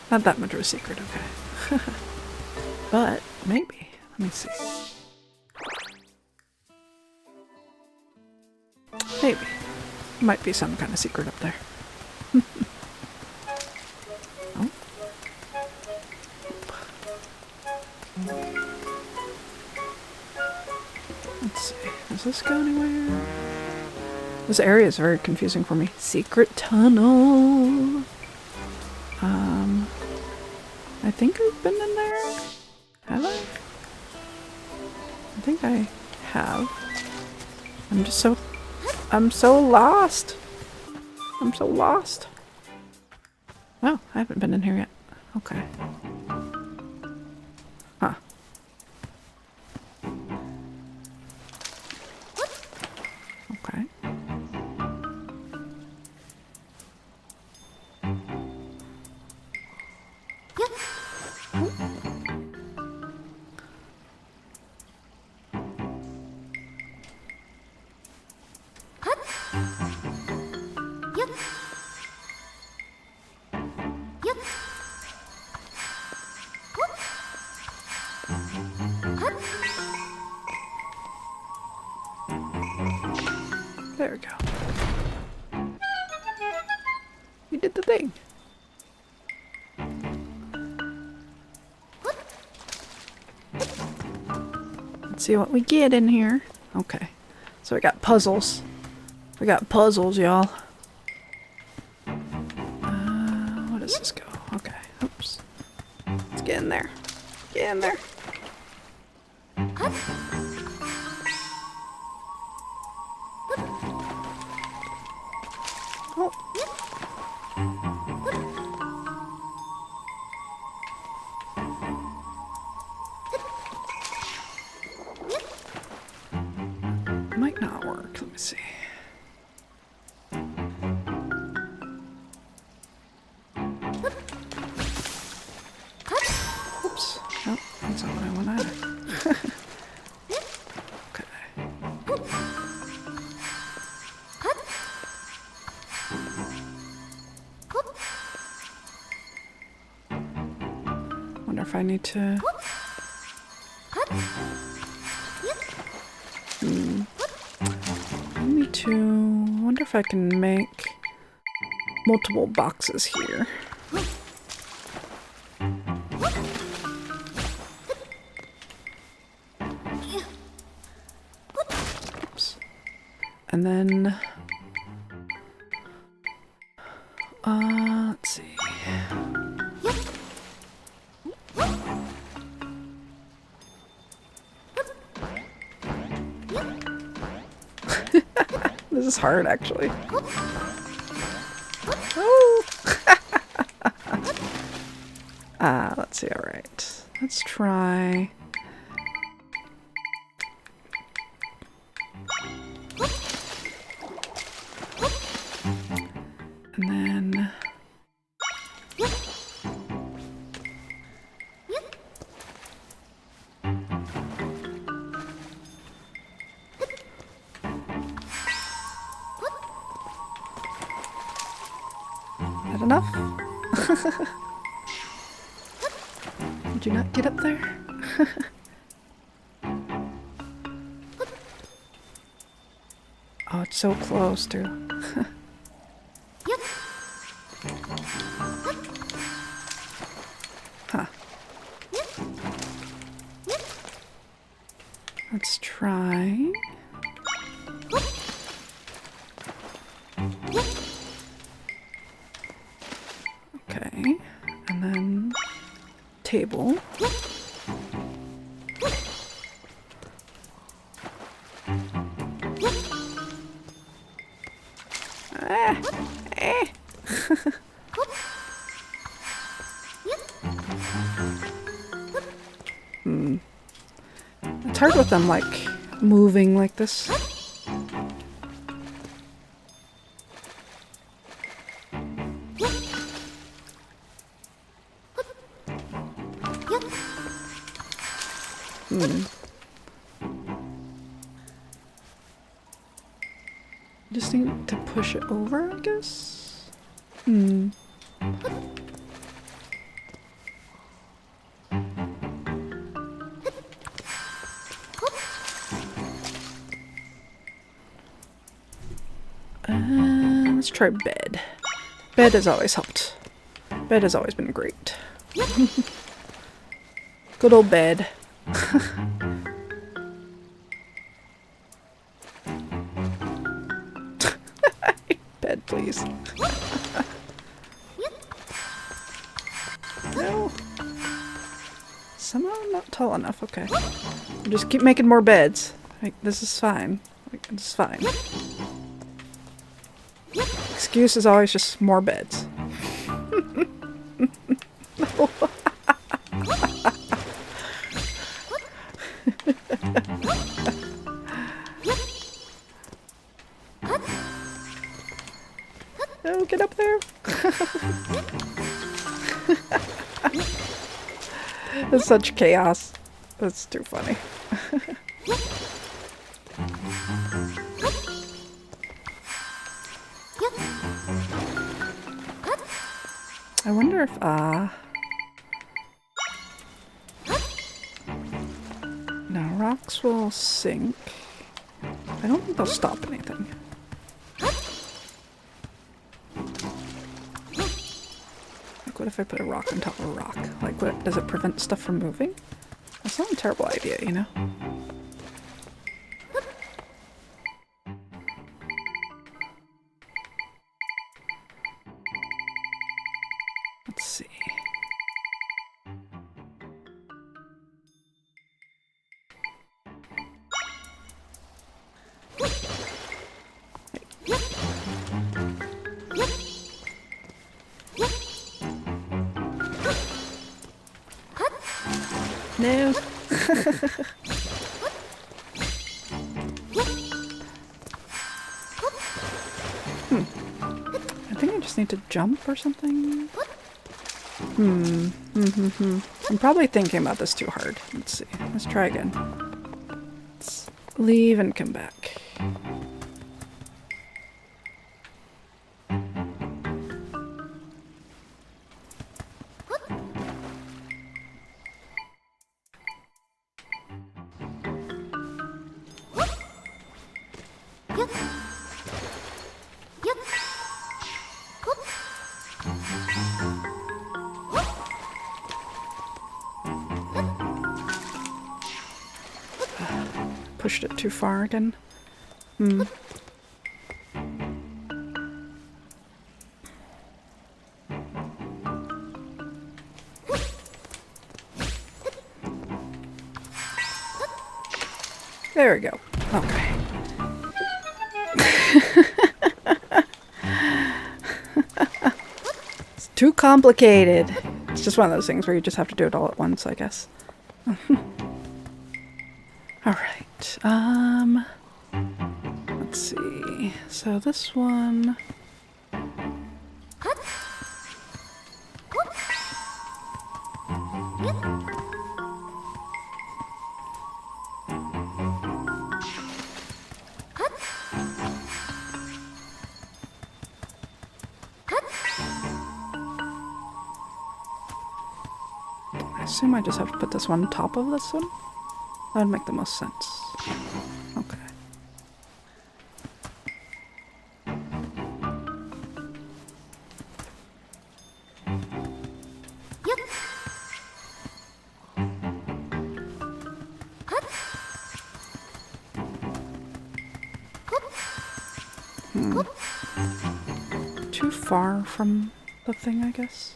Not that much of a secret, okay. But maybe. Let me see. Maybe. Might be some kind of secret up there. Oh. Let's see. Does this go anywhere? This area is very confusing for me. Secret tunnel. I think I've been in there. Have I? I think I have. I'm so lost. I'm so lost. Oh, I haven't been in here yet. Okay. Huh. Okay. There we go. We did the thing. Let's see what we get in here. Okay. So we got puzzles. We got puzzles, y'all. What does this go? Okay. Oops. Let's get in there. Get in there. Oh. Might not work. Let me see. Oops. Nope, that's not what I want either. Okay. Wonder if I need to... I need to... wonder if I can make multiple boxes here. Oops. And then... let's see... This is hard, actually. Oh! Let's see, alright. Let's try... And then... That enough? Did you not get up there? Oh, it's so close, too. Huh. Let's try... Okay, and then table. It's hard with them, like, moving like this. need to push it over, I guess? Hmm. Let's try bed. Bed has always helped. Bed has always been great. Good old bed. Bed, please. No. Somehow I'm not tall enough. Okay. We'll just keep making more beds. Like, this is fine. Like, this is fine. Excuse is always just more beds. No. No, get up there. It's such chaos. That's too funny. I wonder if, now rocks will sink. I don't think they'll stop anything. Like, what if I put a rock on top of a rock? Like, what, does it prevent stuff from moving? That's not a terrible idea, you know? Let's see. No. I think I just need to jump or something. I'm probably thinking about this too hard. Let's see. Let's try again. Let's leave and come back. Pushed it too far again. There we go. Okay. It's too complicated. It's just one of those things where you just have to do it all at once, I guess. Alright, let's see. So this one... I assume I just have to put this one on top of this one? That would make the most sense. Okay. Too far from the thing, I guess.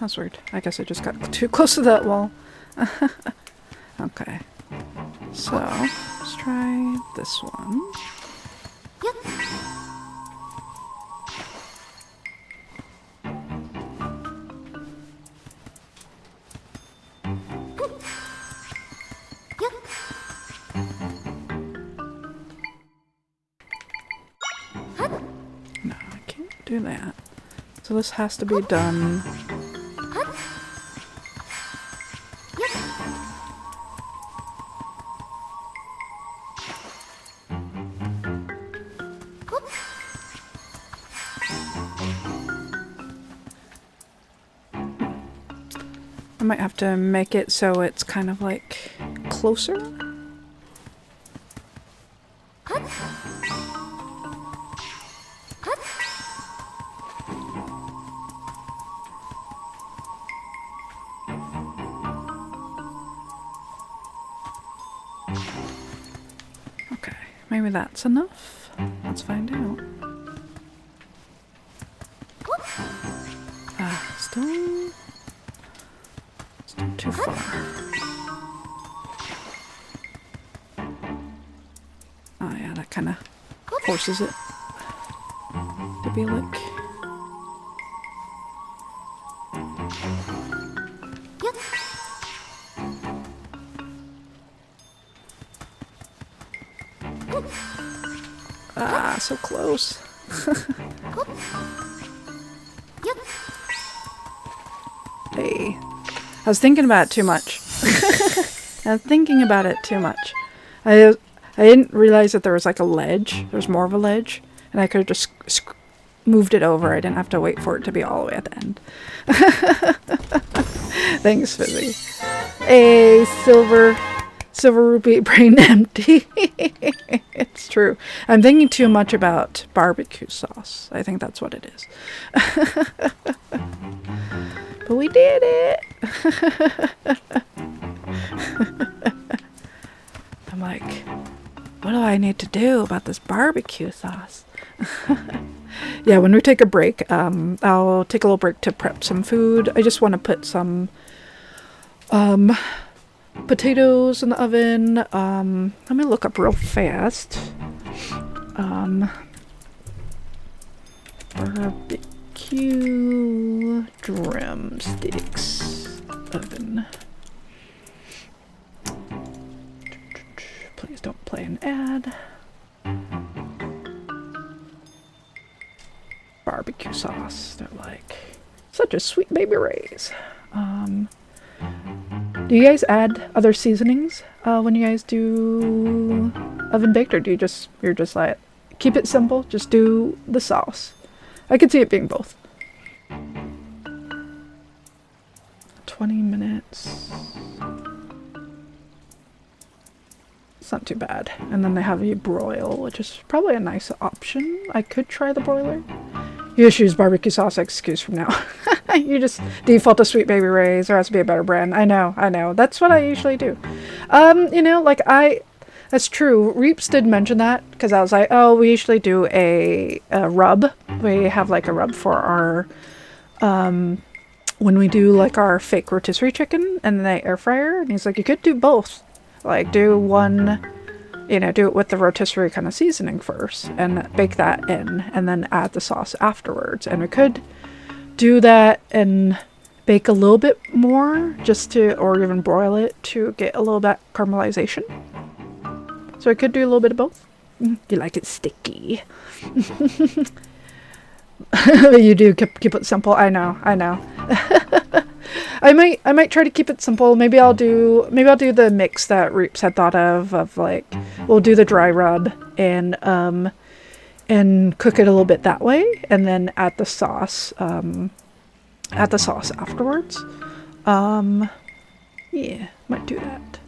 That's weird. I guess I just got too close to that wall. Okay. So, let's try this one. do that. So this has to be done. I might have to make it so it's kind of like closer. Okay, maybe that's enough. Let's find out. Still too far. Oh yeah, that kind of forces it to be like... Ah, so close. Hey. I was thinking about it too much. I was thinking about it too much. I didn't realize that there was like a ledge. There's more of a ledge. And I could have just moved it over. I didn't have to wait for it to be all the way at the end. Thanks, Fizzy. Hey, Silver Rupee, brain empty. It's true. I'm thinking too much about barbecue sauce. I think that's what it is. But we did it! I'm like, what do I need to do about this barbecue sauce? Yeah, when we take a break, I'll take a little break to prep some food. I just want to put some potatoes in the oven. Let me look up real fast. Barbecue drumsticks oven. Please don't play an ad. Barbecue sauce. They're like such a sweet baby rays. Do you guys add other seasonings when you guys do oven baked, or do you're just like keep it simple, just do the sauce? I could see it being both. 20 minutes. It's not too bad. And then they have you broil, which is probably a nice option. I could try the broiler. You just use barbecue sauce excuse from now. You just default to Sweet Baby Ray's. There has to be a better brand. I know. That's what I usually do. You know, like that's true. Reaps did mention that because I was like, oh, we usually do a rub. We have like a rub for our, when we do like our fake rotisserie chicken and the air fryer. And he's like, you could do both. Like do one, you know, do it with the rotisserie kind of seasoning first and bake that in and then add the sauce afterwards. And we could do that and bake a little bit more just to, or even broil it to get a little bit caramelization. So I could do a little bit of both. You like it sticky. You do keep it simple. I know. I might try to keep it simple. Maybe I'll do the mix that Reaps had thought of like we'll do the dry rub and cook it a little bit that way and then add the sauce afterwards. Yeah, might do that.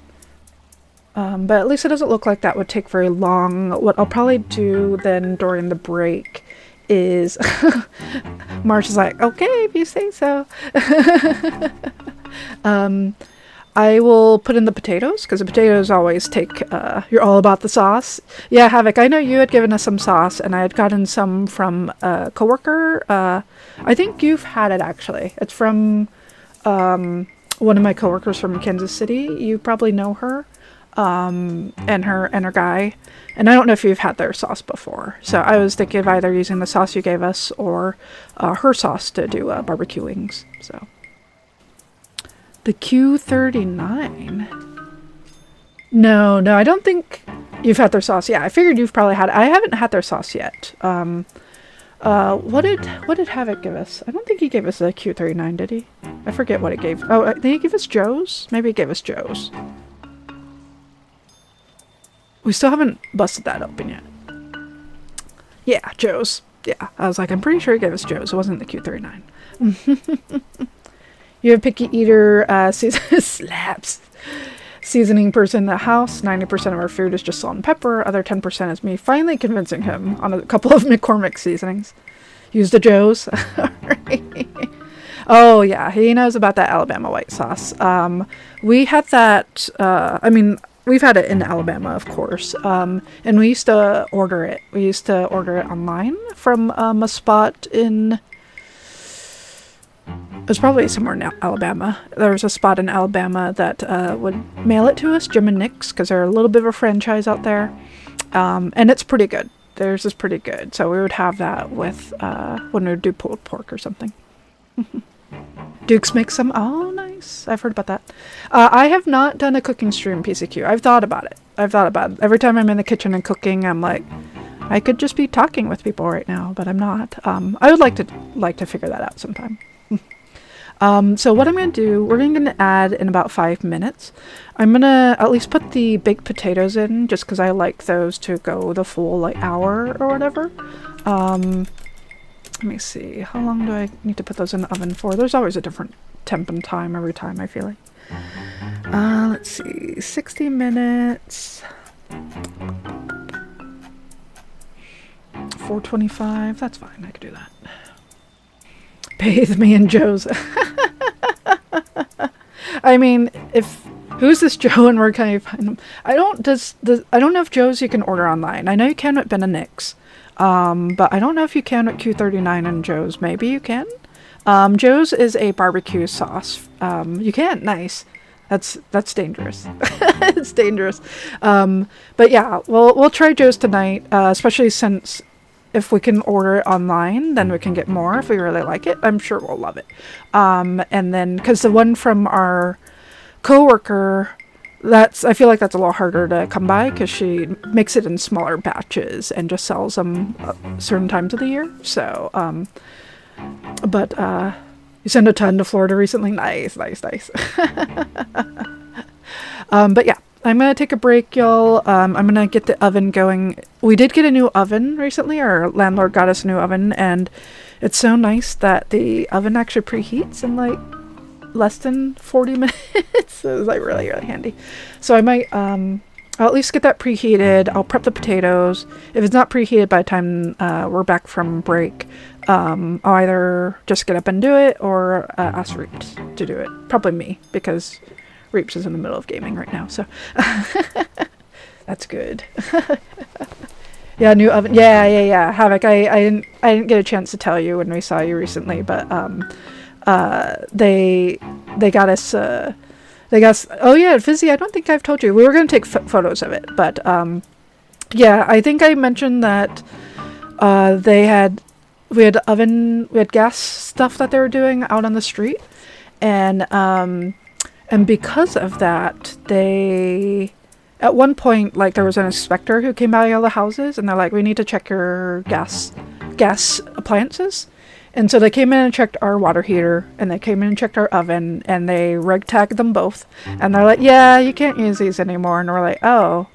But at least it doesn't look like that would take very long. What I'll probably do then during the break is Marsh is like, okay, if you say so. I will put in the potatoes because the potatoes always take, you're all about the sauce. Yeah, Havoc, I know you had given us some sauce and I had gotten some from a coworker. I think you've had it actually. It's from one of my coworkers from Kansas City. You probably know her. And her guy, and I don't know if you've had their sauce before, so I was thinking of either using the sauce you gave us or her sauce to do barbecue wings. So the Q39, no, I don't think you've had their sauce. Yeah, I figured you've probably had it. I haven't had their sauce yet. What did Havoc give us? I don't think he gave us a Q39, did he? I forget what it gave. Oh, I think he gave us Joe's? Maybe he gave us Joe's. We still haven't busted that open yet. Yeah, Joe's. Yeah, I was like, I'm pretty sure he gave us Joe's. It wasn't the Q39. You have picky eater, slaps. Seasoning person in the house. 90% of our food is just salt and pepper. Other 10% is me finally convincing him on a couple of McCormick seasonings. Use the Joe's. Oh yeah, he knows about that Alabama white sauce. We had that, we've had it in Alabama, of course. And we used to order it. We used to order it online from a spot in... It was probably somewhere in Alabama. There was a spot in Alabama that would mail it to us, Jim and Nick's, because they're a little bit of a franchise out there. And it's pretty good. Theirs is pretty good. So we would have that with when we would do pulled pork or something. Duke's makes some. Oh, nice. I've heard about that. I have not done a cooking stream PCQ. I've thought about it. Every time I'm in the kitchen and cooking, I'm like, I could just be talking with people right now, but I'm not. I would like to figure that out sometime. So what I'm going to do, we're going to add in about 5 minutes. I'm going to at least put the baked potatoes in, just because I like those to go the full hour or whatever. Let me see, how long do I need to put those in the oven for? There's always a different temp and time every time, I feel like. Let's see, 60 minutes. 425, that's fine, I could do that. Bathe me in Joe's. I mean, who's this Joe and where can I find him? I don't know if Joe's you can order online. I know you can at Ben and Nick's. But I don't know if you can at Q39 and Joe's. Maybe you can. Joe's is a barbecue sauce. You can. Nice. That's dangerous. It's dangerous. But yeah, we'll try Joe's tonight, especially since if we can order it online, then we can get more if we really like it. I'm sure we'll love it. And then, because the one from our coworker, I feel like that's a little harder to come by because she makes it in smaller batches and just sells them certain times of the year. So, but you sent a ton to Florida recently. Nice. But yeah, I'm going to take a break, y'all. I'm going to get the oven going. We did get a new oven recently. Our landlord got us a new oven, and it's so nice that the oven actually preheats in less than 40 minutes. So it's really, really handy. So I might, I'll at least get that preheated. I'll prep the potatoes. If it's not preheated by the time we're back from break, I'll either just get up and do it or ask Reeps to do it. Probably me, because Reeps is in the middle of gaming right now, so that's good. Yeah, new oven. Yeah. Havoc. I didn't get a chance to tell you when we saw you recently, but they got us. Oh yeah, Fizzy. I don't think I've told you. We were gonna take photos of it, but yeah, I think I mentioned that we had gas stuff that they were doing out on the street, and because of that, they, at one point, there was an inspector who came by all the houses, and they're like, we need to check your gas appliances. And so they came in and checked our water heater, and they came in and checked our oven, and they reg tagged them both. And they're like, yeah, you can't use these anymore. And we're like, oh,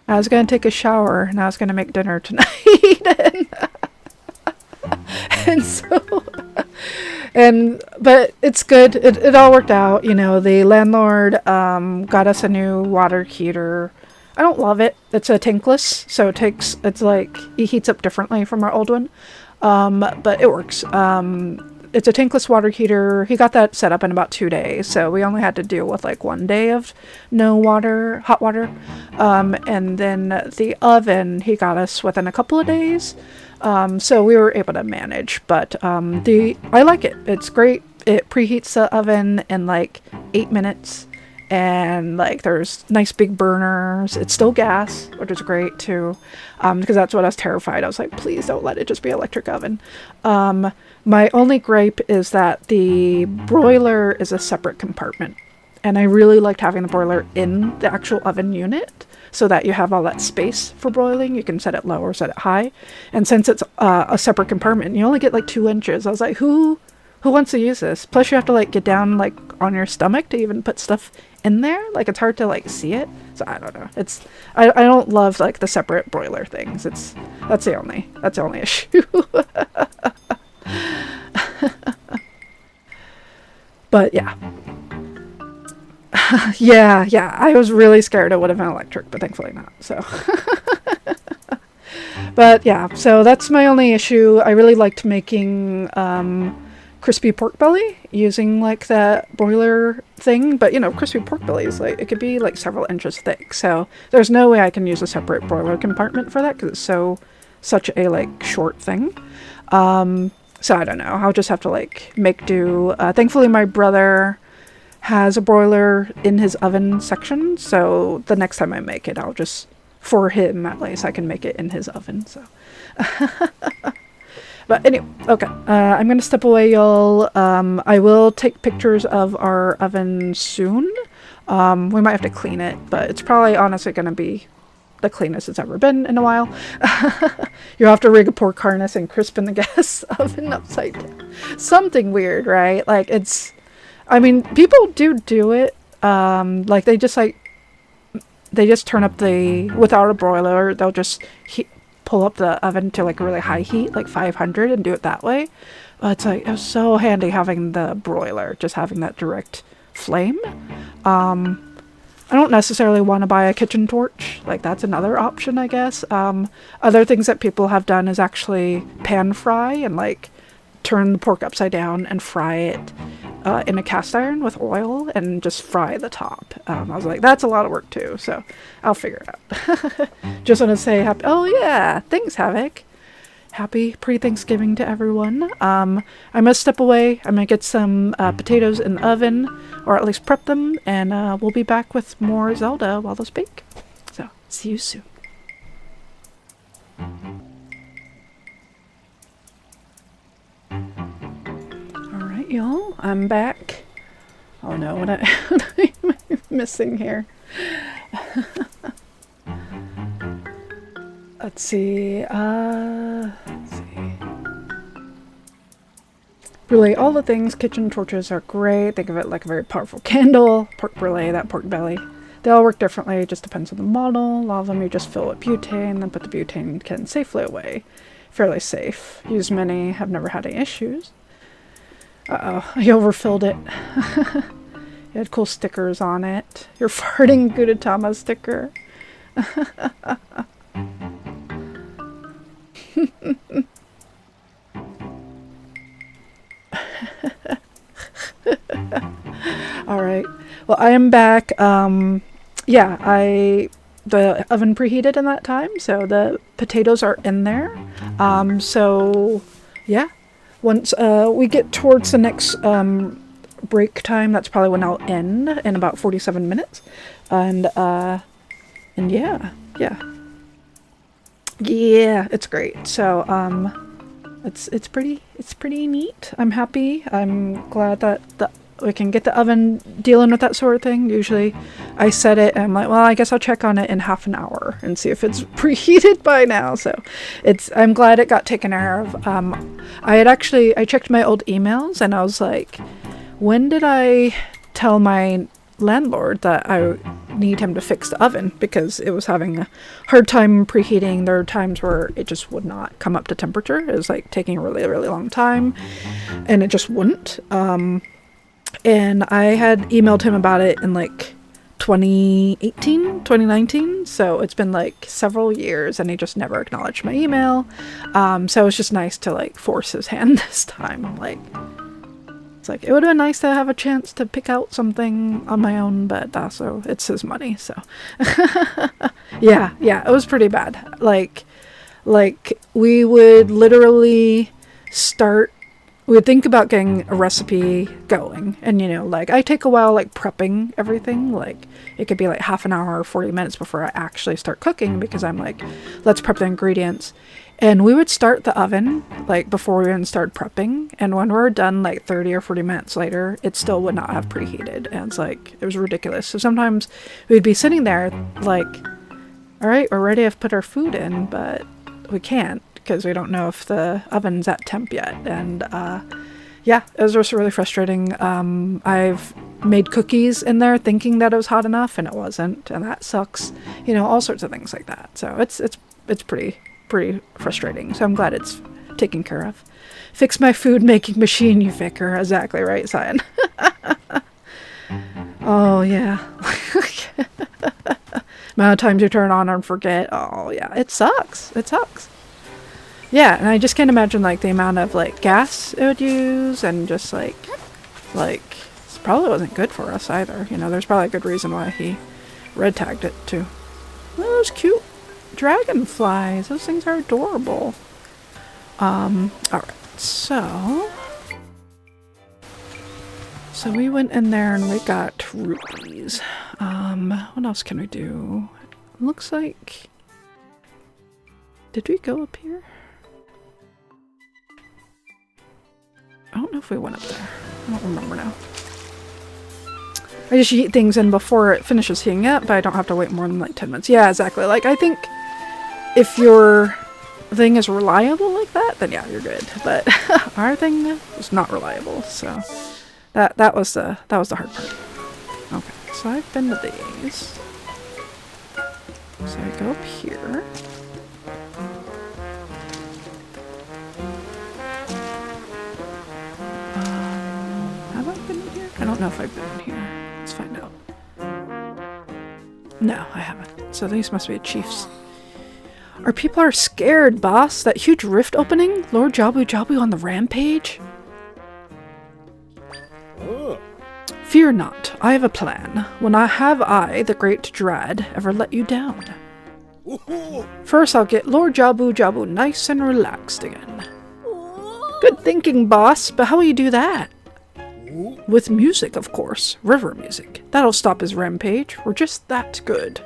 I was going to take a shower, and I was going to make dinner tonight. And so... but it's good. It all worked out. The landlord got us a new water heater. I don't love it. It's a tankless, so it heats up differently from our old one. But it works. It's a tankless water heater. He got that set up in about 2 days, so we only had to deal with 1 day of no hot water. And then the oven he got us within a couple of days. So we were able to manage, but I like it. It's great. It preheats the oven in 8 minutes, and there's nice big burners. It's still gas, which is great too, because that's what I was terrified. I was like, please don't let it just be electric oven. My only gripe is that the broiler is a separate compartment, And I really liked having the broiler in the actual oven unit so that you have all that space for broiling. You can set it low or set it high. And since it's a separate compartment, you only get like 2 inches. I was like, who wants to use this? Plus you have to like get down like on your stomach to even put stuff in there. Like it's hard to like see it. So I don't know. I don't love like the separate broiler things. That's the only issue. But yeah. yeah, I was really scared it would have been electric, but thankfully not. So but yeah, so that's my only issue. I really liked making crispy pork belly using like that broiler thing, but you know, crispy pork belly is like, it could be like several inches thick, so there's no way I can use a separate broiler compartment for that because it's such a like short thing. So I don't know, I'll just have to like make do. Thankfully my brother has a broiler in his oven section, so the next time I make it, I'll just, for him at least, I can make it in his oven. So but anyway, okay, I'm gonna step away, y'all. I will take pictures of our oven soon. We might have to clean it, but it's probably honestly gonna be the cleanest it's ever been in a while. You have to rig a pork harness and crisp in the gas oven upside down. Something weird, right? Like it's, I mean, people do it. Like they just turn up without a broiler, they'll just pull up the oven to like a really high heat, like 500, and do it that way. But it's like, it was so handy having the broiler, just having that direct flame. I don't necessarily want to buy a kitchen torch. Like that's another option, I guess. Other things that people have done is actually pan fry and like turn the pork upside down and fry it in a cast iron with oil and just fry the top. I was like, that's a lot of work too, so I'll figure it out. Just want to say oh yeah, thanks Havoc. Happy pre-Thanksgiving to everyone. I'm gonna step away. I'm gonna get some potatoes in the oven, or at least prep them, and we'll be back with more Zelda while those bake. So, see you soon. Alright, y'all. I'm back. Oh no, what am I missing here? Let's see. Really, all the things, kitchen torches are great. Think of it like a very powerful candle. Pork brulee, that pork belly. They all work differently. It just depends on the model. A lot of them you just fill with butane, then put the butane can safely away. Fairly safe. Used many, have never had any issues. Uh-oh, I overfilled it. It had cool stickers on it. Your farting Gudetama sticker. All right. Well, I am back. Yeah, the oven preheated in that time, so the potatoes are in there. So yeah, once we get towards the next break time, that's probably when I'll end in about 47 minutes. And yeah, it's great. So it's pretty neat. I'm happy. I'm glad that we can get the oven dealing with that sort of thing. Usually I set it and I'm like, well, I guess I'll check on it in half an hour and see if it's preheated by now. So I'm glad it got taken care of. I checked my old emails and I was like, when did I tell my landlord that I need him to fix the oven, because it was having a hard time preheating. There were times where it just would not come up to temperature. It was like taking a really, really long time and it just wouldn't. And I had emailed him about it in like 2019, so it's been like several years and he just never acknowledged my email. So it's just nice to like force his hand this time. I'm like, it's like, it would have been nice to have a chance to pick out something on my own, but also it's his money, so yeah, it was pretty bad. Like we would literally start we would think about getting a recipe going, and you know, like I take a while like prepping everything. Like it could be like half an hour or 40 minutes before I actually start cooking, because I'm like, let's prep the ingredients. And we would start the oven like before we even started prepping, and when we're done like 30 or 40 minutes later, it still would not have preheated, and it's like, it was ridiculous. So sometimes we'd be sitting there like, all right, we're ready to put our food in, but we can't, because we don't know if the oven's at temp yet. And yeah, it was just really frustrating. I've made cookies in there thinking that it was hot enough, and it wasn't, and that sucks. You know, all sorts of things like that. So it's pretty frustrating. So I'm glad it's taken care of. Fix my food making machine, you vicar. Exactly right, Cyan. Oh yeah. Amount of times you turn on and forget. Oh yeah, it sucks. It sucks. Yeah, and I just can't imagine like the amount of like gas it would use, and just like it probably wasn't good for us either. You know, there's probably a good reason why he red tagged it too. Oh, those cute dragonflies. Those things are adorable. Alright, so we went in there and we got rupees. What else can we do? Looks like, did we go up here? I don't know if we went up there. I don't remember now. I just heat things in before it finishes heating up, but I don't have to wait more than like 10 minutes. Yeah, exactly. Like, I think if your thing is reliable like that, then yeah, you're good. But our thing is not reliable, so that was the hard part. Okay, so I've been to these. So I go up here. Have I been in here? I don't know if I've been in here. Let's find out. No, I haven't. So these must be chiefs. Our people are scared, boss. That huge rift opening? Lord Jabu Jabu on the rampage? Fear not, I have a plan. When I, the great dread, ever let you down? First I'll get Lord Jabu Jabu nice and relaxed again. Good thinking, boss, but how will you do that? With music, of course. River music. That'll stop his rampage. We're just that good.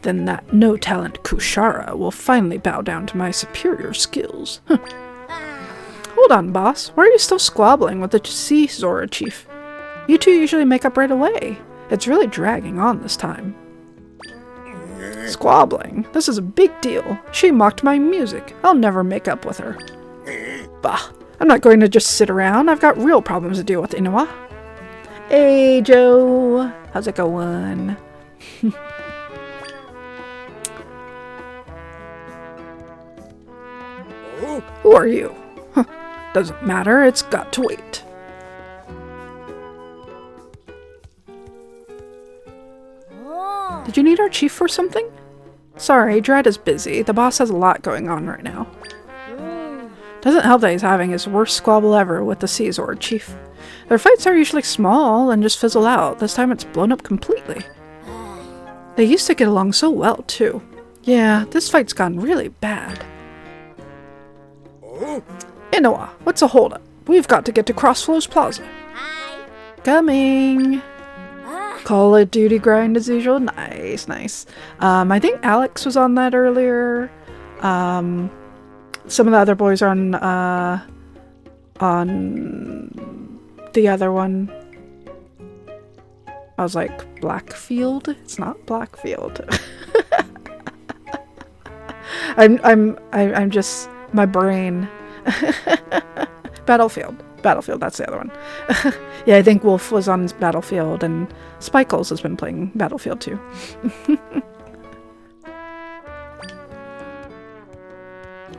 Then that no-talent Kushara will finally bow down to my superior skills. Hold on, boss. Why are you still squabbling with the sea Zora chief? You two usually make up right away. It's really dragging on this time. Squabbling? This is a big deal. She mocked my music. I'll never make up with her. Bah. I'm not going to just sit around. I've got real problems to deal with, Inuwa. Hey, Joe. How's it going? Who are you? Huh. Doesn't matter. It's got to wait. Did you need our chief for something? Sorry, Dread is busy. The boss has a lot going on right now. Doesn't help that he's having his worst squabble ever with the Sea Zora chief. Their fights are usually small and just fizzle out. This time it's blown up completely. They used to get along so well, too. Yeah, this fight's gone really bad. Inuwa, what's a holdup? We've got to get to Crossflows Plaza. Coming! Call of Duty grind as usual. Nice, nice. I think Alex was on that earlier. Some of the other boys are on the other one. I was like, Blackfield? It's not Blackfield. I'm just, my brain. Battlefield, that's the other one. Yeah, I think Wolf was on Battlefield, and Spikles has been playing Battlefield too.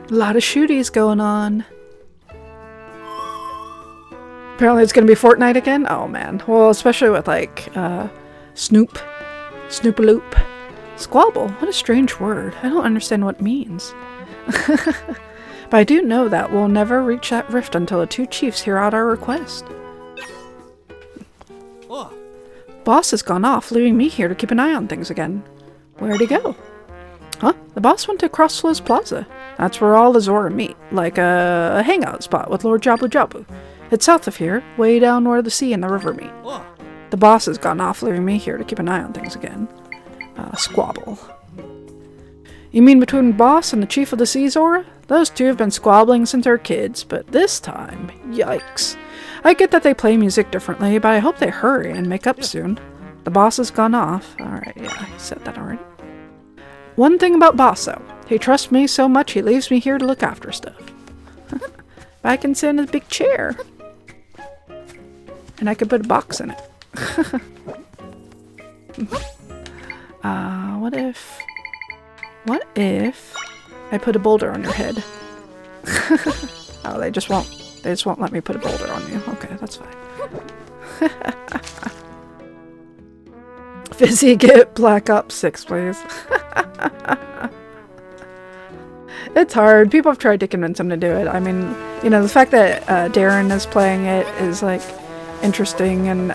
A lot of shooties going on. Apparently it's gonna be Fortnite again? Oh man. Well, especially with like, Snoopaloop. Squabble? What a strange word. I don't understand what it means. But I do know that we'll never reach that rift until the two chiefs hear out our request. Boss has gone off, leaving me here to keep an eye on things again. Where'd he go? Huh? The boss went to Crosslow's Plaza. That's where all the Zora meet, like a hangout spot with Lord Jabu Jabu. It's south of here, way down where the sea and the river meet. The boss has gone off, leaving me here to keep an eye on things again. Squabble. You mean between boss and the chief of the sea, Zora? Those two have been squabbling since they were kids, but this time, yikes. I get that they play music differently, but I hope they hurry and make up soon. The boss has gone off. Alright, yeah, I said that already. One thing about boss, though. He trusts me so much he leaves me here to look after stuff. I can sit in his big chair. And I could put a box in it. What if I put a boulder on your head? Oh, they just won't let me put a boulder on you. Okay, that's fine. Fizzy, get Black Ops 6, please. It's hard. People have tried to convince him to do it. I mean, you know, the fact that Darren is playing it is, like, interesting, and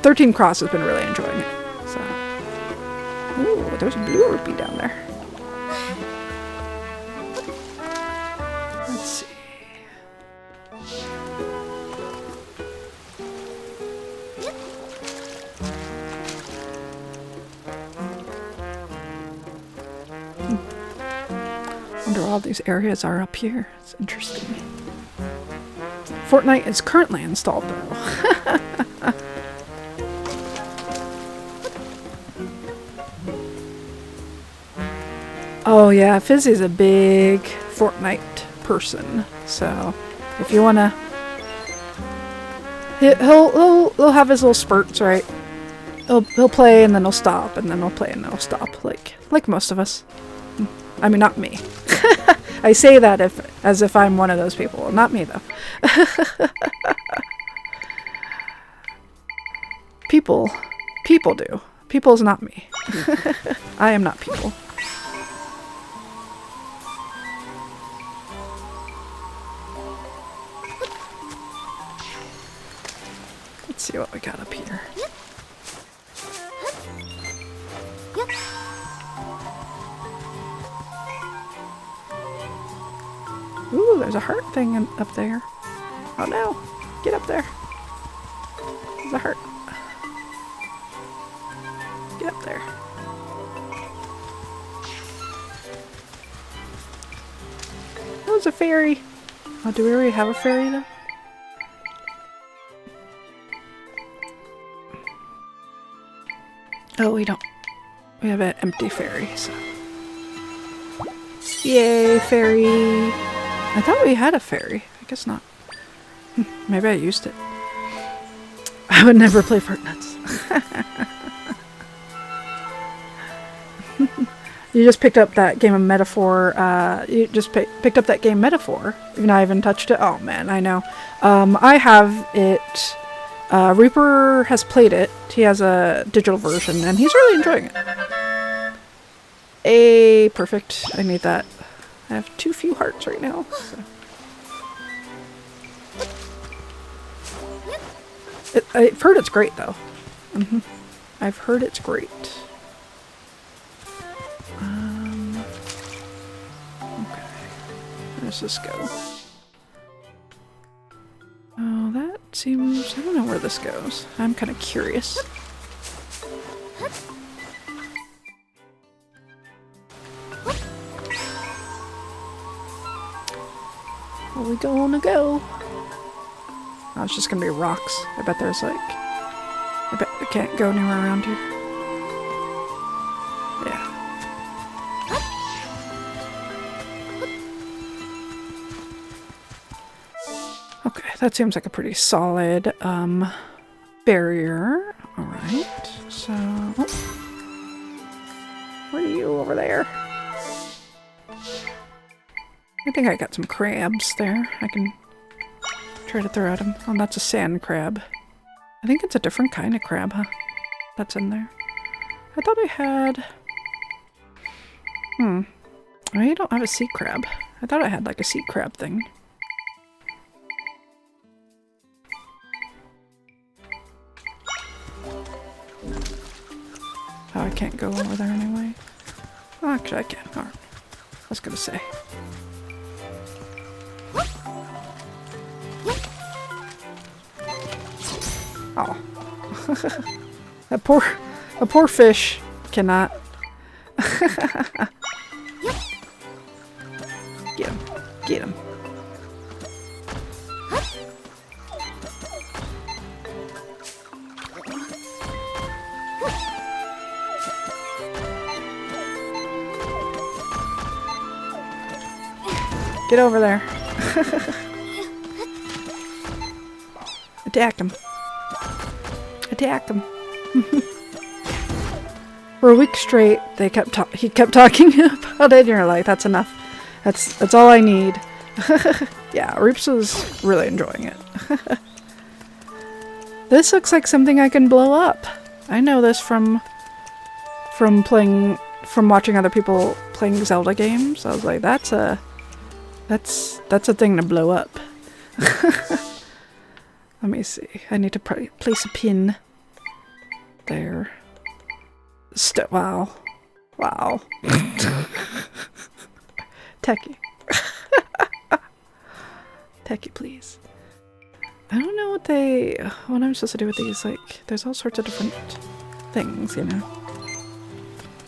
13 Cross has been really enjoying it. So, ooh, there's a blue rupee down there. Let's see. Wonder all these areas are up here. It's interesting. Fortnite is currently installed though. Oh yeah, Fizzy's a big Fortnite person, so if you wanna, he'll have his little spurts, right? He'll play and then he'll stop, and then he'll play and then he'll stop, like most of us. I mean, not me. I say that as if I'm one of those people. Not me though. People do. People's not me. I am not people. Let's see what we got up here. Ooh, there's a heart thing up there. Oh no! Get up there. There's a heart. Get up there. That was a fairy. Oh, do we already have a fairy though? Oh, we don't. We have an empty fairy, so. Yay, fairy! I thought we had a fairy. I guess not. Maybe I used it. I would never play Fortnite. You just picked up that game of Metaphor. You just picked up that game Metaphor. Even I haven't touched it. Oh man, I know. I have it. Reaper has played it. He has a digital version, and he's really enjoying it. Perfect. I need that. I have too few hearts right now. So. I've heard it's great, though. I've heard it's great. Okay. Where's this go? Oh, that seems... I don't know where this goes. I'm kind of curious. Where we gonna go? Oh, it's just gonna be rocks. I bet there's like... I bet we can't go anywhere around here. Yeah. Okay, that seems like a pretty solid barrier. Alright, so... Oh. What are you over there? I think I got some crabs there. I can try to throw at them. Oh, that's a sand crab. I think it's a different kind of crab, huh? That's in there. I thought I had... I don't have a sea crab. I thought I had like a sea crab thing. Oh, I can't go over there anyway. actually, I can. Alright. I was gonna say. Oh. That poor fish cannot. Get him. Get him. Get over there. Attack him. Attack him. For a week straight, he kept talking about it, and you're like, that's enough. That's all I need. Yeah, Reaps was really enjoying it. This looks like something I can blow up. I know this from watching other people playing Zelda games. I was like, that's a thing to blow up. Let me see. I need to place a pin there. Wow. Wow. Techie. Techie, please. I don't know what I'm supposed to do with these. Like, there's all sorts of different things, you know?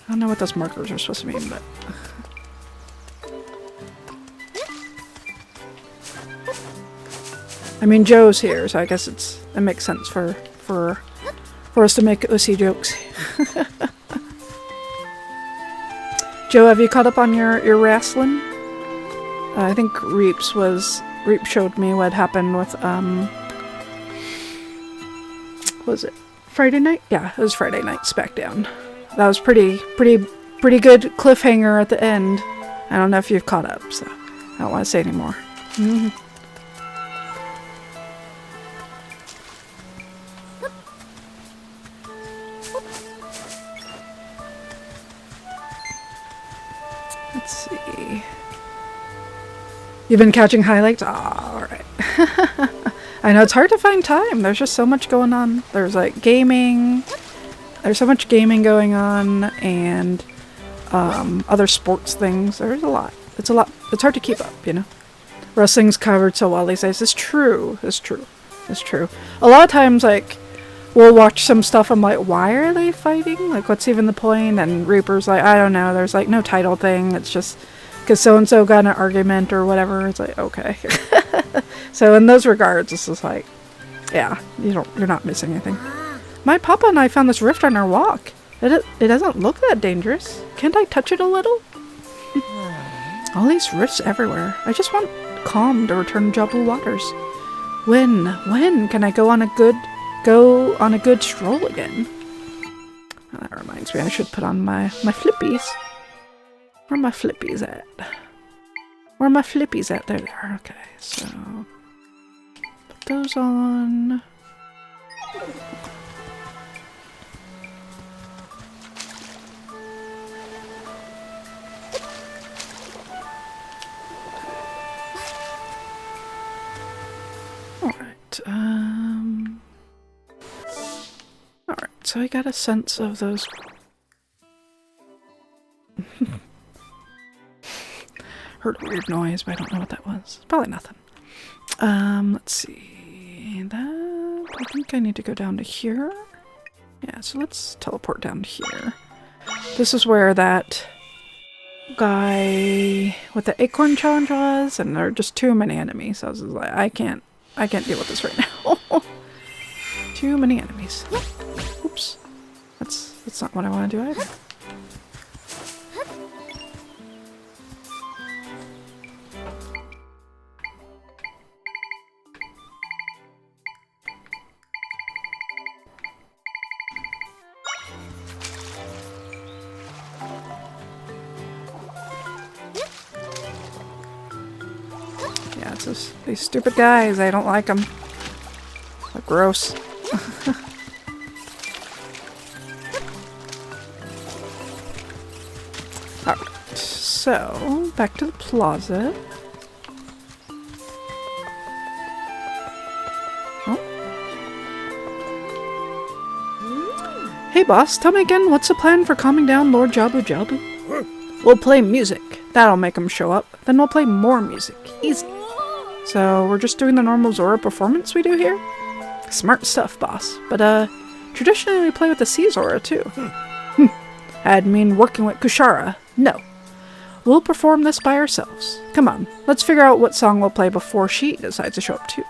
I don't know what those markers are supposed to mean, but... I mean, Joe's here, so I guess it makes sense for us to make OC jokes. Joe, have you caught up on your wrestling? I think Reap showed me what happened with was it Friday night? Yeah, it was Friday night SmackDown. That was pretty good cliffhanger at the end. I don't know if you've caught up, so I don't want to say anymore. Mm-hmm. Let's see. You've been catching highlights? Oh, alright. I know it's hard to find time. There's just so much going on. There's like gaming. There's so much gaming going on and other sports things. There's a lot. It's a lot. It's hard to keep up, you know? Wrestling's covered so well these days. It's true. It's true. It's true. A lot of times, like, we'll watch some stuff, I'm like, why are they fighting? Like, what's even the point? And Reaper's like, I don't know, there's like no title thing, it's just because so-and-so got in an argument or whatever. It's like, okay. So in those regards, this is like, yeah, you're not missing anything. My papa and I found this rift on our walk. It doesn't look that dangerous. Can't I touch it a little? All these rifts everywhere. I just want calm to return to Jabu waters. When can I go on a good stroll again? Oh, that reminds me, I should put on my flippies. Where are my flippies at? Where are my flippies at? There they are. Okay, so put those on. Alright, alright, so I got a sense of those. Heard a weird noise, but I don't know what that was. Probably nothing. Let's see. I think I need to go down to here. Yeah, so let's teleport down to here. This is where that guy with the acorn challenge was, and there are just too many enemies. So I was like, I can't deal with this right now. Too many enemies. Oops. That's not what I want to do either. Yeah, it's just these stupid guys. I don't like them. They're gross. Alright, so back to the plaza. Oh. Hey boss, tell me again, what's the plan for calming down Lord Jabu Jabu? We'll play music. That'll make them show up. Then we'll play more music. Easy. So we're just doing the normal Zora performance we do here? Smart stuff, boss. But, traditionally we play with the Sea Zora, too. I'd mean working with Kushara. No. We'll perform this by ourselves. Come on, let's figure out what song we'll play before she decides to show up, too.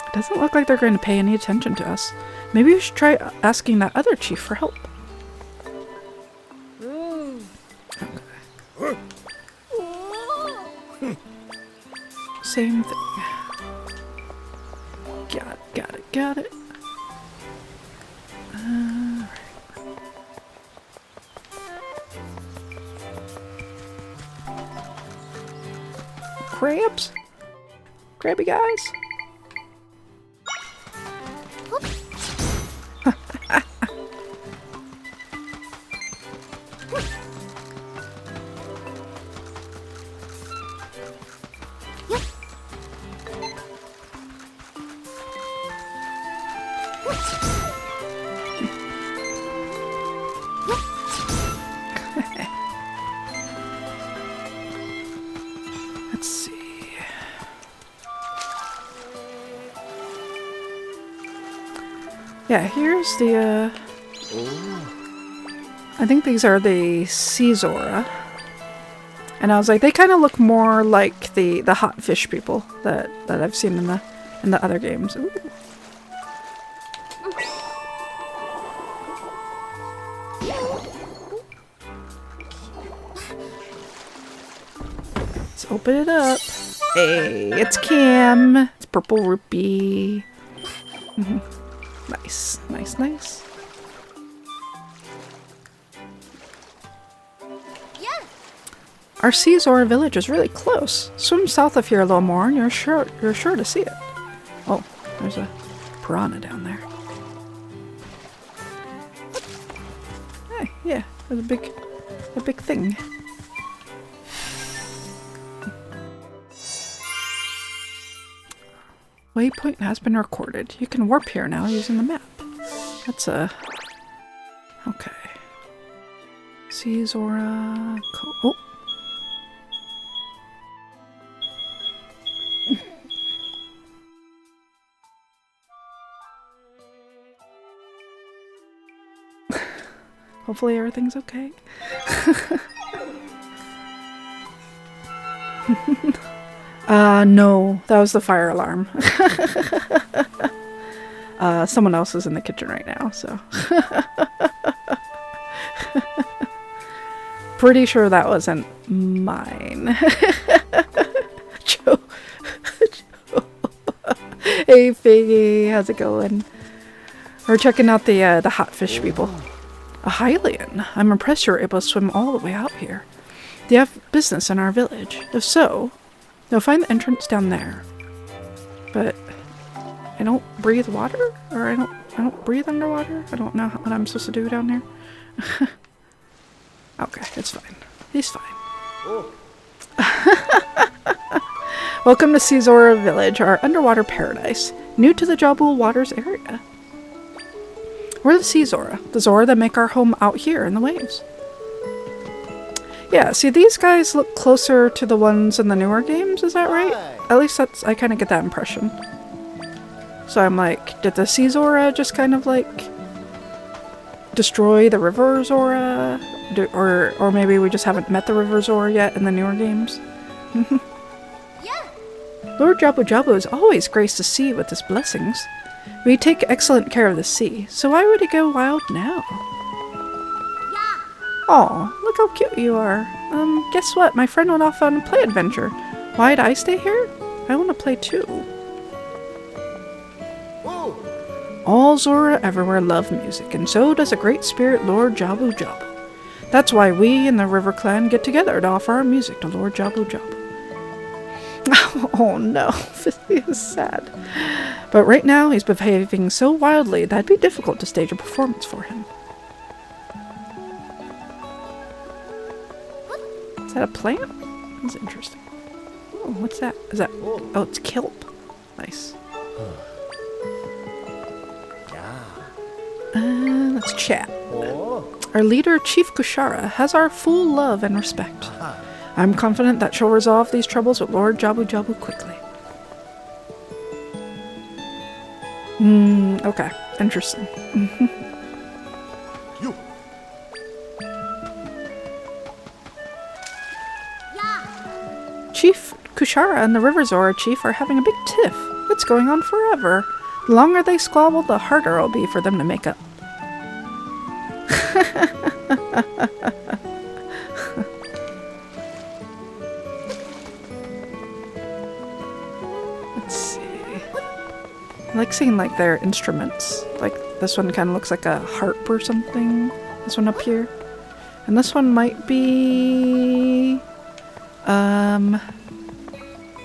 It doesn't look like they're going to pay any attention to us. Maybe we should try asking that other chief for help. Okay. Same thing. Got it. Alright. Crabs? Crabby guys? Let's see. Yeah, here's the, I think these are the Sea Zora. And I was like, they kind of look more like the hot fish people that I've seen in the other games. Ooh. Let's open it up. Hey, it's Kim. It's Purple Rupee. Nice. Our Sea Zora village is really close. Swim south of here a little more and you're sure to see it. Oh, there's a piranha down there. Hey, yeah, there's a big thing. Waypoint has been recorded. You can warp here now using the map. That's a... Okay. Sea Zora... Oh! Hopefully everything's okay. No, that was the fire alarm. Someone else is in the kitchen right now, so. Pretty sure that wasn't mine. Joe. Hey Figgy, how's it going? We're checking out the hot fish people. A Hylian. I'm impressed you were able to swim all the way out here. Do you have business in our village? If so, you'll find the entrance down there. But I don't breathe water? Or I don't breathe underwater? I don't know what I'm supposed to do down here. Okay, it's fine. He's fine. Oh. Welcome to Sea Zora Village, our underwater paradise. New to the Jabul Waters area. We're the Sea Zora, the Zora that make our home out here in the waves. Yeah, see, these guys look closer to the ones in the newer games, is that right? At least I kind of get that impression. So I'm like, did the Sea Zora just kind of like destroy the River Zora? Or maybe we just haven't met the River Zora yet in the newer games? Yeah. Lord Jabu Jabu is always graced the sea with his blessings. We take excellent care of the sea, so why would it go wild now? Yeah. Aw, look how cute you are. Guess what? My friend went off on a play adventure. Why'd I stay here? I want to play too. Whoa. All Zora everywhere love music, and so does a great spirit Lord Jabu Jabu. That's why we in the River Clan get together to offer our music to Lord Jabu Jabu. Oh no, he is sad. But right now he's behaving so wildly that'd be difficult to stage a performance for him. Is that a plant? That's interesting. Oh, what's that? Is that... Oh, it's kelp. Nice. Let's chat. Our leader, Chief Kushara, has our full love and respect. I'm confident that she'll resolve these troubles with Lord Jabu Jabu quickly. Okay. Interesting. Yeah. Chief Kushara and the River Zora chief are having a big tiff. It's going on forever. The longer they squabble, the harder it'll be for them to make up. Let's see. I like seeing like their instruments. Like this one kind of looks like a harp or something. This one up here. And this one might be...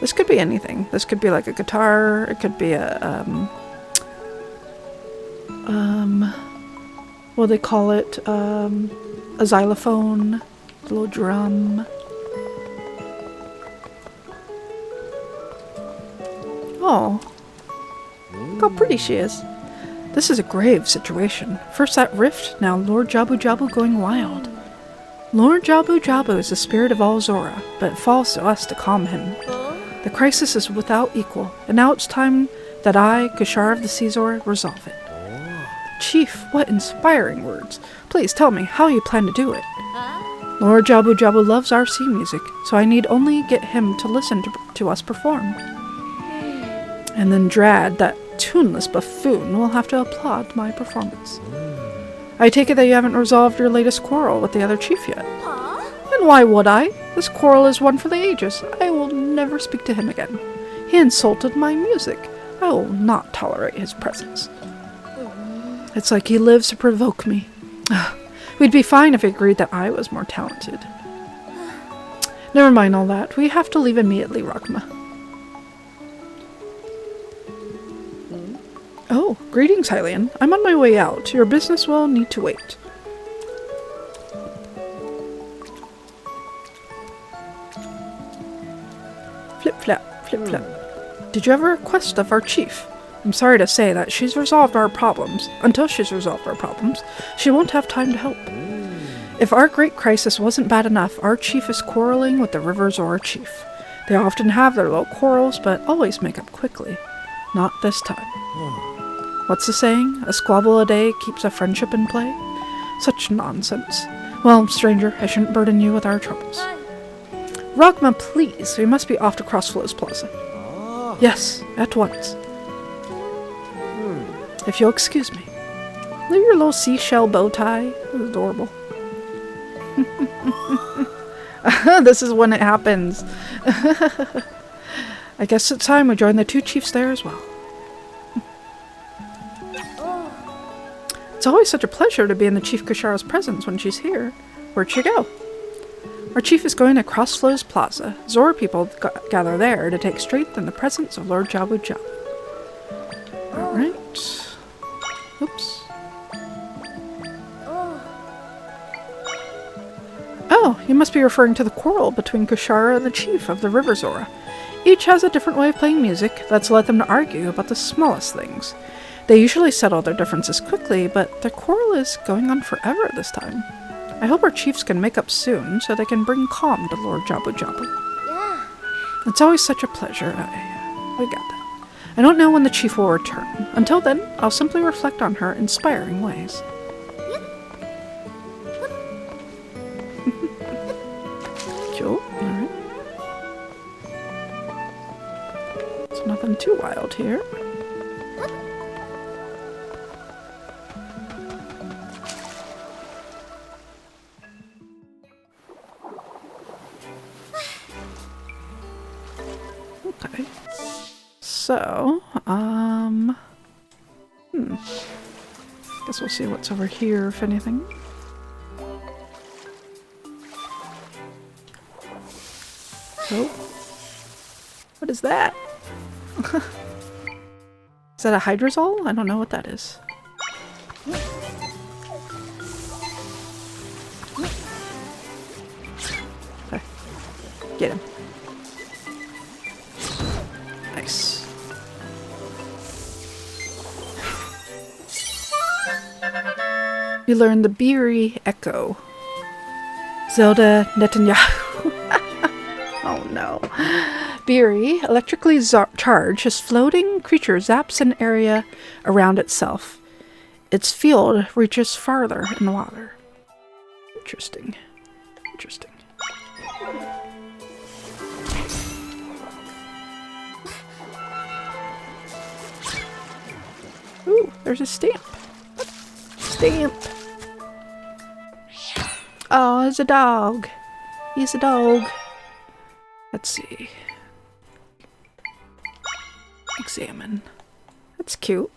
This could be anything. This could be like a guitar. It could be a, what do they call it? A xylophone. A little drum. Oh. Look how pretty she is. This is a grave situation. First that rift, now Lord Jabu Jabu going wild. Lord Jabu Jabu is the spirit of all Zora, but it falls to us to calm him. The crisis is without equal, and now it's time that I, Kushara of the Sea Zora, resolve it. Chief, what inspiring words. Please tell me how you plan to do it. Lord Jabu Jabu loves our sea music, so I need only get him to listen to us perform. And then Drad, that tuneless buffoon, will have to applaud my performance. I take it that you haven't resolved your latest quarrel with the other chief yet. And why would I? This quarrel is one for the ages. I will never speak to him again. He insulted my music. I will not tolerate his presence. It's like he lives to provoke me. We'd be fine if he agreed that I was more talented. Never mind all that. We have to leave immediately, Rakma. Oh, greetings, Hylian. I'm on my way out. Your business will need to wait. Flip-flap, flip-flap. Did you have a request of our chief? I'm sorry to say that she's resolved our problems. Until she's resolved our problems, she won't have time to help. If our great crisis wasn't bad enough, our chief is quarreling with the River Zora chief. They often have their little quarrels, but always make up quickly. Not this time. What's the saying? A squabble a day keeps a friendship in play? Such nonsense. Well, stranger, I shouldn't burden you with our troubles. Ragma, please. We must be off to Crossflows Plaza. Yes, at once. If you'll excuse me. Look at your little seashell bow tie. It's adorable. This is when it happens. I guess it's time we join the two chiefs there as well. It's always such a pleasure to be in the Chief Kushara's presence when she's here. Where'd she go? Our chief is going to Crossflows Plaza. Zora people gather there to take strength in the presence of Lord Jabu Jabu. Alright. Oops. Oh, you must be referring to the quarrel between Kushara and the chief of the River Zora. Each has a different way of playing music that's led them to argue about the smallest things. They usually settle their differences quickly, but their quarrel is going on forever this time. I hope our chiefs can make up soon so they can bring calm to Lord Jabu Jabu. Yeah. It's always such a pleasure. We got that. I don't know when the chief will return. Until then, I'll simply reflect on her inspiring ways. Cool. Alright. It's nothing too wild here. Okay. So, guess we'll see what's over here, if anything. Oh. What is that? Is that a hydrosol? I don't know what that is. Okay. Get him. Nice. We learned the Beery Echo. Zelda Netanyahu. Oh no. Beery, electrically charged, his floating creature zaps an area around itself. Its field reaches farther in the water. Interesting. Interesting. Ooh, there's a stamp. Stamp. Oh, it's a dog. He's a dog. Let's see. Examine. That's cute.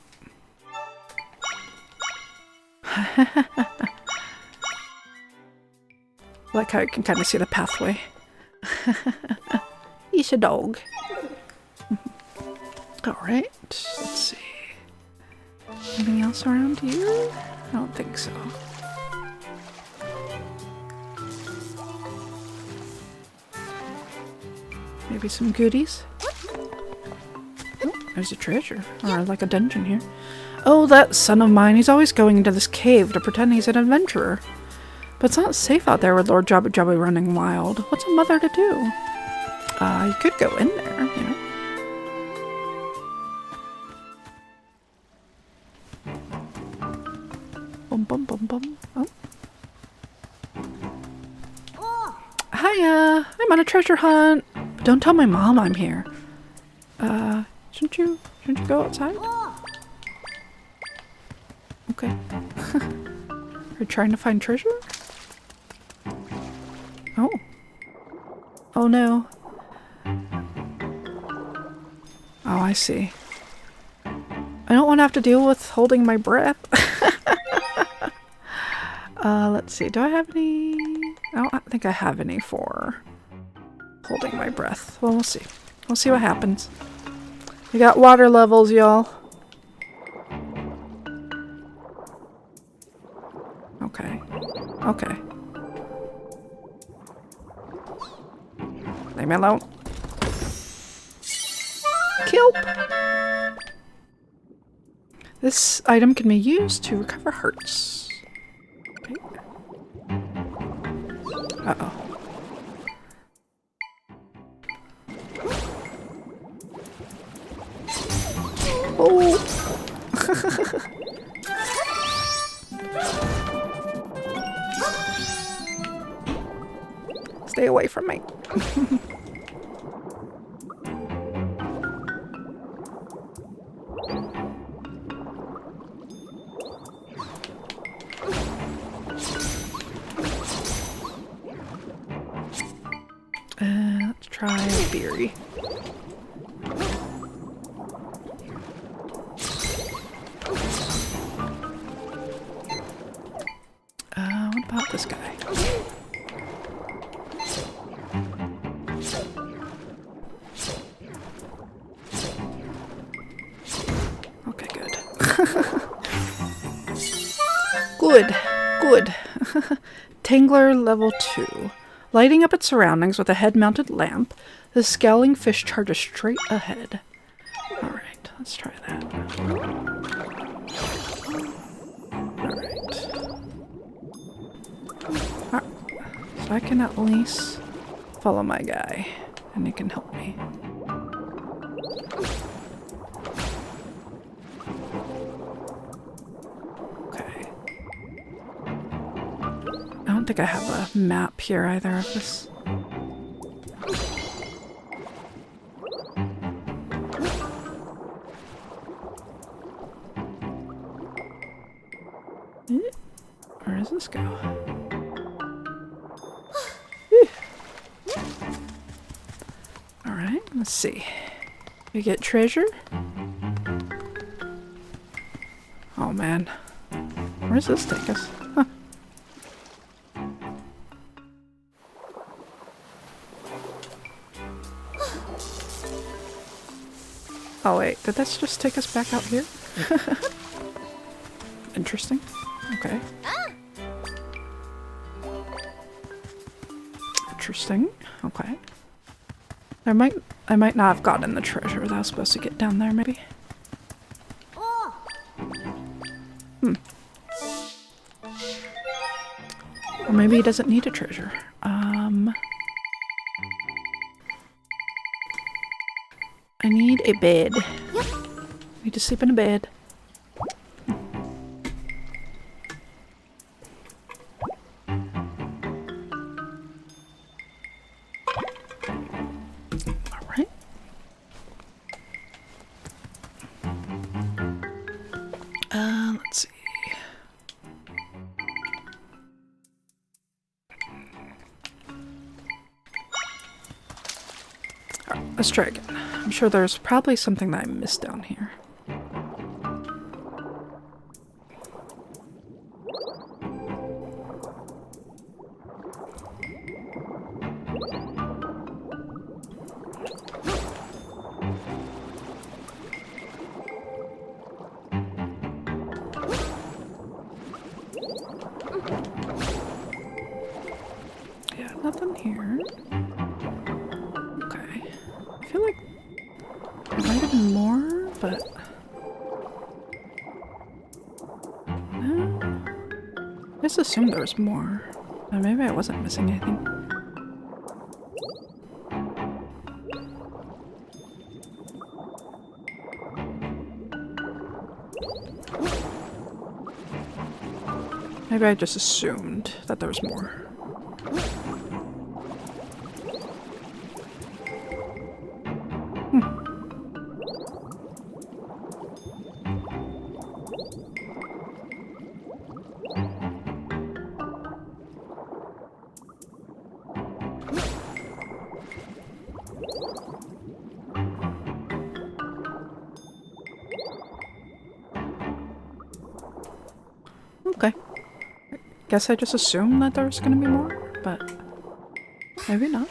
Like how you can kind of see the pathway. He's a dog. Alright, let's see. Anything else around here? I don't think so. Maybe some goodies? Oh, there's a treasure. Or like a dungeon here. Oh, that son of mine. He's always going into this cave to pretend he's an adventurer. But it's not safe out there with Lord Jabba Jabba running wild. What's a mother to do? You could go in there, you know. Bum bum bum bum. Oh. Hiya! I'm on a treasure hunt. But don't tell my mom I'm here. Shouldn't you go outside? Okay. Are you trying to find treasure? Oh. Oh no. Oh, I see. I don't want to have to deal with holding my breath. Let's see. Do I have any? I don't think I have any for holding my breath. Well, we'll see. We'll see what happens. We got water levels, y'all. Okay. Okay. Leave me alone. Kelp! This item can be used to recover hearts. Okay. Uh-oh. Oh! Stay away from me. Let's try Beery. What about this guy? Okay, good. Good. Good. Tangler level 2. Lighting up its surroundings with a head-mounted lamp, the scowling fish charges straight ahead. Alright, let's try that. Alright. So I can at least follow my guy, and he can help me. Okay. I don't think I have a map here either of this. Where does this go? Alright, let's see. We get treasure? Oh man. Where does this take us? Huh. Oh wait, did this just take us back out here? Interesting. Okay. Interesting. Okay. I might not have gotten the treasure that I was supposed to get down there, maybe. maybe he doesn't need a treasure. I need a bed. Yep. Need to sleep in a bed. Alright. Let's see. Alright, let's try again. I'm sure there's probably something that I missed down here. Yeah, nothing here. Okay. I feel like there might have been more, but no. I just assumed there was more. Maybe I wasn't missing anything. Maybe I just assumed that there was more. Okay. Guess I just assumed that there was gonna be more, but maybe not.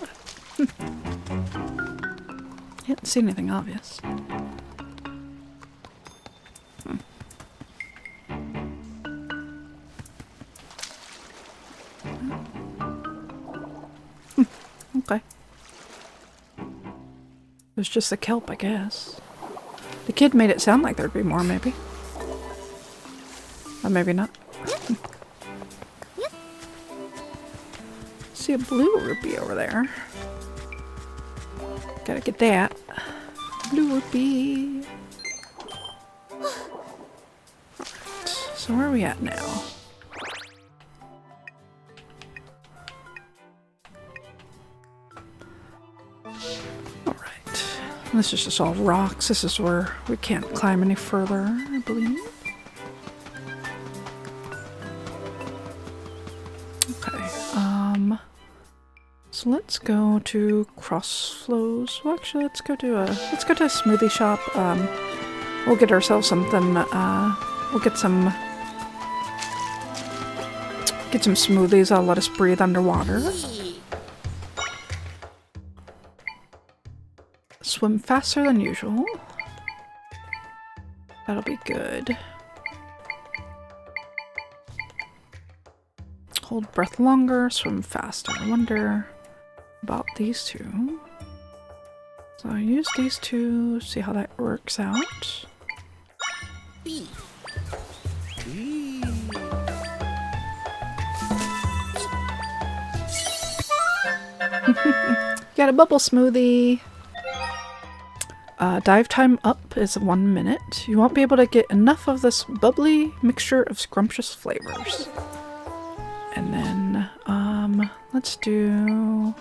Didn't see anything obvious. Okay. It was just the kelp, I guess. The kid made it sound like there'd be more, maybe. Or maybe not. See a blue rupee over there. Gotta get that. Blue rupee. Alright, so where are we at now? Alright. This is just all rocks. This is where we can't climb any further, I believe. So let's go to Crossflows. Well, actually, let's go to a smoothie shop. We'll get ourselves something. We'll get some smoothies. I'll let us breathe underwater. Swim faster than usual. That'll be good. Hold breath longer, swim faster. I wonder about these two. So I use these two, see how that works out. Got a bubble smoothie. Dive time up is 1 minute. You won't be able to get enough of this bubbly mixture of scrumptious flavors. And then, let's do...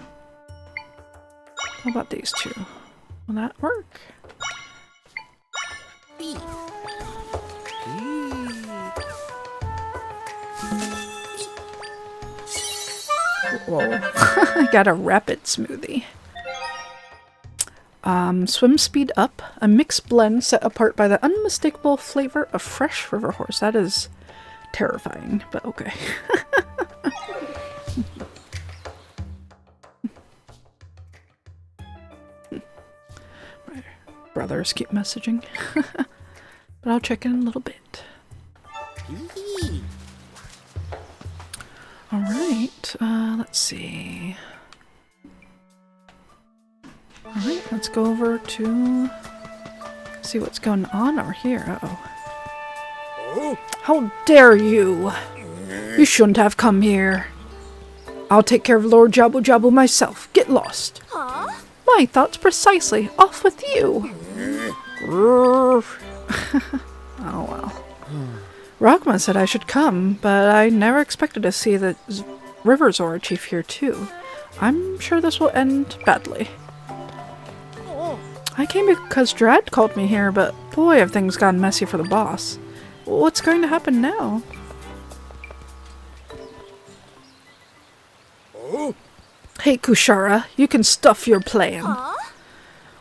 How about these two? Will that work? Whoa. I got a rapid smoothie. Swim speed up. A mixed blend set apart by the unmistakable flavor of fresh river horse. That is terrifying, but okay. My brothers keep messaging. But I'll check in a little bit. Alright, let's see. Alright, let's go over to see what's going on over here. Uh-oh. How dare you! You shouldn't have come here. I'll take care of Lord Jabu Jabu myself. Get lost. Aw. My thoughts precisely. Off with you. Oh, well. Rogma said I should come, but I never expected to see the River Zora chief here too. I'm sure this will end badly. I came because Dredd called me here, but boy have things gotten messy for the boss. What's going to happen now? Hey Kushara, you can stuff your plan. Aw.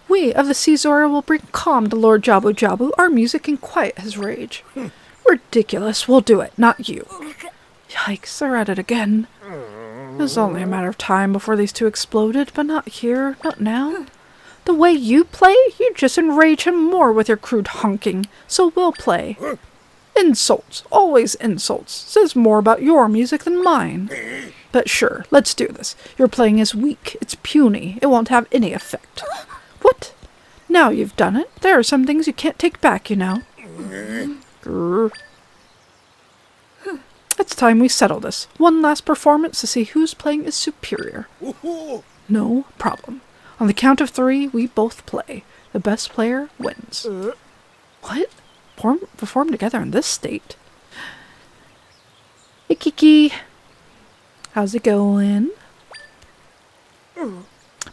We of the Sea Zora will bring calm to Lord Jabu Jabu, our music, and quiet his rage. Ridiculous, we'll do it, not you. Yikes, they're at it again. It was only a matter of time before these two exploded, but not here, not now. The way you play, you just enrage him more with your crude honking, so we'll play. Insults, always insults, says more about your music than mine. But sure, let's do this. Your playing is weak, it's puny, it won't have any effect. What? Now you've done it, there are some things you can't take back, you know. Grr. It's time we settle this. One last performance to see whose playing is superior. No problem. On the count of 3, we both play. The best player wins. What? Perform together in this state? Hey Kiki. How's it going?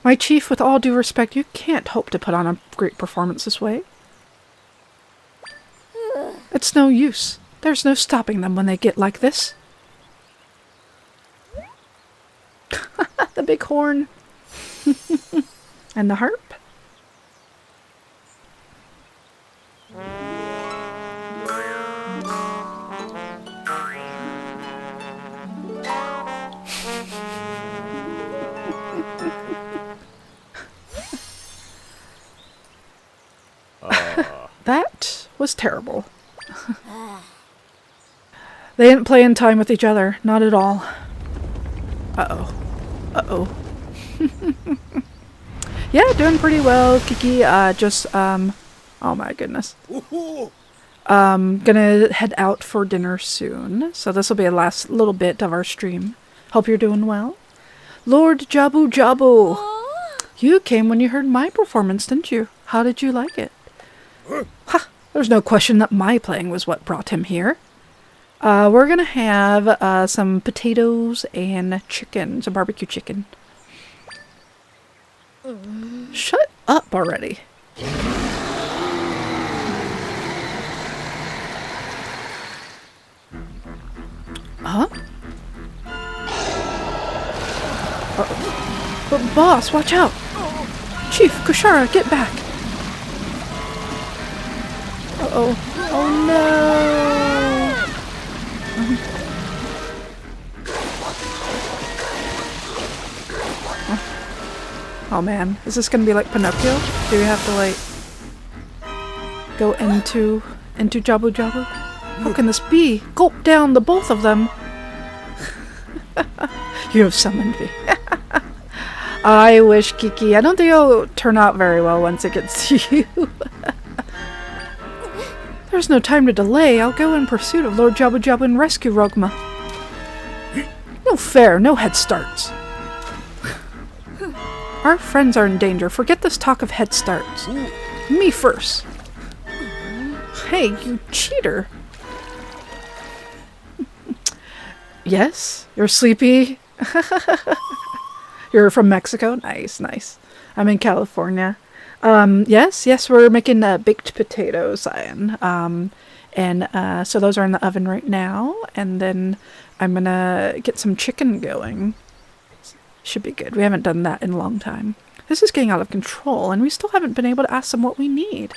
My chief, with all due respect, you can't hope to put on a great performance this way. It's no use. There's no stopping them when they get like this. The big horn. And the harp. That was terrible. They didn't play in time with each other. Not at all. Uh-oh. Uh-oh. Yeah, doing pretty well, Kiki. Oh my goodness. Gonna head out for dinner soon. So this will be the last little bit of our stream. Hope you're doing well. Lord Jabu Jabu. Aw. You came when you heard my performance, didn't you? How did you like it? Ha! There's no question that my playing was what brought him here. We're gonna have some potatoes and chicken, some barbecue chicken. Shut up already. Huh? But boss, watch out! Chief, Kushara, get back! Uh-oh. Oh no! Oh man, is this gonna be like Pinocchio? Do we have to like go into Jabu Jabu? How can this be? Gulp down the both of them. You have summoned me. I wish, Kiki. I don't think it'll turn out very well once it gets to you. There's no time to delay. I'll go in pursuit of Lord Jabu Jabu and rescue Rogma. No fair, no head starts. Our friends are in danger. Forget this talk of head starts. Me first. Hey, you cheater. Yes? You're sleepy? You're from Mexico? Nice, nice. I'm in California. Yes, we're making baked potatoes, Cyan. So those are in the oven right now. And then I'm gonna get some chicken going. Should be good. We haven't done that in a long time. This is getting out of control, and we still haven't been able to ask them what we need.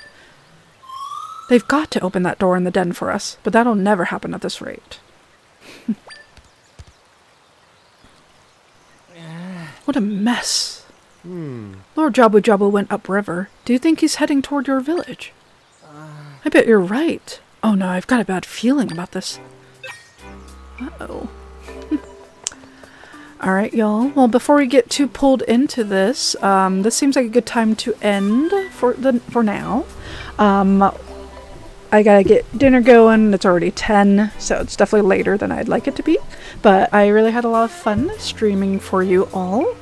They've got to open that door in the den for us, but that'll never happen at this rate. What a mess. Lord Jabu Jabu went upriver. Do you think he's heading toward your village? I bet you're right. Oh no, I've got a bad feeling about this. Uh-oh. Alright, y'all. Well, before we get too pulled into this, this seems like a good time to end for now. I gotta get dinner going. It's already 10, so it's definitely later than I'd like it to be. But I really had a lot of fun streaming for you all.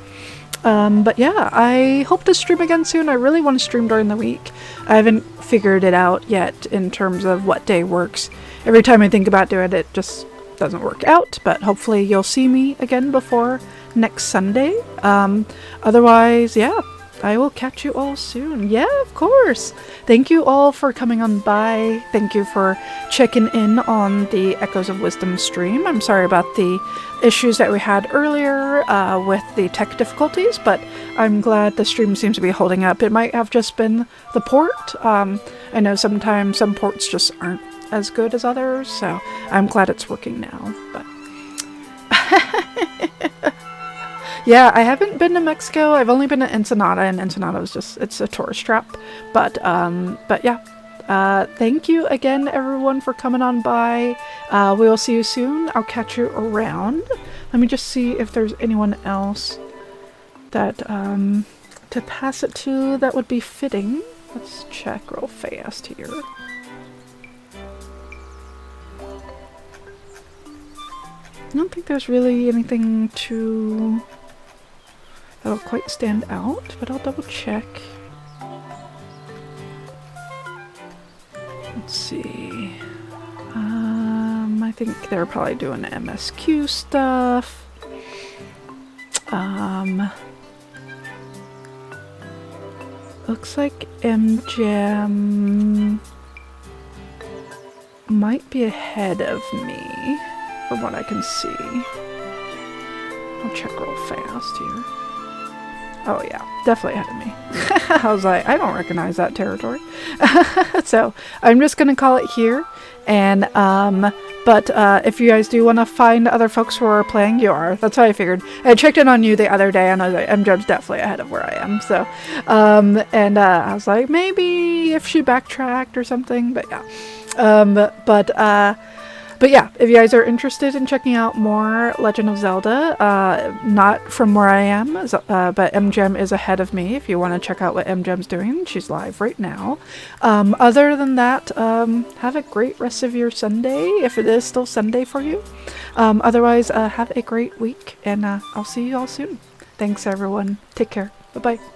But yeah, I hope to stream again soon. I really want to stream during the week. I haven't figured it out yet in terms of what day works. Every time I think about doing it, it just doesn't work out. But hopefully you'll see me again before next Sunday. Otherwise, yeah, I will catch you all soon. Yeah, of course. Thank you all for coming on by. Thank you for checking in on the Echoes of Wisdom stream. I'm sorry about the issues that we had earlier with the tech difficulties, but I'm glad the stream seems to be holding up. It might have just been the port. I know sometimes some ports just aren't as good as others, so I'm glad it's working now. But yeah, I haven't been to Mexico. I've only been to Ensenada, and Ensenada is just, it's a tourist trap. But yeah, thank you again, everyone, for coming on by. We will see you soon. I'll catch you around. Let me just see if there's anyone else that, to pass it to that would be fitting. Let's check real fast here. I don't think there's really anything that'll quite stand out, but I'll double check. Let's see. I think they're probably doing MSQ stuff. Looks like MGem might be ahead of me, from what I can see. I'll check real fast here. Oh yeah, definitely ahead of me. I was like, I don't recognize that territory. So I'm just gonna call it here. And but if you guys do want to find other folks who are playing, you are. That's what I figured. I checked in on you the other day, and I was like, MJ's definitely ahead of where I am. So, I was like, maybe if she backtracked or something. But yeah. But yeah, if you guys are interested in checking out more Legend of Zelda, not from where I am, but MGem is ahead of me. If you want to check out what MGem's doing, she's live right now. Other than that, have a great rest of your Sunday, if it is still Sunday for you. Otherwise, have a great week, and I'll see you all soon. Thanks, everyone. Take care. Bye-bye.